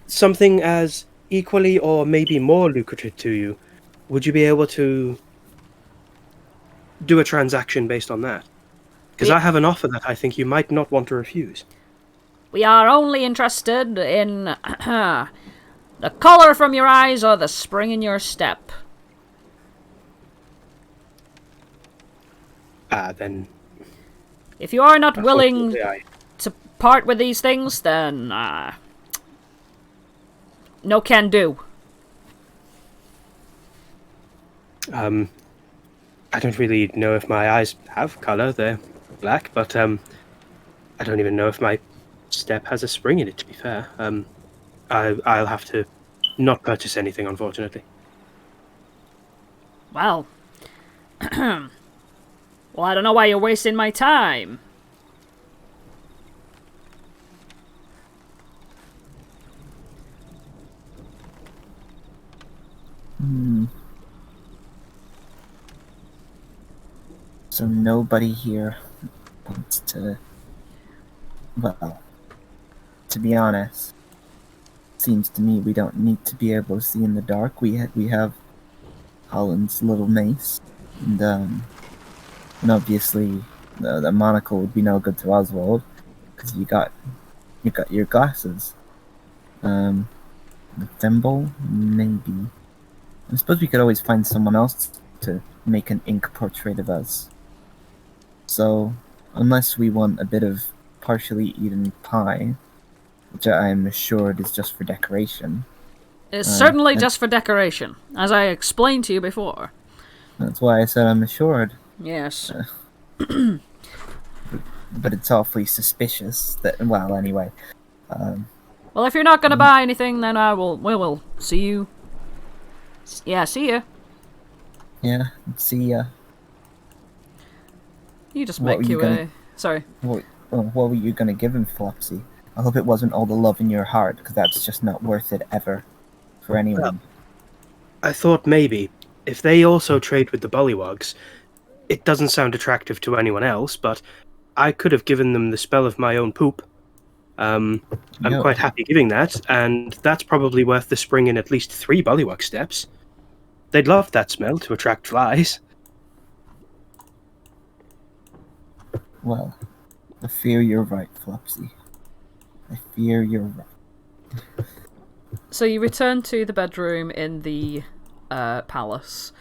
Speaker 4: something as equally or maybe more lucrative to you, would you be able to do a transaction based on that? Because I have an offer that I think you might not want to refuse.
Speaker 7: We are only interested in the colour from your eyes or the spring in your step.
Speaker 4: Then...
Speaker 7: If you are not willing
Speaker 4: unfortunately,
Speaker 7: to part with these things, then no can do.
Speaker 4: I don't really know if my eyes have colour. They're black, but I don't even know if my step has a spring in it, to be fair. I'll have to not purchase anything, unfortunately.
Speaker 7: Well, well, I don't know why you're wasting my time.
Speaker 2: So nobody here wants to... Well, to be honest, seems to me we don't need to be able to see in the dark. We have Holland's little mace, and obviously the monocle would be no good to Oswald because you got your glasses. The thimble, maybe. I suppose we could always find someone else to make an ink portrait of us. So, unless we want a bit of partially eaten pie, which I'm assured is just for decoration.
Speaker 7: It's certainly just for decoration, as I explained to you before.
Speaker 2: That's why I said I'm assured.
Speaker 7: Yes.
Speaker 2: But it's awfully suspicious that... Well, anyway.
Speaker 7: Well, if you're not going to buy anything, then we will see you. Yeah, see ya.
Speaker 2: Yeah, see ya.
Speaker 7: You just
Speaker 2: What
Speaker 7: make
Speaker 2: were you
Speaker 7: your way.
Speaker 2: gonna-
Speaker 7: Sorry.
Speaker 2: What were you going to give him, Flopsy? I hope it wasn't all the love in your heart, because that's just not worth it ever. For anyone.
Speaker 4: I thought maybe, if they also trade with the Bullywugs, it doesn't sound attractive to anyone else, but I could have given them the spell of my own poop. I'm
Speaker 2: Yeah.
Speaker 4: quite happy giving that, and that's probably worth the spring in at least 3 Bullywug steps. They'd love that smell to attract flies.
Speaker 2: Well, I fear you're right, Flopsy. I fear you're right.
Speaker 1: So you return to the bedroom in the palace,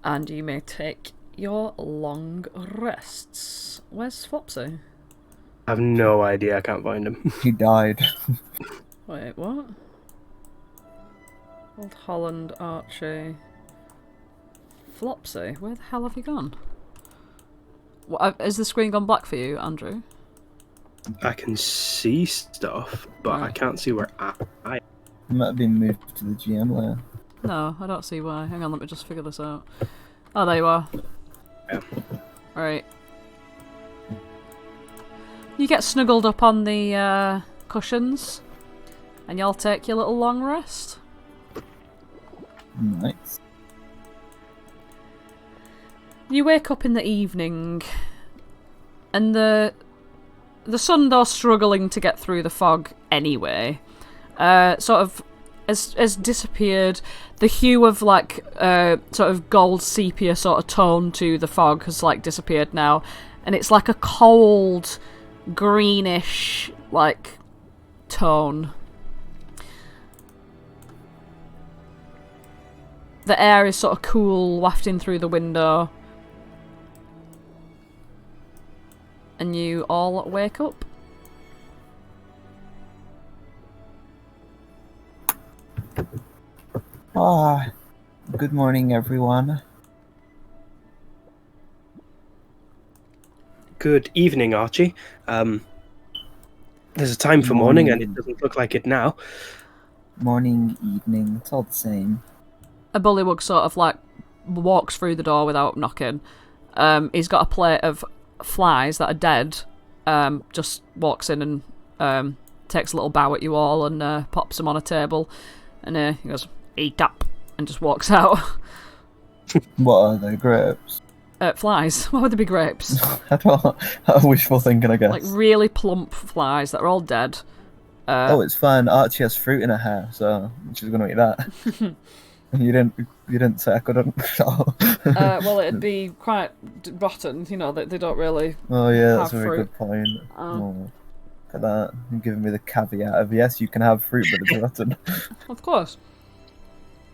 Speaker 1: and you may take your long rests. Where's Flopsy?
Speaker 4: I have no idea, I can't find him.
Speaker 2: He died.
Speaker 1: Wait, what? Old Holland, Archie, Flopsy. Where the hell have you gone? What, is the screen gone black for you, Andrew?
Speaker 4: I can see stuff, but I
Speaker 1: Right.
Speaker 4: can't see where I
Speaker 2: He might have been moved to the GM layer.
Speaker 1: No, I don't see why. Hang on, let me just figure this out. Oh, there you are.
Speaker 4: Yeah.
Speaker 1: Right. You get snuggled up on the cushions, and you'll take your little long rest.
Speaker 2: Nice.
Speaker 1: You wake up in the evening, and the sun, though struggling to get through the fog anyway, sort of has disappeared. The hue of like sort of gold sepia sort of tone to the fog has like disappeared now, and it's like a cold greenish like tone. The air is sort of cool, wafting through the window. And you all wake up.
Speaker 2: Ah, good morning, everyone.
Speaker 4: Good evening, Archie. There's a time for morning, and it doesn't look like it now.
Speaker 2: Morning, evening, it's all the same.
Speaker 1: A bullywug sort of like walks through the door without knocking. He's got a plate of flies that are dead. Just walks in and takes a little bow at you all and pops them on a table. And he goes, "Eat up," and just walks out.
Speaker 2: What are they, grapes?
Speaker 1: Flies. What would they be, grapes?
Speaker 2: I don't. Wishful thinking, I guess.
Speaker 1: Like really plump flies that are all dead.
Speaker 2: Oh, it's fine. Archie has fruit in her hair, so she's gonna eat that. You didn't say I couldn't.
Speaker 1: Well, it'd be quite rotten, you know, that they don't really.
Speaker 2: Oh yeah, that's a
Speaker 1: have
Speaker 2: very
Speaker 1: fruit.
Speaker 2: good point. Oh, look at that. You're giving me the caveat of yes, you can have fruit, but it's rotten.
Speaker 1: Of course.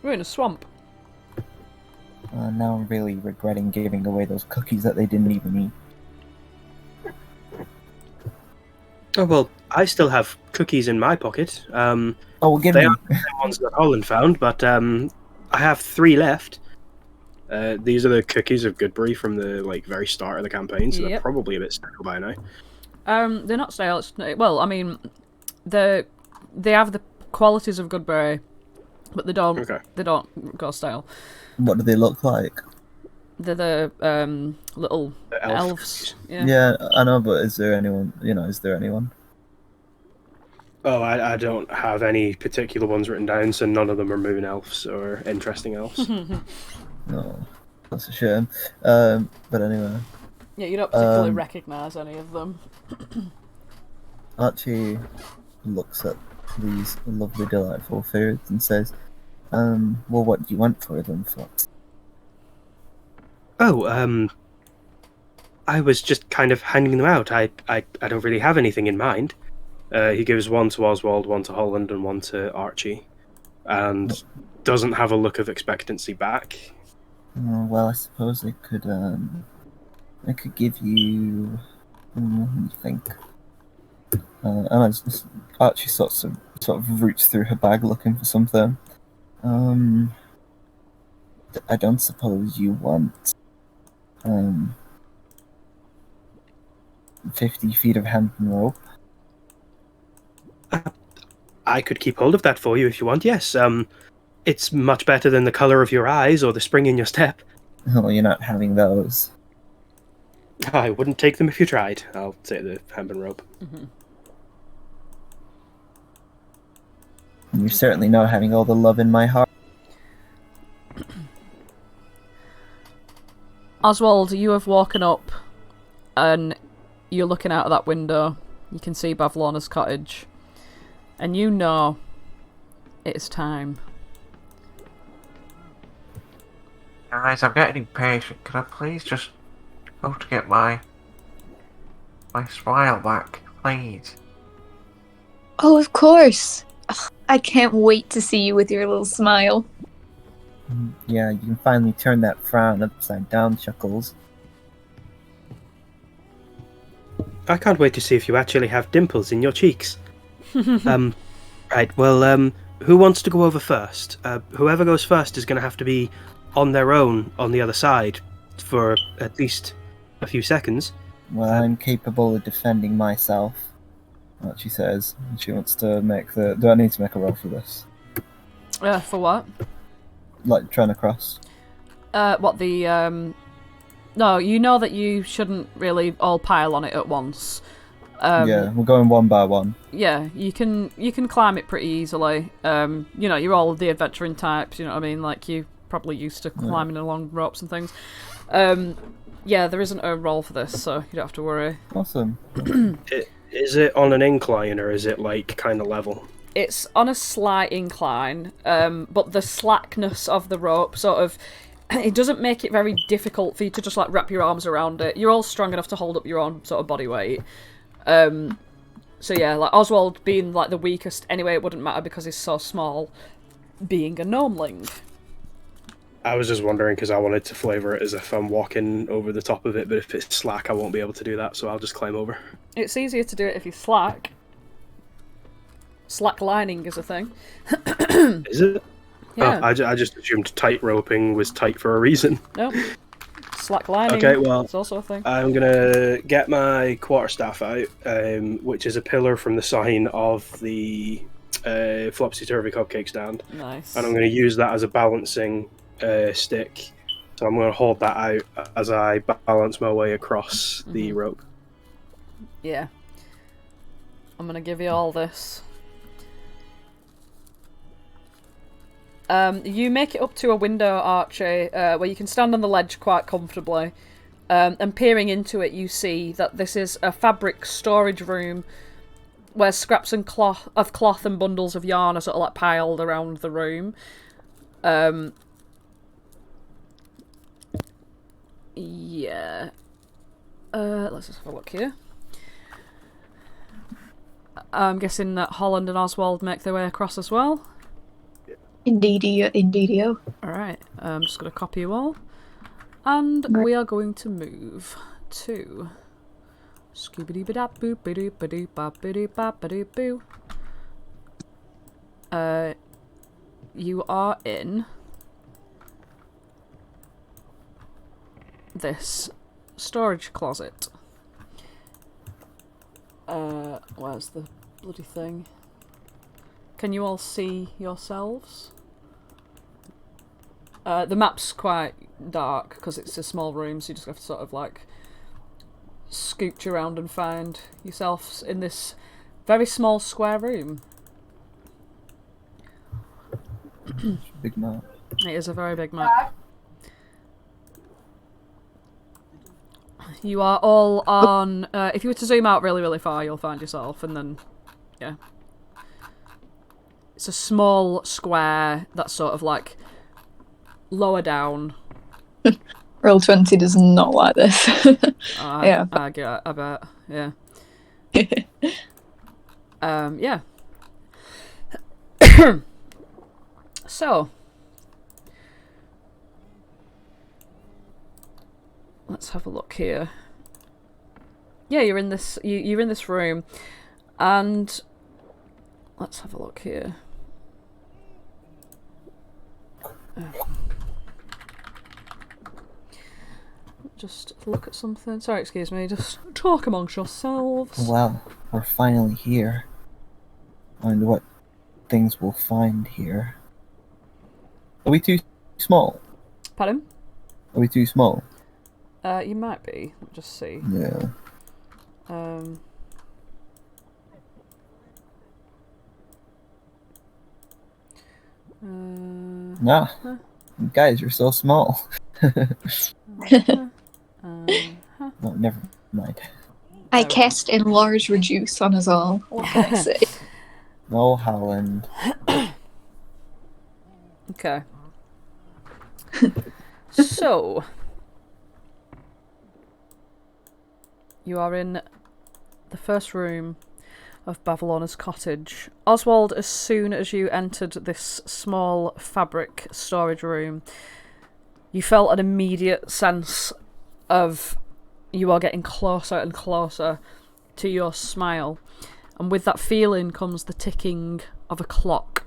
Speaker 1: We're in a swamp.
Speaker 2: Now I'm really regretting giving away those cookies that they didn't even eat.
Speaker 4: Oh, well, I still have cookies in my pocket.
Speaker 2: Oh, well, give
Speaker 4: They
Speaker 2: me.
Speaker 4: are the ones that Holland found, but I have 3 left. These are the cookies of Goodberry from the very start of the campaign, so they're
Speaker 1: Yep.
Speaker 4: probably a bit stale by now.
Speaker 1: They're not stale. Well, I mean, they have the qualities of Goodberry, but they don't.
Speaker 4: Okay.
Speaker 1: They don't go stale.
Speaker 2: What do they look like?
Speaker 1: They're the little
Speaker 4: The
Speaker 1: elves. Yeah.
Speaker 2: Yeah, I know, but is there anyone? Is there anyone?
Speaker 4: Oh, I don't have any particular ones written down, so none of them are moon elves or interesting elves.
Speaker 2: No, that's a shame. But anyway,
Speaker 1: Yeah, you don't particularly recognise any of them.
Speaker 2: Archie looks at these lovely, delightful foods and says, well, what do you want for them, Flopsy?
Speaker 4: Oh, I was just kind of handing them out. I don't really have anything in mind. He gives one to Oswald, one to Holland, and one to Archie, and doesn't have a look of expectancy back.
Speaker 2: Well, I suppose I could give you. Let me think. And Archie sort of roots through her bag looking for something. I don't suppose you want 50 feet of hemp and rope.
Speaker 4: I could keep hold of that for you if you want. Yes, it's much better than the color of your eyes or the spring in your step.
Speaker 2: Oh, you're not having those.
Speaker 4: I wouldn't take them if you tried. I'll take the hemp and rope.
Speaker 1: Mm-hmm.
Speaker 2: You're certainly not having all the love in my heart.
Speaker 1: Oswald, you have woken up and you're looking out of that window. You can see Bavlona's cottage. And you know it's time.
Speaker 5: Guys, I'm getting impatient. Can I please just go to get my smile back, please?
Speaker 6: Oh, of course. Ugh, I can't wait to see you with your little smile.
Speaker 2: Yeah, you can finally turn that frown upside down, Chuckles.
Speaker 4: I can't wait to see if you actually have dimples in your cheeks. Right, well, who wants to go over first? Whoever goes first is going to have to be on their own on the other side for at least a few seconds.
Speaker 2: Well, I'm capable of defending myself, what she says. She wants to make the... Do I need to make a roll for this?
Speaker 1: For what?
Speaker 2: Like, trying to cross?
Speaker 1: What the, No, you know that you shouldn't really all pile on it at once.
Speaker 2: Yeah, we're going one by one.
Speaker 1: Yeah, you can climb it pretty easily. You're all the adventuring types, you know what I mean? Like, you probably used to climbing along ropes and things. Yeah, there isn't a roll for this, so you don't have to worry.
Speaker 2: Awesome.
Speaker 4: Is it on an incline or is it like kind of level?
Speaker 1: It's on a slight incline, but the slackness of the rope sort of... It doesn't make it very difficult for you to just like wrap your arms around it. You're all strong enough to hold up your own sort of body weight. So yeah, like Oswald being like the weakest anyway, it wouldn't matter because he's so small, being a Gnomeling.
Speaker 4: I was just wondering because I wanted to flavour it as if I'm walking over the top of it, but if it's slack, I won't be able to do that, so I'll just climb over.
Speaker 1: It's easier to do it if you're slack. Slack lining is a thing.
Speaker 4: Is it?
Speaker 1: Yeah.
Speaker 4: Oh, I just assumed tight roping was tight for a reason.
Speaker 1: No. Slack lining.
Speaker 4: Okay, well,
Speaker 1: it's also a thing.
Speaker 4: I'm gonna get my quarterstaff out, which is a pillar from the sign of the Flopsy Turvy Cupcake stand.
Speaker 1: Nice.
Speaker 4: And I'm gonna use that as a balancing stick. So I'm gonna hold that out as I balance my way across the rope.
Speaker 1: Yeah. I'm gonna give you all this. You make it up to a window, Archie, where you can stand on the ledge quite comfortably. And peering into it, you see that this is a fabric storage room where scraps and cloth and bundles of yarn are sort of like piled around the room. Yeah. Let's just have a look here. I'm guessing that Holland and Oswald make their way across as well.
Speaker 6: Indeedio.
Speaker 1: Alright, I'm just going to copy you all. And we are going to move to... Scooby-Doo-ba-da-boo-ba-doo-ba-doo-ba-ba-doo-boo. You are in... this storage closet. Where's the bloody thing? Can you all see yourselves? The map's quite dark because it's a small room, so you just have to sort of like scooch around and find yourself in this very small square room.
Speaker 2: Big map.
Speaker 1: It is a very big map. You are all on... if you were to zoom out really, really far, you'll find yourself, and then... Yeah. It's a small square that's sort of like lower down.
Speaker 6: Roll20 does not like this. Yeah.
Speaker 1: I bet. Yeah. Yeah. So, let's have a look here. Yeah, you're in this. You're in this room, and let's have a look here. Just look at something. Sorry, excuse me. Just talk amongst yourselves.
Speaker 2: Well, we're finally here. I wonder what things we'll find here. Are we too small?
Speaker 1: Pardon?
Speaker 2: Are we too small?
Speaker 1: You might be. Let me just see.
Speaker 2: Yeah. Nah. Guys, you're so small. No, never mind.
Speaker 6: I cast enlarge reduce on us all. What can I say?
Speaker 2: No, Holland.
Speaker 1: Okay. So, you are in the first room of Bavalorna's cottage. Oswald, as soon as you entered this small fabric storage room, you felt an immediate sense of you are getting closer and closer to your smile. And with that feeling comes the ticking of a clock.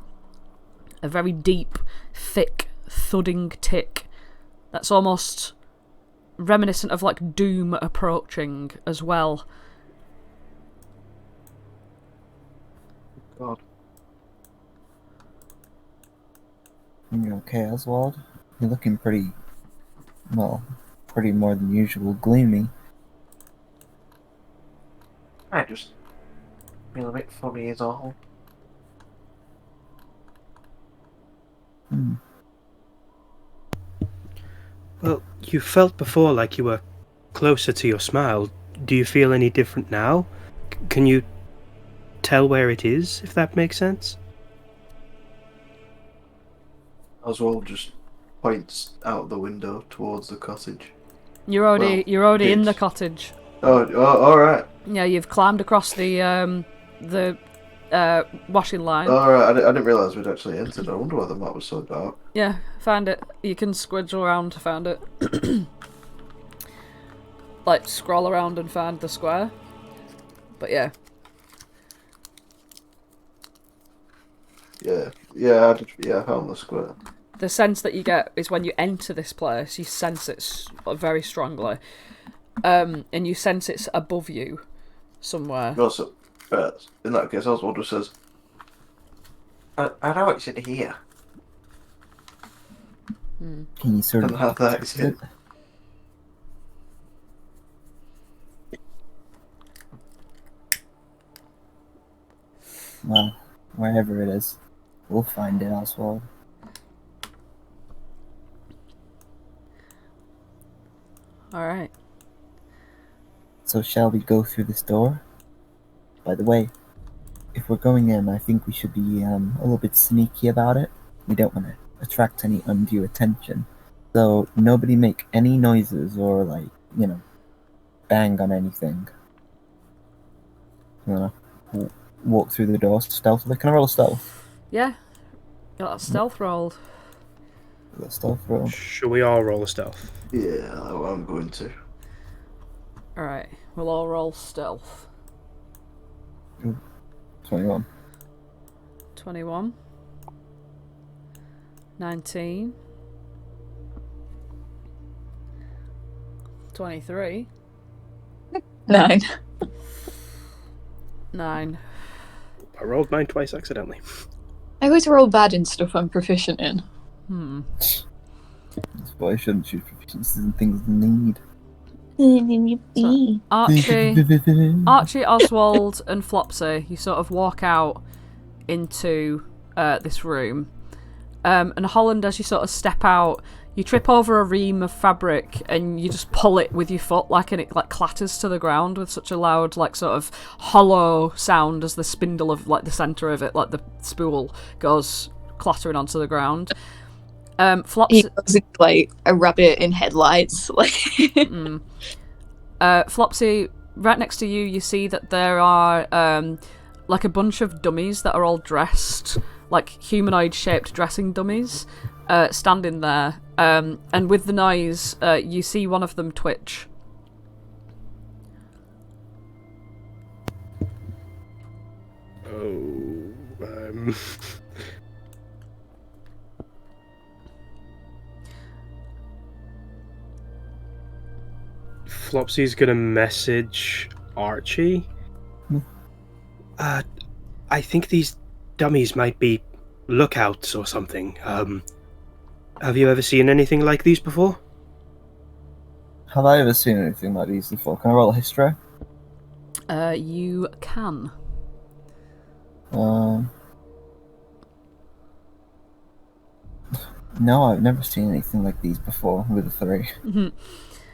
Speaker 1: A very deep, thick, thudding tick that's almost reminiscent of like doom approaching as well.
Speaker 3: God.
Speaker 2: You okay, Oswald? You're looking pretty more than usual gloomy.
Speaker 5: I just feel a bit funny is all.
Speaker 4: Well, you felt before like you were closer to your smile. Do you feel any different now? Can you tell where it is, if that makes sense?
Speaker 3: Oswald just points out the window towards the cottage.
Speaker 1: You're already in the
Speaker 3: it's-
Speaker 1: cottage.
Speaker 3: Oh, all right.
Speaker 1: Yeah, you've climbed across the washing line.
Speaker 3: All right. I didn't realise we'd actually entered. I wonder why the map was so dark.
Speaker 1: Yeah, found it. You can squidge around to find it. Like, scroll around and find the square. But yeah.
Speaker 3: Yeah, I found the square.
Speaker 1: The sense that you get is when you enter this place, you sense it very strongly. And you sense it's above you somewhere.
Speaker 3: Also, in that case, Oswald just says,
Speaker 5: I know it's in here.
Speaker 2: Can you sort of
Speaker 3: And have that is it.
Speaker 2: Well, wherever it is, we'll find it, Oswald.
Speaker 1: Alright.
Speaker 2: So shall we go through this door? By the way, if we're going in, I think we should be a little bit sneaky about it. We don't want to attract any undue attention. So nobody make any noises or bang on anything. Walk through the door stealthily. Can I roll stealth?
Speaker 1: Yeah. Got that stealth rolled.
Speaker 2: Got stealth roll.
Speaker 4: Shall we all roll a stealth?
Speaker 3: Yeah, I'm going to.
Speaker 1: Alright, we'll all roll stealth.
Speaker 2: 21.
Speaker 1: 21. 19. 23.
Speaker 6: 9.
Speaker 1: 9.
Speaker 4: I rolled mine twice accidentally.
Speaker 6: I always roll bad in stuff I'm proficient in.
Speaker 2: but I shouldn't choose proficiencies and things in need.
Speaker 1: So, Archie, Oswald, and Flopsy, you sort of walk out into this room. And Holland, as you sort of step out, you trip over a ream of fabric and you just pull it with your foot, and it clatters to the ground with such a loud, sort of hollow sound as the spindle of the centre of it, the spool, goes clattering onto the ground.
Speaker 6: He looks like a rabbit in headlights.
Speaker 1: Flopsy, right next to you, you see that there are a bunch of dummies that are all dressed humanoid-shaped dressing dummies, standing there. And with the noise, you see one of them twitch.
Speaker 4: Flopsy's gonna message Archie. I think these dummies might be lookouts or something. Have you ever seen anything like these before?
Speaker 2: Have I ever seen anything like these before? Can I roll a history?
Speaker 1: You can.
Speaker 2: No, I've never seen anything like these before with a 3.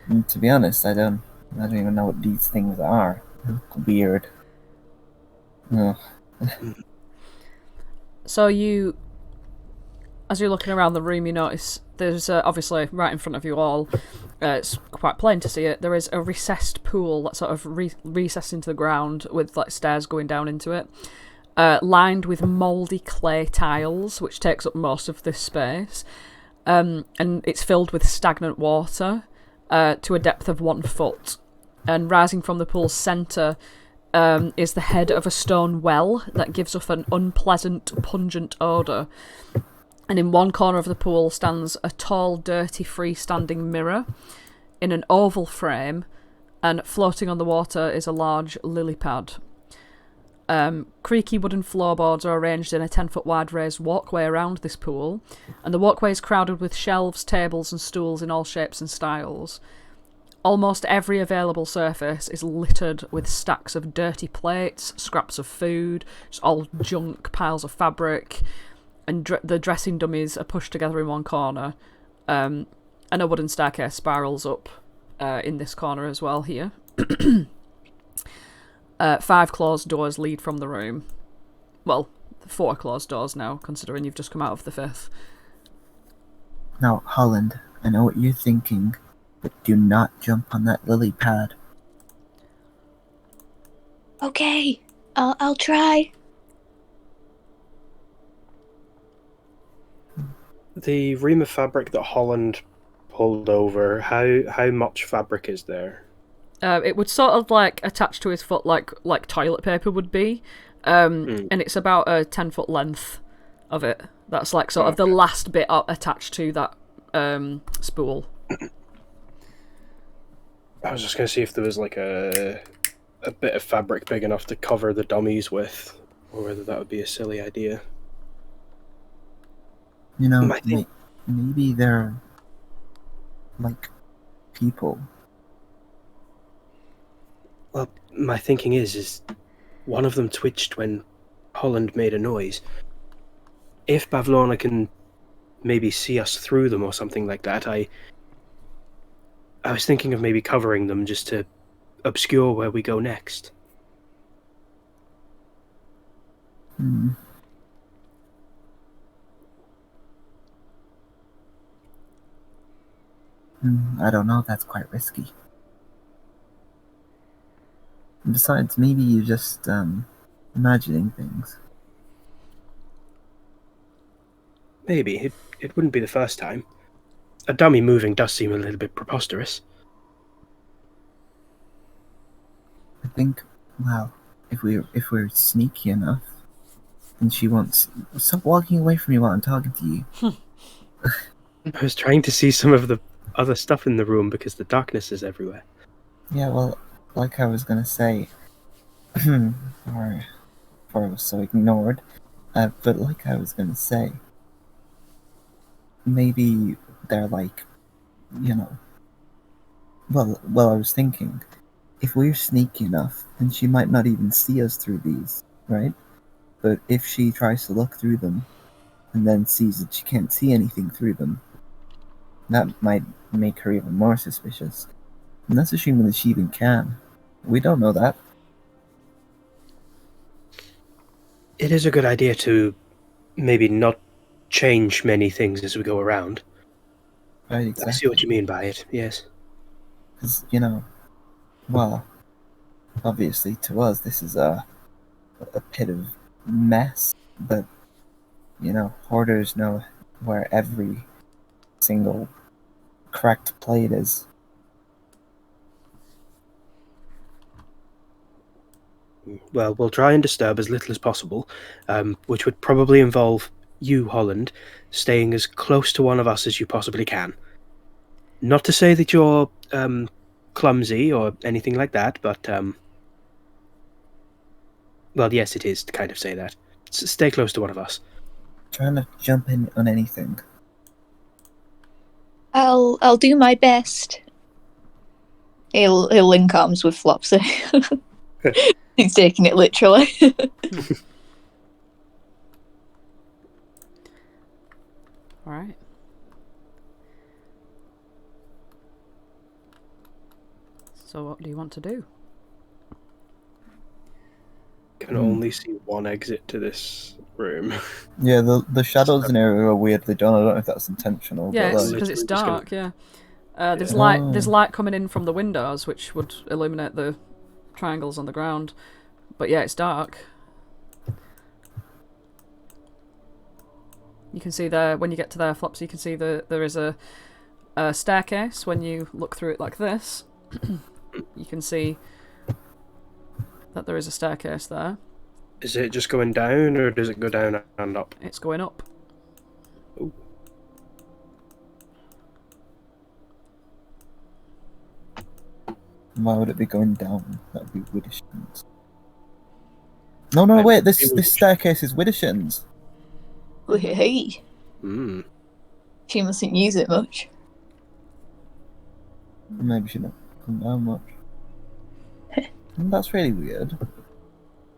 Speaker 2: And to be honest, I don't even know what these things are. They look weird. No.
Speaker 1: So as you're looking around the room, you notice there's obviously right in front of you all. It's quite plain to see it. There is a recessed pool that sort of recessed into the ground with stairs going down into it, lined with mouldy clay tiles, which takes up most of this space. And it's filled with stagnant water to a depth of 1 foot. And rising from the pool's centre is the head of a stone well that gives off an unpleasant, pungent odour. And in one corner of the pool stands a tall, dirty, freestanding mirror in an oval frame, and floating on the water is a large lily pad. Creaky wooden floorboards are arranged in a 10-foot wide raised walkway around this pool, and the walkway is crowded with shelves, tables and stools in all shapes and styles. Almost every available surface is littered with stacks of dirty plates, scraps of food, just all junk, piles of fabric, and the dressing dummies are pushed together in one corner. And a wooden staircase spirals up in this corner as well here. 5 closed doors lead from the room. Well, 4 closed doors now, considering you've just come out of the 5th.
Speaker 2: Now, Holland, I know what you're thinking, but do not jump on that lily pad.
Speaker 6: Okay, I'll try.
Speaker 4: The ream of fabric that Holland pulled over, how much fabric is there?
Speaker 1: It would sort of attach to his foot like toilet paper would be, and it's about a 10-foot length of it. That's sort of the last bit attached to that spool.
Speaker 4: I was just going to see if there was a bit of fabric big enough to cover the dummies with, or whether that would be a silly idea.
Speaker 2: You know, maybe they're people.
Speaker 4: Well, my thinking is one of them twitched when Holland made a noise. If Bavlorna can maybe see us through them or something like that, I was thinking of maybe covering them just to obscure where we go next.
Speaker 2: I don't know, that's quite risky. And besides, maybe you're just imagining things.
Speaker 4: Maybe. It wouldn't be the first time. A dummy moving does seem a little bit preposterous.
Speaker 2: I think, well, if we're sneaky enough, then she won't stop walking away from me while I'm talking to you.
Speaker 4: I was trying to see some of the other stuff in the room because the darkness is everywhere.
Speaker 2: Yeah, well, like I was gonna say, before I was so ignored, but like I was gonna say, maybe they're you know. Well, I was thinking, if we're sneaky enough, then she might not even see us through these, right? But if she tries to look through them, and then sees that she can't see anything through them, that might make her even more suspicious. And that's assuming that she even can. We don't know that.
Speaker 4: It is a good idea to maybe not change many things as we go around.
Speaker 2: Right,
Speaker 4: I
Speaker 2: exactly.
Speaker 4: see what you mean by it, yes.
Speaker 2: Because, you know, well, obviously to us this is a pit of mess, but, you know, hoarders know where every single cracked plate is.
Speaker 4: Well, we'll try and disturb as little as possible, which would probably involve you, Holland, staying as close to one of us as you possibly can. Not to say that you're clumsy or anything like that, but well, yes, it is to kind of say that. Stay close to one of us.
Speaker 2: Trying to jump in on anything.
Speaker 6: I'll do my best. He'll link arms with Flopsy. He's taking it literally.
Speaker 1: Alright. So what do you want to do?
Speaker 4: Can only see one exit to this room.
Speaker 2: Yeah, the shadows in here are weirdly done. I don't know if that's intentional.
Speaker 1: Yeah,
Speaker 2: but
Speaker 1: it's
Speaker 2: like,
Speaker 1: because it's
Speaker 4: literally just
Speaker 1: dark, yeah. There's
Speaker 2: Yeah.
Speaker 1: there's light coming in from the windows, which would illuminate the triangles on the ground. But yeah, it's dark. You can see there, when you get to there, Flopsy, you can see there is a staircase. When you look through it like this, you can see that there is a staircase there.
Speaker 4: Is it just going down, or does it go down and up?
Speaker 1: It's going up.
Speaker 4: Ooh.
Speaker 2: why would it be going down? That would be Widdershins. No, wait. This staircase is Widdershins.
Speaker 6: Hey,
Speaker 4: Hmm.
Speaker 6: she mustn't use it much.
Speaker 2: Maybe she don't come down much. That's really weird.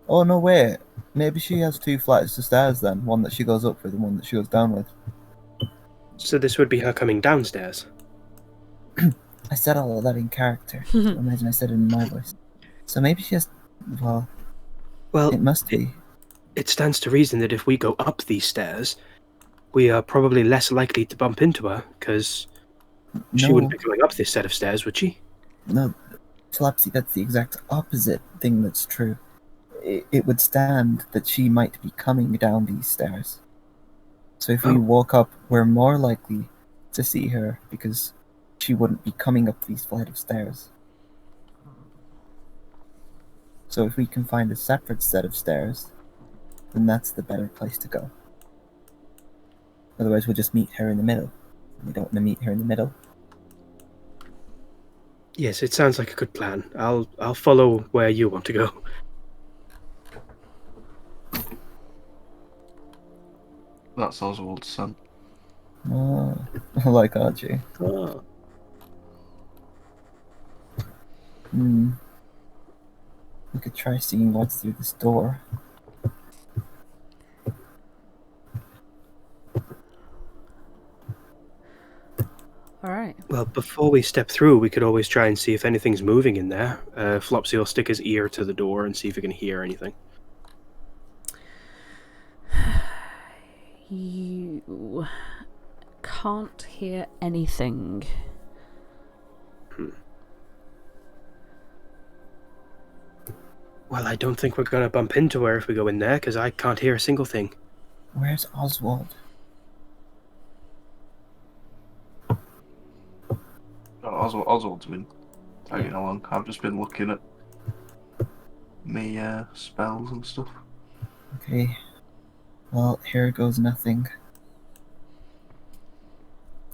Speaker 2: Oh no, wait. Maybe she has two flights of stairs then. One that she goes up with and one that she goes down with.
Speaker 4: So this would be her coming downstairs.
Speaker 2: I said all of that in character. So imagine I said it in my voice. So maybe she has... Well, it must be.
Speaker 4: It stands to reason that if we go up these stairs, we are probably less likely to bump into her, because she wouldn't be going up this set of stairs, would she?
Speaker 2: No, Flopsy, that's the exact opposite thing that's true. It would stand that she might be coming down these stairs. So if we walk up, we're more likely to see her, because she wouldn't be coming up these flight of stairs. So if we can find a separate set of stairs, then that's the better place to go. Otherwise we'll just meet her in the middle. We don't want to meet her in the middle.
Speaker 4: Yes, it sounds like a good plan. I'll follow where you want to go.
Speaker 3: That's Oswald's son.
Speaker 2: Oh, I like Archie.
Speaker 4: Oh.
Speaker 2: We could try seeing what's through this door.
Speaker 1: Alright.
Speaker 4: Well, before we step through, we could always try and see if anything's moving in there. Flopsy will stick his ear to the door and see if he can hear anything.
Speaker 1: You can't hear anything.
Speaker 4: Well, I don't think we're going to bump into her if we go in there, because I can't hear a single thing.
Speaker 2: Where's Oswald?
Speaker 3: Oswald's been tagging along. I've just been looking at me spells and stuff.
Speaker 2: Okay. Well, here goes nothing.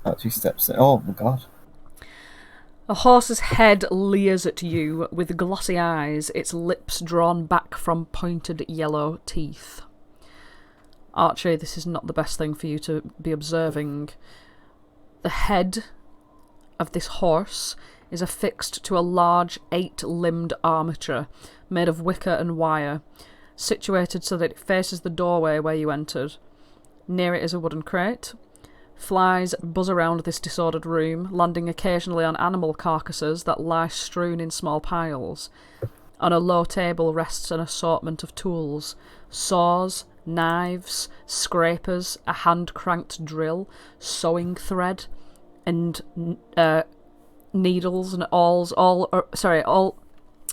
Speaker 2: Archie steps in. Oh my god.
Speaker 1: A horse's head leers at you with glossy eyes, its lips drawn back from pointed yellow teeth. Archie, this is not the best thing for you to be observing. The head of this horse is affixed to a large 8-limbed armature made of wicker and wire, situated so that it faces the doorway where you entered. Near it is a wooden crate. Flies buzz around this disordered room, landing occasionally on animal carcasses that lie strewn in small piles. On a low table rests an assortment of tools: saws, knives, scrapers, a hand-cranked drill, sewing thread, and needles and awls, all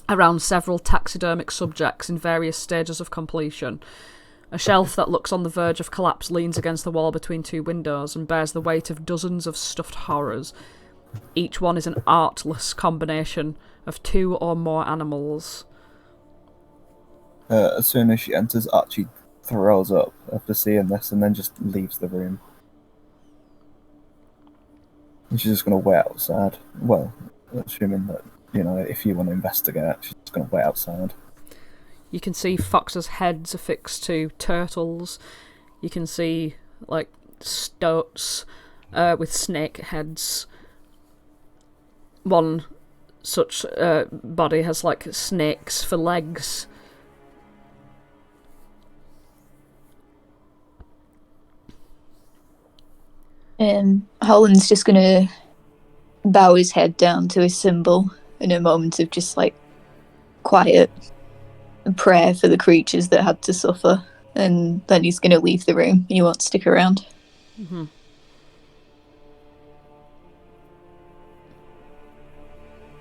Speaker 1: around several taxidermic subjects in various stages of completion. A shelf that looks on the verge of collapse leans against the wall between two windows and bears the weight of dozens of stuffed horrors. Each one is an artless combination of 2 or more animals.
Speaker 2: As soon as she enters, Archie throws up after seeing this and then just leaves the room. And she's just going to wait outside. Well, assuming that, if you want to investigate, she's just going to wait outside.
Speaker 1: You can see foxes' heads affixed to turtles. You can see, stoats with snake heads. One such body has, snakes for legs.
Speaker 6: Holland's just gonna bow his head down to his symbol in a moment of just, quiet and prayer for the creatures that had to suffer, and then he's going to leave the room. He won't stick around.
Speaker 1: Mm-hmm.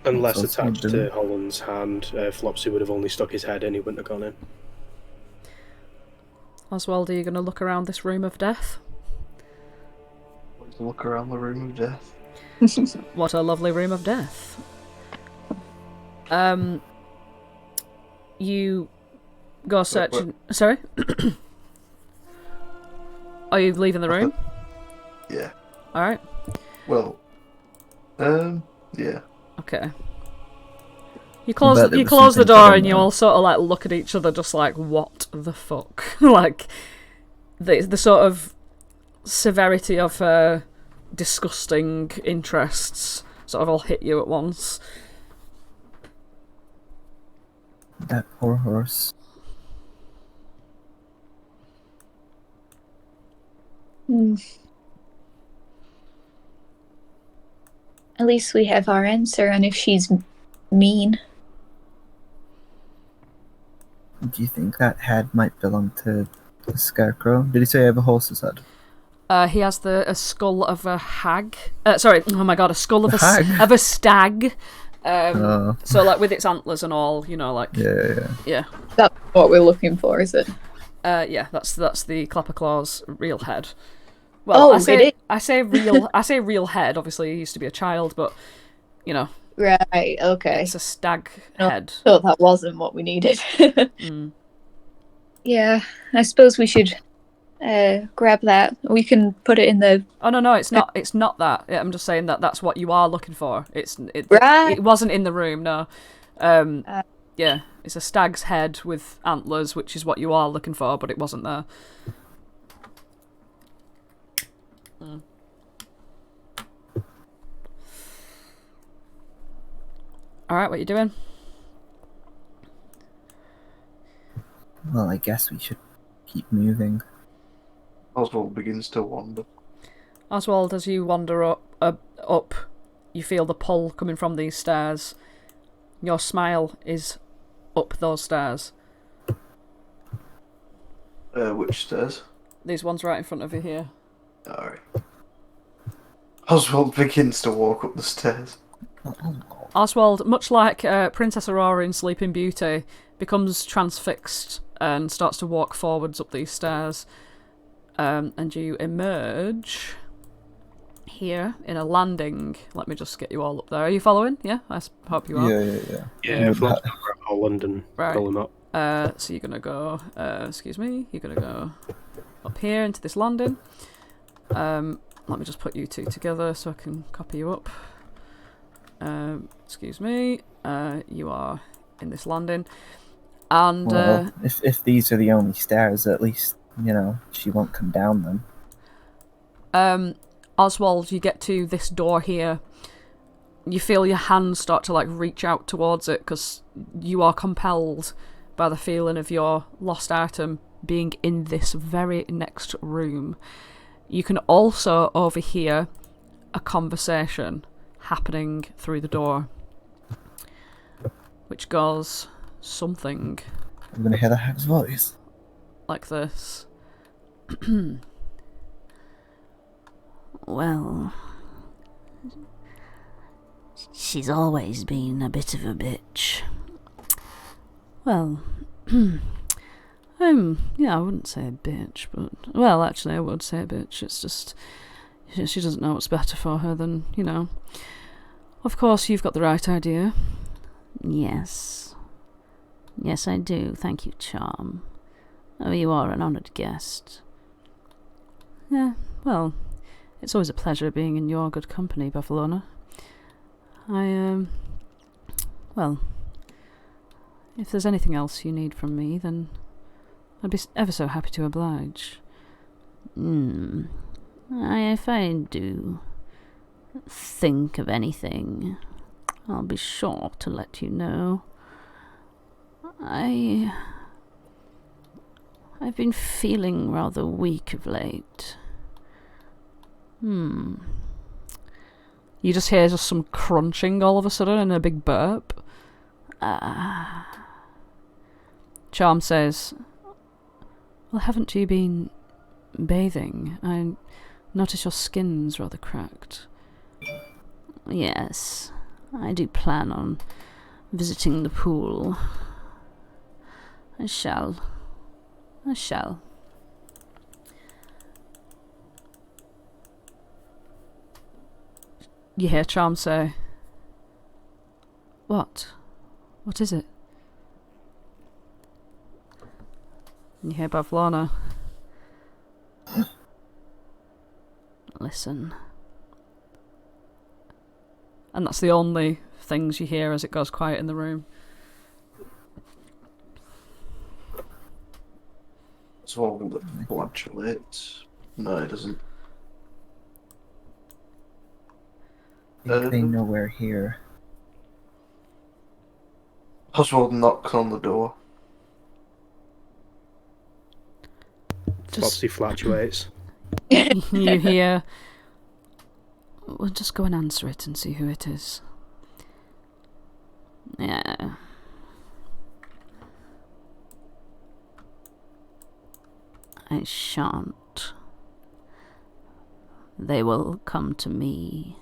Speaker 4: Unless attached to Holland's hand, Flopsy would have only stuck his head in, he wouldn't have gone in.
Speaker 1: Oswald, are you going to look around this room of death?
Speaker 3: Look around the room of death.
Speaker 1: What a lovely room of death. You go searching. Sorry? Are you leaving the room?
Speaker 3: Yeah.
Speaker 1: Alright.
Speaker 3: Well, yeah.
Speaker 1: Okay. You close the door and you all sort of look at each other just what the fuck? The sort of severity of disgusting interests sort of all hit you at once.
Speaker 2: That poor horse.
Speaker 6: At least we have our answer, and if she's mean.
Speaker 2: Do you think that head might belong to the scarecrow? Did he say he have a horse's head?
Speaker 1: He has a skull of a hag. A skull of
Speaker 2: of
Speaker 1: a stag. So with its antlers and all,
Speaker 2: Yeah.
Speaker 6: That's what we're looking for, is it?
Speaker 1: Yeah, that's the Clapperclaw's real head. Well, I say real head. Obviously, he used to be a child, but
Speaker 6: Right. Okay.
Speaker 1: it's a stag head.
Speaker 6: So that wasn't what we needed. Yeah, I suppose we should grab that. We can put it in the.
Speaker 1: Oh no, it's not. It's not that. Yeah, I'm just saying that's what you are looking for.
Speaker 6: Right.
Speaker 1: It wasn't in the room. No. Yeah, it's a stag's head with antlers, which is what you are looking for, but it wasn't there. Alright, what are you doing?
Speaker 2: Well, I guess we should keep moving.
Speaker 3: Oswald begins to wander.
Speaker 1: Oswald, as you wander up, you feel the pull coming from these stairs. Your smile is up those stairs.
Speaker 3: Which stairs?
Speaker 1: These ones right in front of you here.
Speaker 3: Alright. Oswald begins to walk up the stairs.
Speaker 1: Oswald, much like Princess Aurora in Sleeping Beauty, becomes transfixed and starts to walk forwards up these stairs. And you emerge here in a landing. Let me just get you all up there. Are you following? Yeah, I hope you are.
Speaker 2: Yeah.
Speaker 4: Flopsy grab Holland and pull him up.
Speaker 1: So you're going to go, you're going to go up here into this landing. Let me just put you two together so I can copy you up. You are in this landing. And
Speaker 2: well, if these are the only stairs, at least, she won't come down them.
Speaker 1: Oswald, you get to this door here, you feel your hands start to like reach out towards it because you are compelled by the feeling of your lost item being in this very next room. You can also overhear a conversation happening through the door, which goes something
Speaker 2: I'm gonna hear the hag's voice.
Speaker 1: like this.
Speaker 7: Well, she's always been a bit of a bitch. Well, yeah, I wouldn't say a bitch, but, well, actually, I would say a bitch. It's just, she doesn't know what's better for her than, you know. Of course, you've got the right idea. Yes. Yes, I do. Thank you, Charm. Oh, you are an honoured guest. Yeah, well, it's always a pleasure being in your good company, Bavlorna. Well, if there's anything else you need from me, then I'd be ever so happy to oblige. If I do think of anything, I'll be sure to let you know. I've been feeling rather weak of late. You just hear just some crunching all of a sudden and a big burp. Charm says, well, haven't you been bathing? I notice your skin's rather cracked. Yes, I do plan on visiting the pool. I shall. You hear Charm say, What? What is it? And you hear Bavlorna, listen. And that's the only things you hear as it goes quiet in the room.
Speaker 3: Oswald flatulates. No, it doesn't.
Speaker 2: They know we're here.
Speaker 3: Oswald knocks on the door.
Speaker 4: Flopsy flatulates.
Speaker 1: You hear, we'll just go and answer it and see who it is. Yeah. I shan't. They will come to me.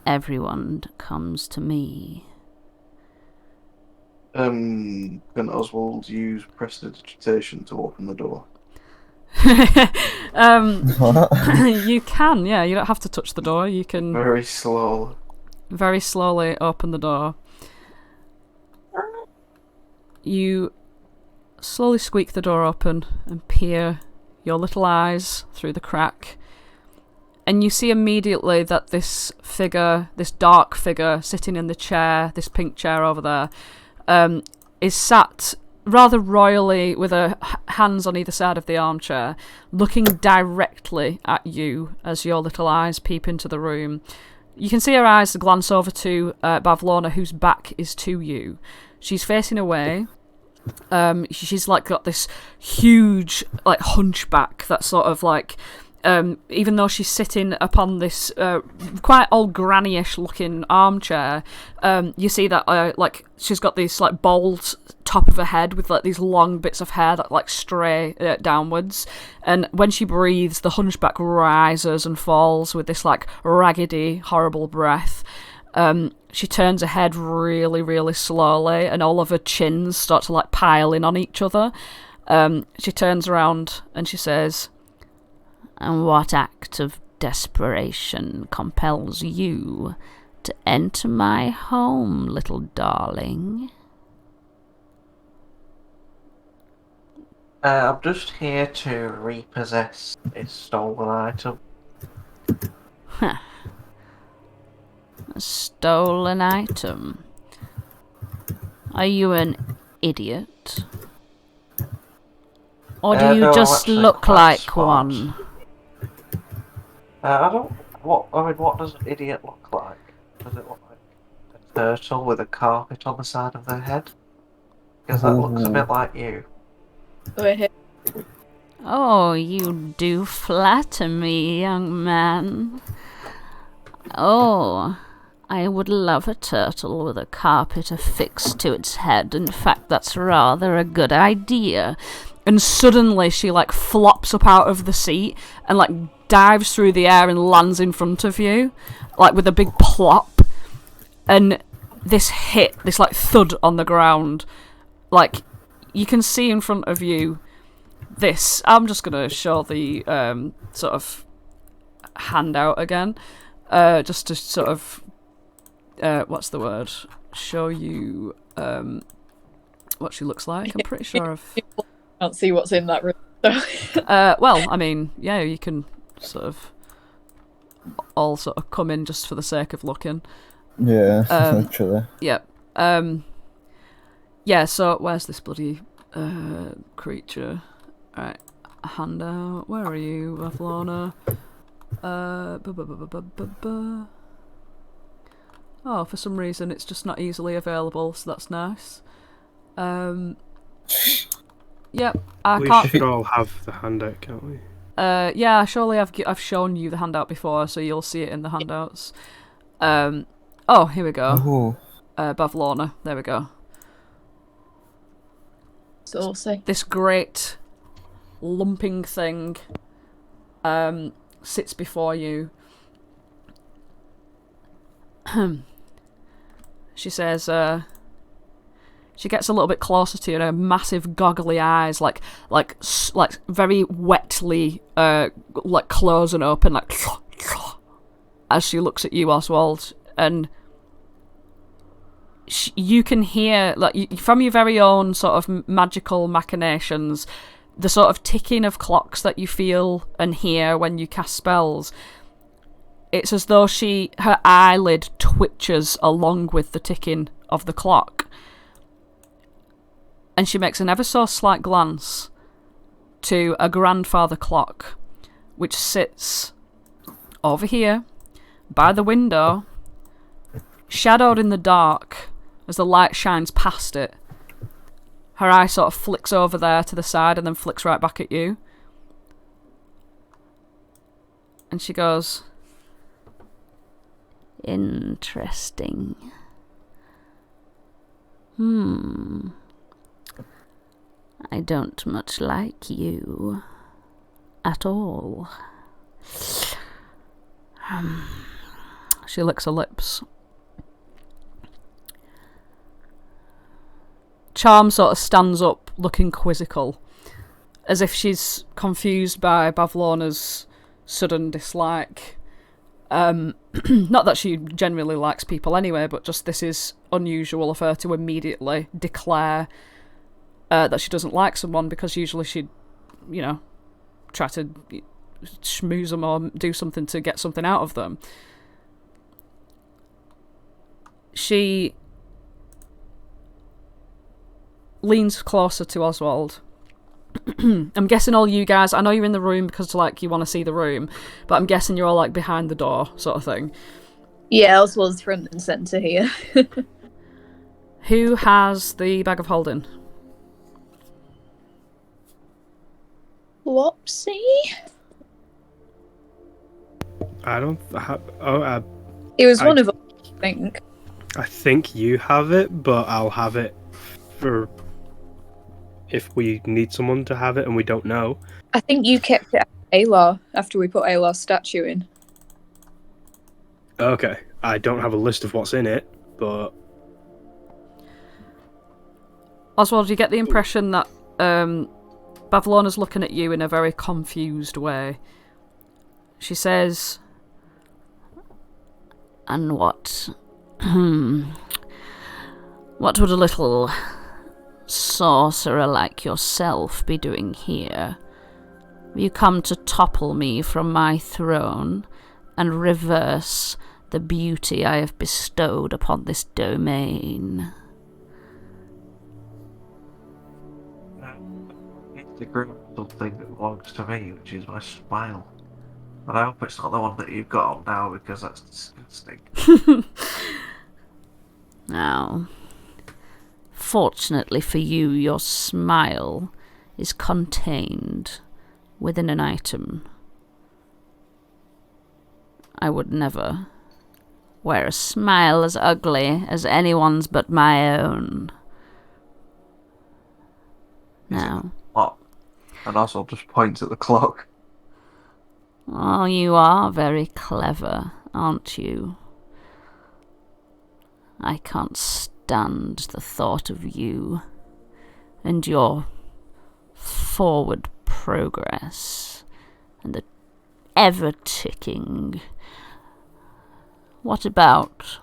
Speaker 1: Everyone comes to me.
Speaker 3: Can Oswald use prestidigitation to open the door?
Speaker 1: You can, yeah. You don't have to touch the door. You can
Speaker 3: Very slow.
Speaker 1: very slowly open the door. You slowly squeak the door open and peer your little eyes through the crack. And you see immediately that this figure, this dark figure sitting in the chair, this pink chair over there, is sat rather royally with her hands on either side of the armchair, looking directly at you as your little eyes peep into the room. You can see her eyes glance over to Bavlorna, whose back is to you. She's facing away. She's like got this huge like hunchback that's sort of like even though she's sitting upon this quite old granny-ish looking armchair, you see that like she's got this like bald top of her head with like these long bits of hair that like stray downwards, and when she breathes the hunchback rises and falls with this like raggedy horrible breath. She turns her head really, really slowly, and all of her chins start to like pile in on each other. She turns around and she says, "And what act of desperation compels you to enter my home, little darling?"
Speaker 5: I'm just here to repossess a stolen item.
Speaker 7: Huh. A stolen item? Are you an idiot? Or do you
Speaker 5: No, I'm
Speaker 7: just
Speaker 5: actually
Speaker 7: look
Speaker 5: quite
Speaker 7: like
Speaker 5: smart.
Speaker 7: one?
Speaker 5: I don't. What does an idiot look like? turtle with a carpet on the side of their head? Because that looks a bit like you.
Speaker 7: Oh, you do flatter me, young man. Oh, I would love a turtle with a carpet affixed to its head. In fact, that's rather a good idea. And suddenly she, like, flops up out of the seat and, like, dives through the air and lands in front of you, like, with a big plop. And this hit, this, like, thud on the ground, like, you can see in front of you this. I'm just going to show the sort of handout again, just to sort of, what's the word? Show you what she looks like. I'm pretty sure I've...
Speaker 6: Can't see what's in that room.
Speaker 1: Well, I mean, yeah, you can sort of all sort of come in just for the sake of looking.
Speaker 2: Yeah, literally.
Speaker 1: Yeah. Yeah, so where's this bloody creature? Alright, handout. Where are you, Bavlona? Oh, for some reason it's just not easily available, so that's nice. Yep,
Speaker 4: We
Speaker 1: can't...
Speaker 4: should all have the handout, can't we?
Speaker 1: Yeah, surely I've shown you the handout before, so you'll see it in the handouts. Oh, here we go. Bavlona, there we go.
Speaker 6: Saucy.
Speaker 1: This great lumping thing sits before you. She says, she gets a little bit closer to you, and her massive goggly eyes, like very wetly, like close and open, like as she looks at you, Oswald, and you can hear, like, from your very own sort of magical machinations, the sort of ticking of clocks that you feel and hear when you cast spells. It's as though her eyelid twitches along with the ticking of the clock. And she makes an ever so slight glance to a grandfather clock, which sits over here, by the window, shadowed in the dark as the light shines past it. Her eye sort of flicks over there to the side and then flicks right back at you. And she goes, "Interesting. I don't much like you at all." She licks her lips. Charm sort of stands up, looking quizzical, as if she's confused by Bavlona's sudden dislike. Not that she generally likes people anyway, but just this is unusual of her to immediately declare that she doesn't like someone, because usually she'd, you know, try to schmooze them or do something to get something out of them. She leans closer to Oswald. I'm guessing all you guys, I know you're in the room because, like, you want to see the room, but I'm guessing you're all, like, behind the door sort of thing.
Speaker 6: Yeah, Oswald's front and centre here.
Speaker 1: Who has the bag of holding?
Speaker 6: Flopsy?
Speaker 4: I don't have...
Speaker 6: It was one of us, I think.
Speaker 4: I think you have it, but I'll have it for if we need someone to have it and we don't know.
Speaker 6: I think you kept it at Alar after we put Alar's statue in.
Speaker 4: Okay. I don't have a list of what's in it, but...
Speaker 1: Oswald, you get the impression that Bavlona's looking at you in a very confused way. She says, "And what? What would a little sorcerer like yourself be doing here? You come to topple me from my throne and reverse the beauty I have bestowed upon this domain."
Speaker 5: It's the group thing that belongs to me, which is my smile. But I hope it's not the one that you've got on now, because that's disgusting.
Speaker 7: Now, fortunately for you, your smile is contained within an item. I would never wear a smile as ugly as anyone's but my own. Now.
Speaker 3: What? And Oswald just points at the clock.
Speaker 7: Oh, you are very clever, aren't you? I can't stand the thought of you and your forward progress and the ever-ticking. What about...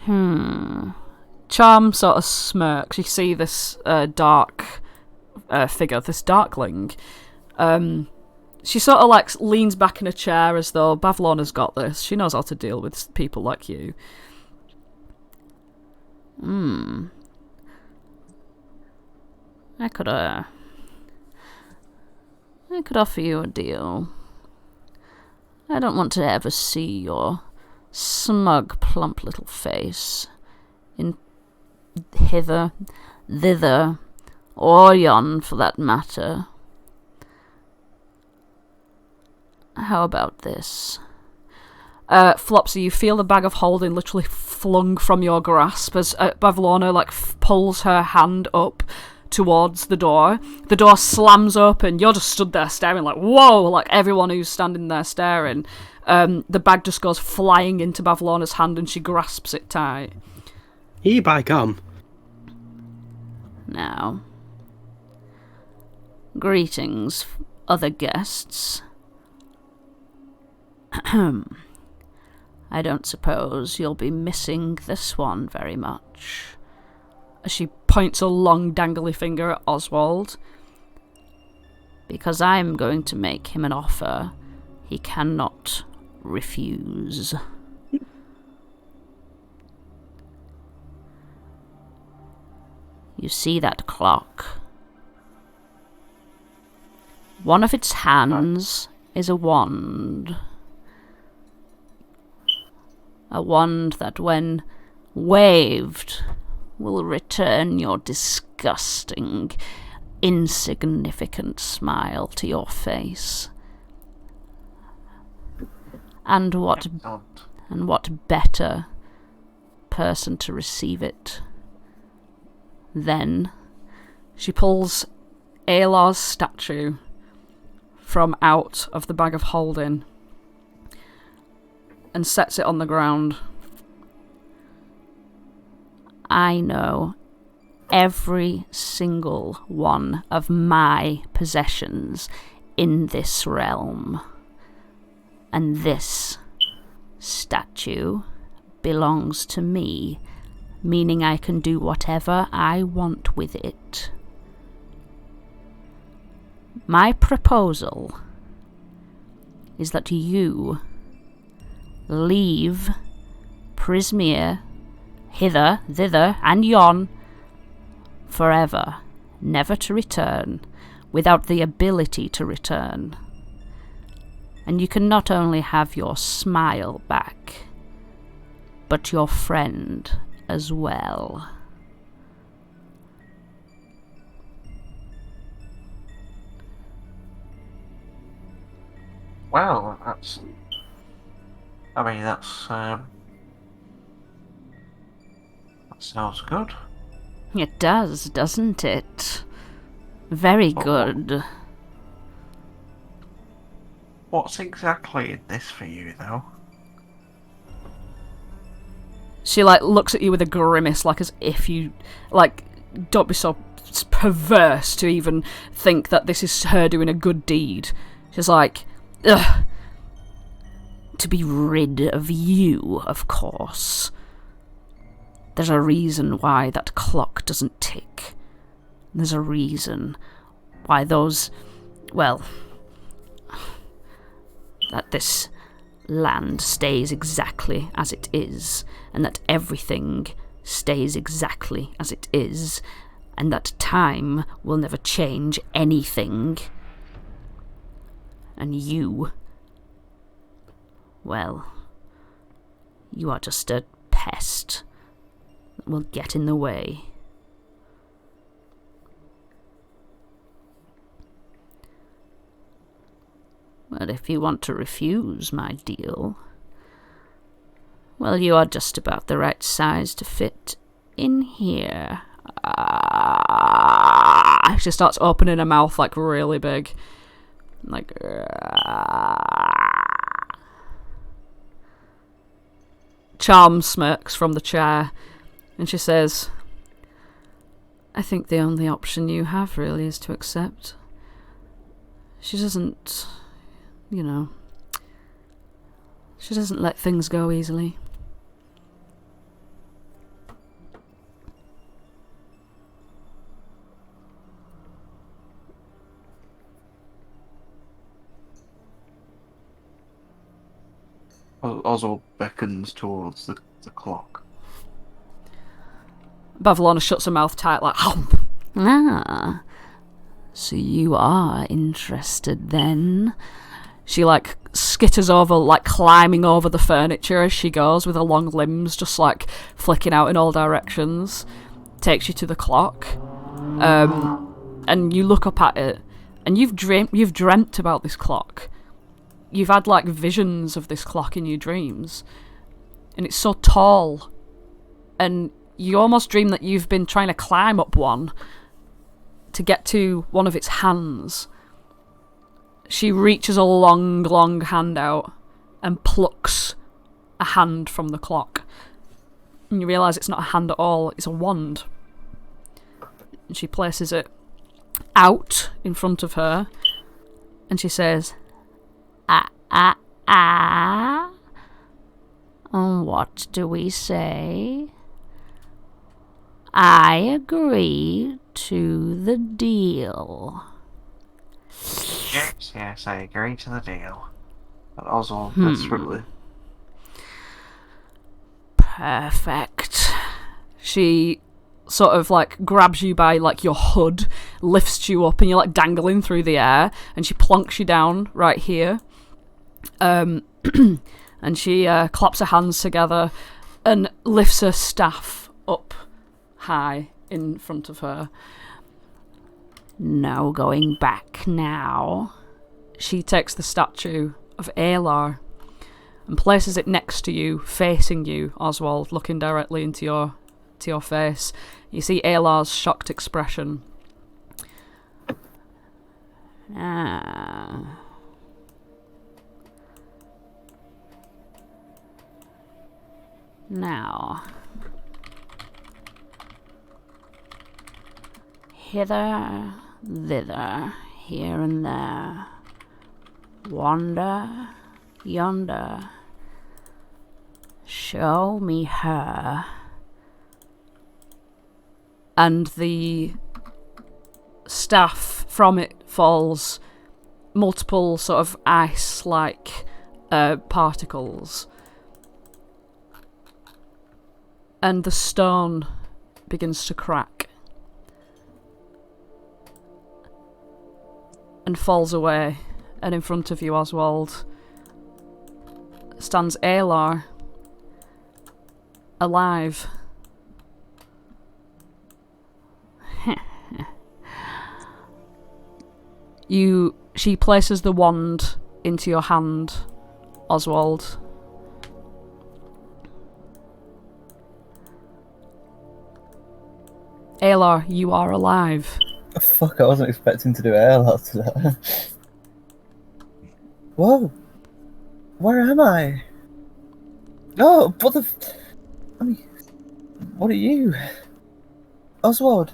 Speaker 1: Charm sort of smirks. You see this dark figure, this darkling. She sort of like leans back in a chair as though Bavlona's got this. She knows how to deal with people like you.
Speaker 7: I could offer you a deal. I don't want to ever see your smug, plump little face in hither, thither, or yon for that matter. How about this?
Speaker 1: Flopsy, you feel the bag of holding literally flung from your grasp as Bavlona pulls her hand up towards the door. The door slams open. You're just stood there staring like, whoa, like everyone who's standing there staring. The bag just goes flying into Bavlona's hand and she grasps it tight.
Speaker 4: Here by gum.
Speaker 7: Now, greetings, other guests. I don't suppose you'll be missing this one very much.
Speaker 1: She points a long dangly finger at Oswald.
Speaker 7: Because I'm going to make him an offer he cannot refuse. You see that clock? One of its hands is a wand. A wand that, when waved, will return your disgusting, insignificant smile to your face. And what better person to receive it?
Speaker 1: Then she pulls Alar's statue from out of the bag of holding and sets it on the ground.
Speaker 7: I know every single one of my possessions in this realm. And this statue belongs to me, meaning I can do whatever I want with it. My proposal is that you leave Prismere hither, thither, and yon forever, never to return, without the ability to return. And you can not only have your smile back, but your friend as well.
Speaker 5: Well, that's that sounds good.
Speaker 7: It does, doesn't it? Very good.
Speaker 5: What's exactly in this for you, though?
Speaker 1: She looks at you with a grimace, as if you don't be so perverse to even think that this is her doing a good deed. She's like, ugh. To be rid of you, of course. There's a reason why that clock doesn't tick. There's a reason why that this land stays exactly as it is, and that everything stays exactly as it is, and that time will never change anything. And you
Speaker 7: You are just a pest that will get in the way. But if you want to refuse my deal, well, you are just about the right size to fit in here. She starts opening her mouth like really big. Like... Charm smirks from the chair, and she says, I think the only option you have really is to accept. She doesn't, she doesn't let things go easily.
Speaker 3: Oswald beckons towards the clock.
Speaker 1: Bavlona shuts her mouth tight like, hump.
Speaker 7: Ah, so you are interested then?
Speaker 1: She, like, skitters over, like, climbing over the furniture as she goes, with her long limbs just, like, flicking out in all directions. Takes you to the clock. And you look up at it, and you've dreamt about this clock. You've had, like, visions of this clock in your dreams. And it's so tall. And you almost dream that you've been trying to climb up one to get to one of its hands. She reaches a long, long hand out and plucks a hand from the clock. And you realise it's not a hand at all, it's a wand. And she places it out in front of her. And she says,
Speaker 7: What do we say? I agree to the deal.
Speaker 5: Yes, I agree to the deal.
Speaker 3: And Oswald desperately.
Speaker 7: Perfect.
Speaker 1: She sort of, like, grabs you by, like, your hood, lifts you up, and you're, like, dangling through the air, and she plonks you down right here. And she claps her hands together and lifts her staff up high in front of her.
Speaker 7: No going back now.
Speaker 1: She takes the statue of Alar and places it next to you, facing you, Oswald, looking directly into your face. You see Alar's shocked expression.
Speaker 7: Now, hither, thither, here and there, wander, yonder, show me her.
Speaker 1: And the staff from it falls multiple sort of ice-like particles. And the stone begins to crack and falls away. And in front of you, Oswald, stands Alar, alive. She places the wand into your hand, Oswald. Alar, you are alive.
Speaker 2: Oh, fuck, I wasn't expecting to do ALR today. Whoa! Where am I? Oh, what the I mean, what are you? Oswald?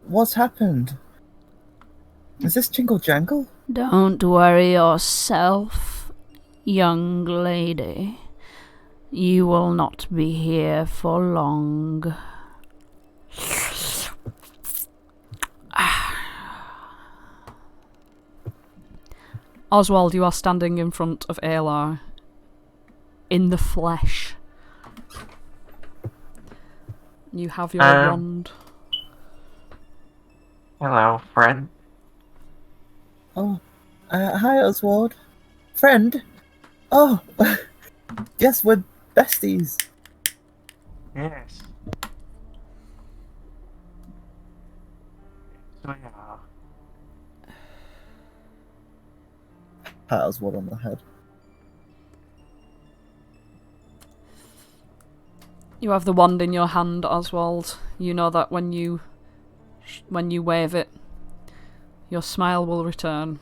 Speaker 2: What's happened? Is this Jingle Jangle?
Speaker 7: Don't worry yourself, young lady. You will not be here for long.
Speaker 1: Oswald, you are standing in front of Alar in the flesh. You have your wand.
Speaker 5: Hello, friend.
Speaker 2: Oh, hi Oswald. Friend? Oh, Yes, we're besties.
Speaker 5: Yes. So we are.
Speaker 2: Pat Oswald on the head.
Speaker 1: You have the wand in your hand, Oswald. You know that when you wave it, your smile will return.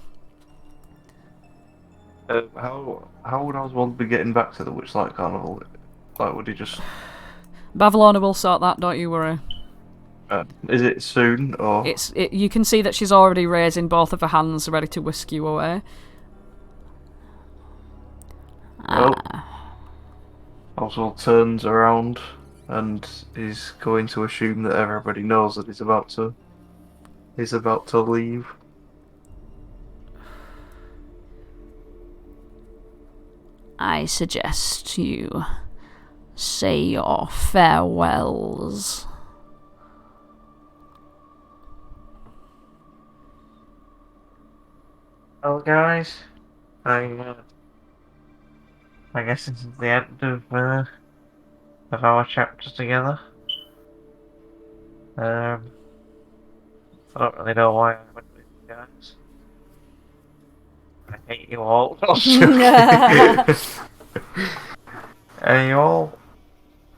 Speaker 3: How would Oswald be getting back to the Witchlight Carnival? Like, would he just...
Speaker 1: Bavlorna will sort that, don't you worry.
Speaker 3: Is it soon, or...?
Speaker 1: You can see that she's already raising both of her hands, ready to whisk you away.
Speaker 3: Well, Oswald turns around and is going to assume that everybody knows that he's about to leave.
Speaker 7: I suggest you say your farewells.
Speaker 5: Well, guys, I guess this is the end of our chapters together. I don't really know why I went with you guys. I hate you all.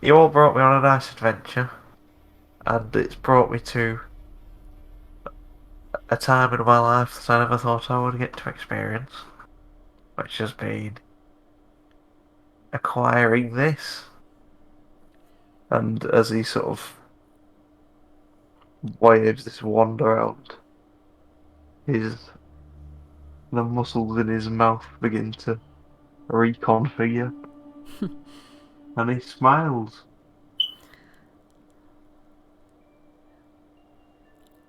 Speaker 5: You all brought me on a nice adventure, and it's brought me to a time in my life that I never thought I would get to experience, which has been acquiring this. And as he sort of waves this wand around, the muscles in his mouth begin to reconfigure. And he smiles.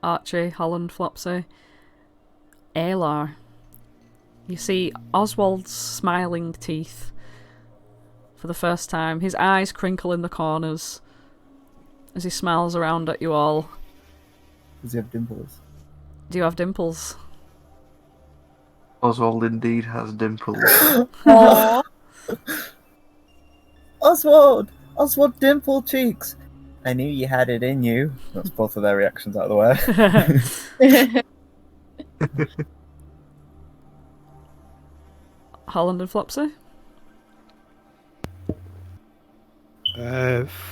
Speaker 1: Archie, Holland, Flopsy, Aylar. You see Oswald's smiling teeth for the first time. His eyes crinkle in the corners as he smiles around at you all.
Speaker 2: Does he have dimples?
Speaker 1: Do you have dimples?
Speaker 3: Oswald indeed has dimples.
Speaker 2: Aww. Oswald! Oswald dimple cheeks! I knew you had it in you. That's both of their reactions out of the way.
Speaker 1: Holland and Flopsy?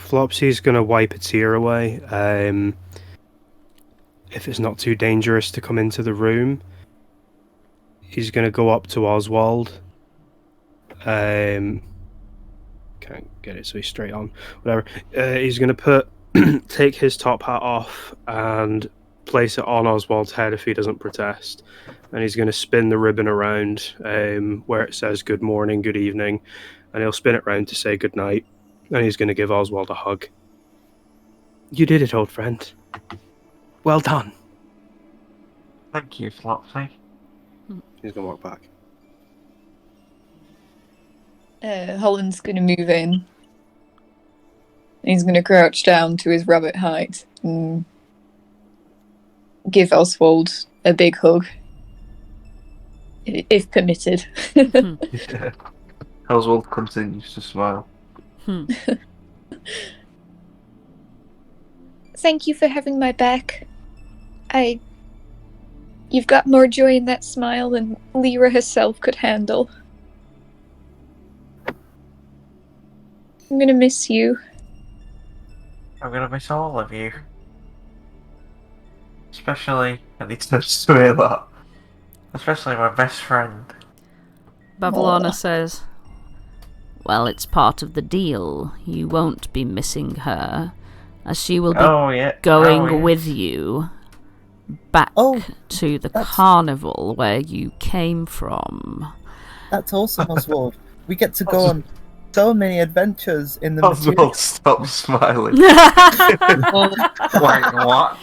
Speaker 4: Flopsy's gonna wipe a tear away. If it's not too dangerous to come into the room, he's gonna go up to Oswald. Can't get it, so he's straight on. Whatever. He's gonna take his top hat off and place it on Oswald's head if he doesn't protest. And he's gonna spin the ribbon around where it says good morning, good evening, and he'll spin it round to say good night. And he's gonna give Oswald a hug. You did it, old friend. Well done.
Speaker 5: Thank you, Flopsy.
Speaker 4: He's gonna walk back.
Speaker 6: Holland's going to move in. He's going to crouch down to his rabbit height and give Oswald a big hug, if permitted.
Speaker 3: Yeah. Oswald continues to smile.
Speaker 6: Thank you for having my back. You've got more joy in that smile than Lyra herself could handle. I'm gonna miss you.
Speaker 5: I'm gonna miss all of you. Especially, and he turns to hear that. Especially my best friend.
Speaker 1: Bavlorna says,
Speaker 7: Well, it's part of the deal. You won't be missing her, as she will be
Speaker 5: Going
Speaker 7: going with you back
Speaker 2: Oh,
Speaker 7: to the
Speaker 2: that's-
Speaker 7: carnival where you came from.
Speaker 2: That's awesome, Oswald. We get to go on so many adventures in the material.
Speaker 3: Oswald stops smiling.
Speaker 5: Wait, what?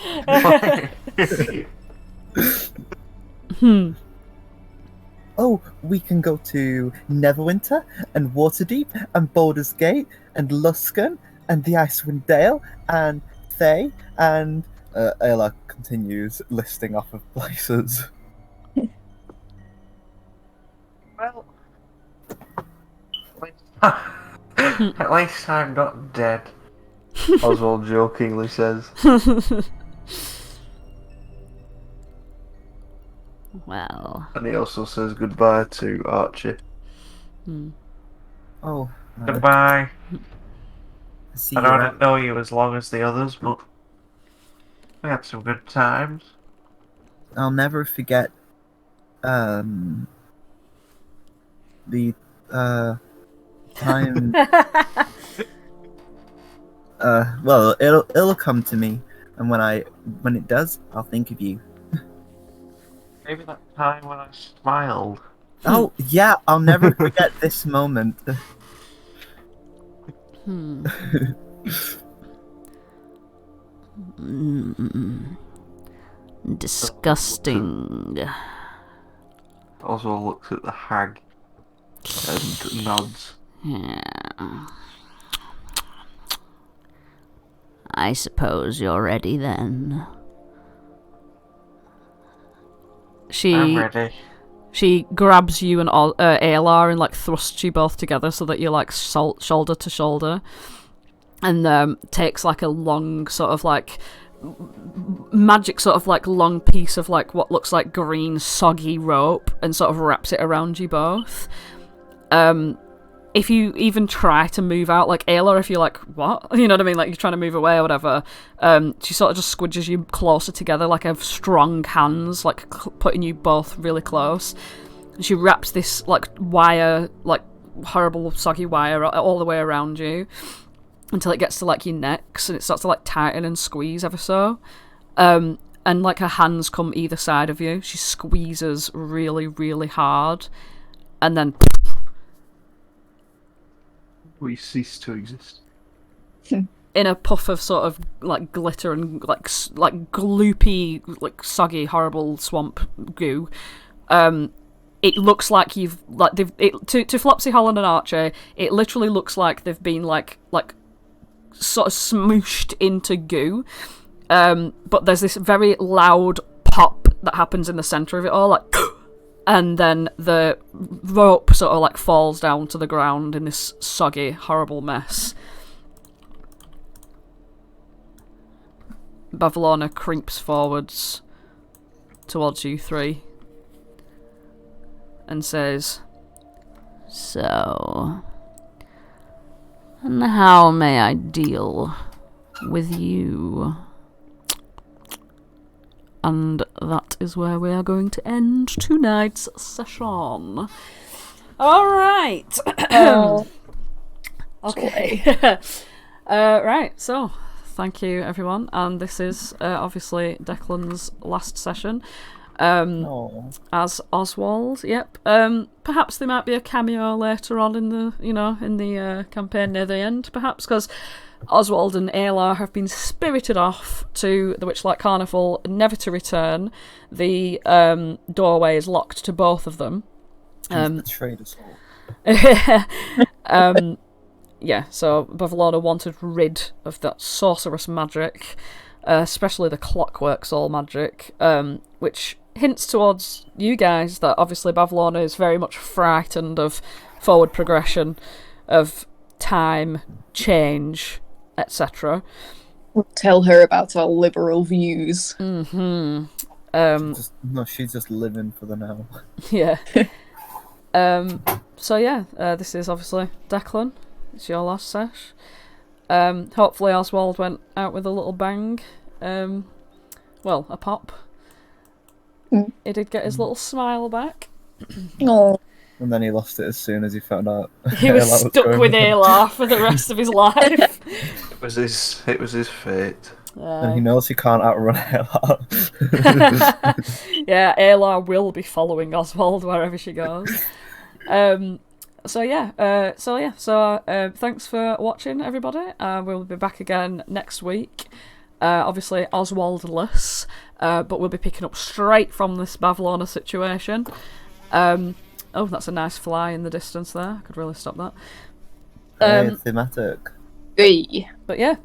Speaker 2: Oh, we can go to Neverwinter and Waterdeep and Baldur's Gate and Luskan and the Icewind Dale and Thay and Ayla continues listing off of places.
Speaker 5: Well, At least I'm not dead.
Speaker 3: Oswald jokingly says.
Speaker 7: Well,
Speaker 3: And he also says goodbye to Archie.
Speaker 2: Oh,
Speaker 5: Goodbye.
Speaker 2: see
Speaker 5: I
Speaker 2: you.
Speaker 5: know I didn't know you as long as the others, but we had some good times.
Speaker 2: I'll never forget the time. Well, it'll come to me, and when it does, I'll think of you.
Speaker 5: Maybe that time when I smiled.
Speaker 2: Oh yeah, I'll never forget this moment.
Speaker 7: Disgusting.
Speaker 3: Oswald looks at the hag and nods.
Speaker 7: Yeah. I suppose you're ready then.
Speaker 5: I'm ready.
Speaker 1: She grabs you and Alar and like thrusts you both together so that you're like shoulder to shoulder, and takes like a long sort of like magic sort of like long piece of like what looks like green soggy rope and sort of wraps it around you both. If you even try to move out, like Ayla, if you're like, what? You know what I mean? Like you're trying to move away or whatever, she sort of just squidges you closer together, like have strong hands, like putting you both really close. And she wraps this like wire, like horrible soggy wire all the way around you until it gets to like your necks and it starts to like tighten and squeeze ever so. And like her hands come either side of you. She squeezes really, really hard and then
Speaker 3: We cease to exist.
Speaker 1: in a puff of sort of like glitter and like gloopy, like soggy, horrible swamp goo. It looks like you've like to Flopsy, Holland, and Archie. It literally looks like they've been like sort of smooshed into goo. But there's this very loud pop that happens in the centre of it all, like. And then the rope sort of like falls down to the ground in this soggy, horrible mess. Bavlorna creeps forwards towards you three and says, "So, and how may I deal with you?" And that is where we are going to end tonight's session. Alright. Okay. Right, so thank you everyone. And this is obviously Declan's last session. As Oswald, yep. Perhaps there might be a cameo later on in the campaign near the end, perhaps, because Oswald and Ayla have been spirited off to the Witchlight Carnival, never to return. The doorway is locked to both of them.
Speaker 2: Betrayed us all.
Speaker 1: Yeah, so Bavlorna wanted rid of that sorceress magic, especially the Clockwork soul magic, which hints towards you guys that obviously Bavlorna is very much frightened of forward progression, of time, change, etc.
Speaker 6: Tell her about our liberal views.
Speaker 1: Mm-hmm.
Speaker 2: She's just living for the now.
Speaker 1: Yeah. So yeah, this is obviously Declan. It's your last sesh. Hopefully Oswald went out with a little bang. Well, a pop. He did get his little smile back.
Speaker 6: Oh.
Speaker 2: And then he lost it as soon as he found out.
Speaker 1: He was stuck with Ayla for the rest of his life.
Speaker 3: It was his fate.
Speaker 2: And he knows he can't outrun Ayla.
Speaker 1: Yeah, Ayla will be following Oswald wherever she goes. So thanks for watching, everybody. We'll be back again next week. Obviously Oswald-less, but we'll be picking up straight from this Bavlorna situation. Oh, that's a nice fly in the distance there. I could really stop that.
Speaker 2: Thematic.
Speaker 6: Hey.
Speaker 1: But yeah.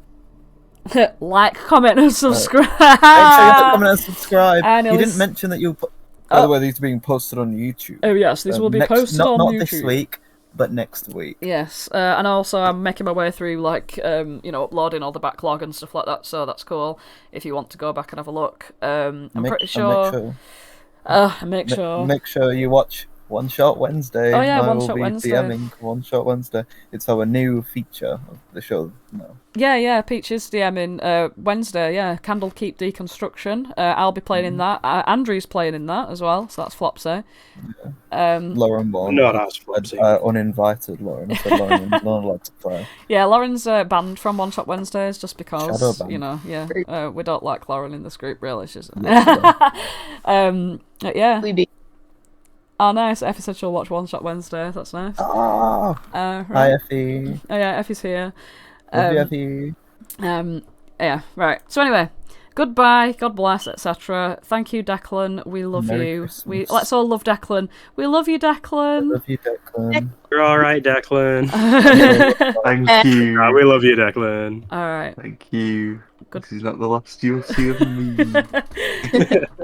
Speaker 1: Like, comment, and subscribe.
Speaker 2: Make sure you like, comment, and subscribe.
Speaker 1: And
Speaker 2: you didn't mention that you'll put... By the way, these are being posted on YouTube.
Speaker 1: Oh yes, these will be posted on
Speaker 2: not
Speaker 1: YouTube.
Speaker 2: Not this week, but next week.
Speaker 1: Yes, and also I'm making my way through uploading all the backlog and stuff like that. So that's cool. If you want to go back and have a look, I'm pretty sure.
Speaker 2: Make sure you watch One Shot Wednesday.
Speaker 1: Oh yeah,
Speaker 2: I
Speaker 1: One
Speaker 2: will
Speaker 1: Shot
Speaker 2: be
Speaker 1: Wednesday.
Speaker 2: DMing One Shot Wednesday. It's our new feature of the show now.
Speaker 1: Yeah, Peach is DMing Wednesday, yeah. Candlekeep Deconstruction. I'll be playing in that. Andrew's playing in that as well, so that's Flopsy.
Speaker 2: Lauren won't.
Speaker 4: Not as Flopsy.
Speaker 2: Uninvited Lauren. I said Lauren not allowed to play.
Speaker 1: Yeah, Lauren's banned from One Shot Wednesdays just because,
Speaker 2: Shadow ban.
Speaker 1: you know, we don't like Lauren in this group, really. She's...
Speaker 2: Yeah.
Speaker 1: yeah.
Speaker 6: We be-
Speaker 1: Oh, nice. Effie said she'll watch One Shot Wednesday. That's nice.
Speaker 2: Oh,
Speaker 1: Right.
Speaker 2: hi Effie.
Speaker 1: Oh, yeah, Effie's here.
Speaker 2: Love you, Effie.
Speaker 1: Yeah, right. So anyway, goodbye, God bless, etc. Thank you, Declan. We love
Speaker 2: Merry
Speaker 1: you.
Speaker 2: Christmas.
Speaker 1: Let's all love Declan. We love you, Declan.
Speaker 2: Love you, Declan.
Speaker 4: You're all right, Declan.
Speaker 3: Thank you.
Speaker 4: We love you, Declan.
Speaker 1: All right.
Speaker 3: Thank you.
Speaker 1: Good.
Speaker 3: This is not the last you'll see of me.
Speaker 1: All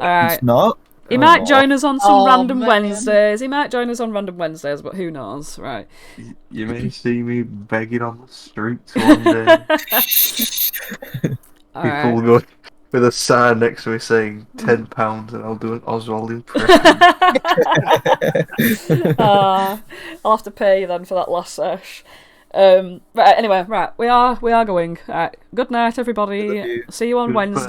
Speaker 1: right.
Speaker 2: It's not.
Speaker 1: He might join us on some random
Speaker 6: man.
Speaker 1: Wednesdays. He might join us on random Wednesdays, but who knows, right?
Speaker 3: You may see me begging on the streets one day.
Speaker 1: All
Speaker 3: People
Speaker 1: right.
Speaker 3: will go with a sign next to me saying £10 and I'll do an Oswald impression.
Speaker 1: I'll have to pay you then for that last sesh. Right. Anyway, right. We are going. Right. Good night, everybody.
Speaker 3: Love you.
Speaker 1: See you on
Speaker 3: Goodbye.
Speaker 1: Wednesday.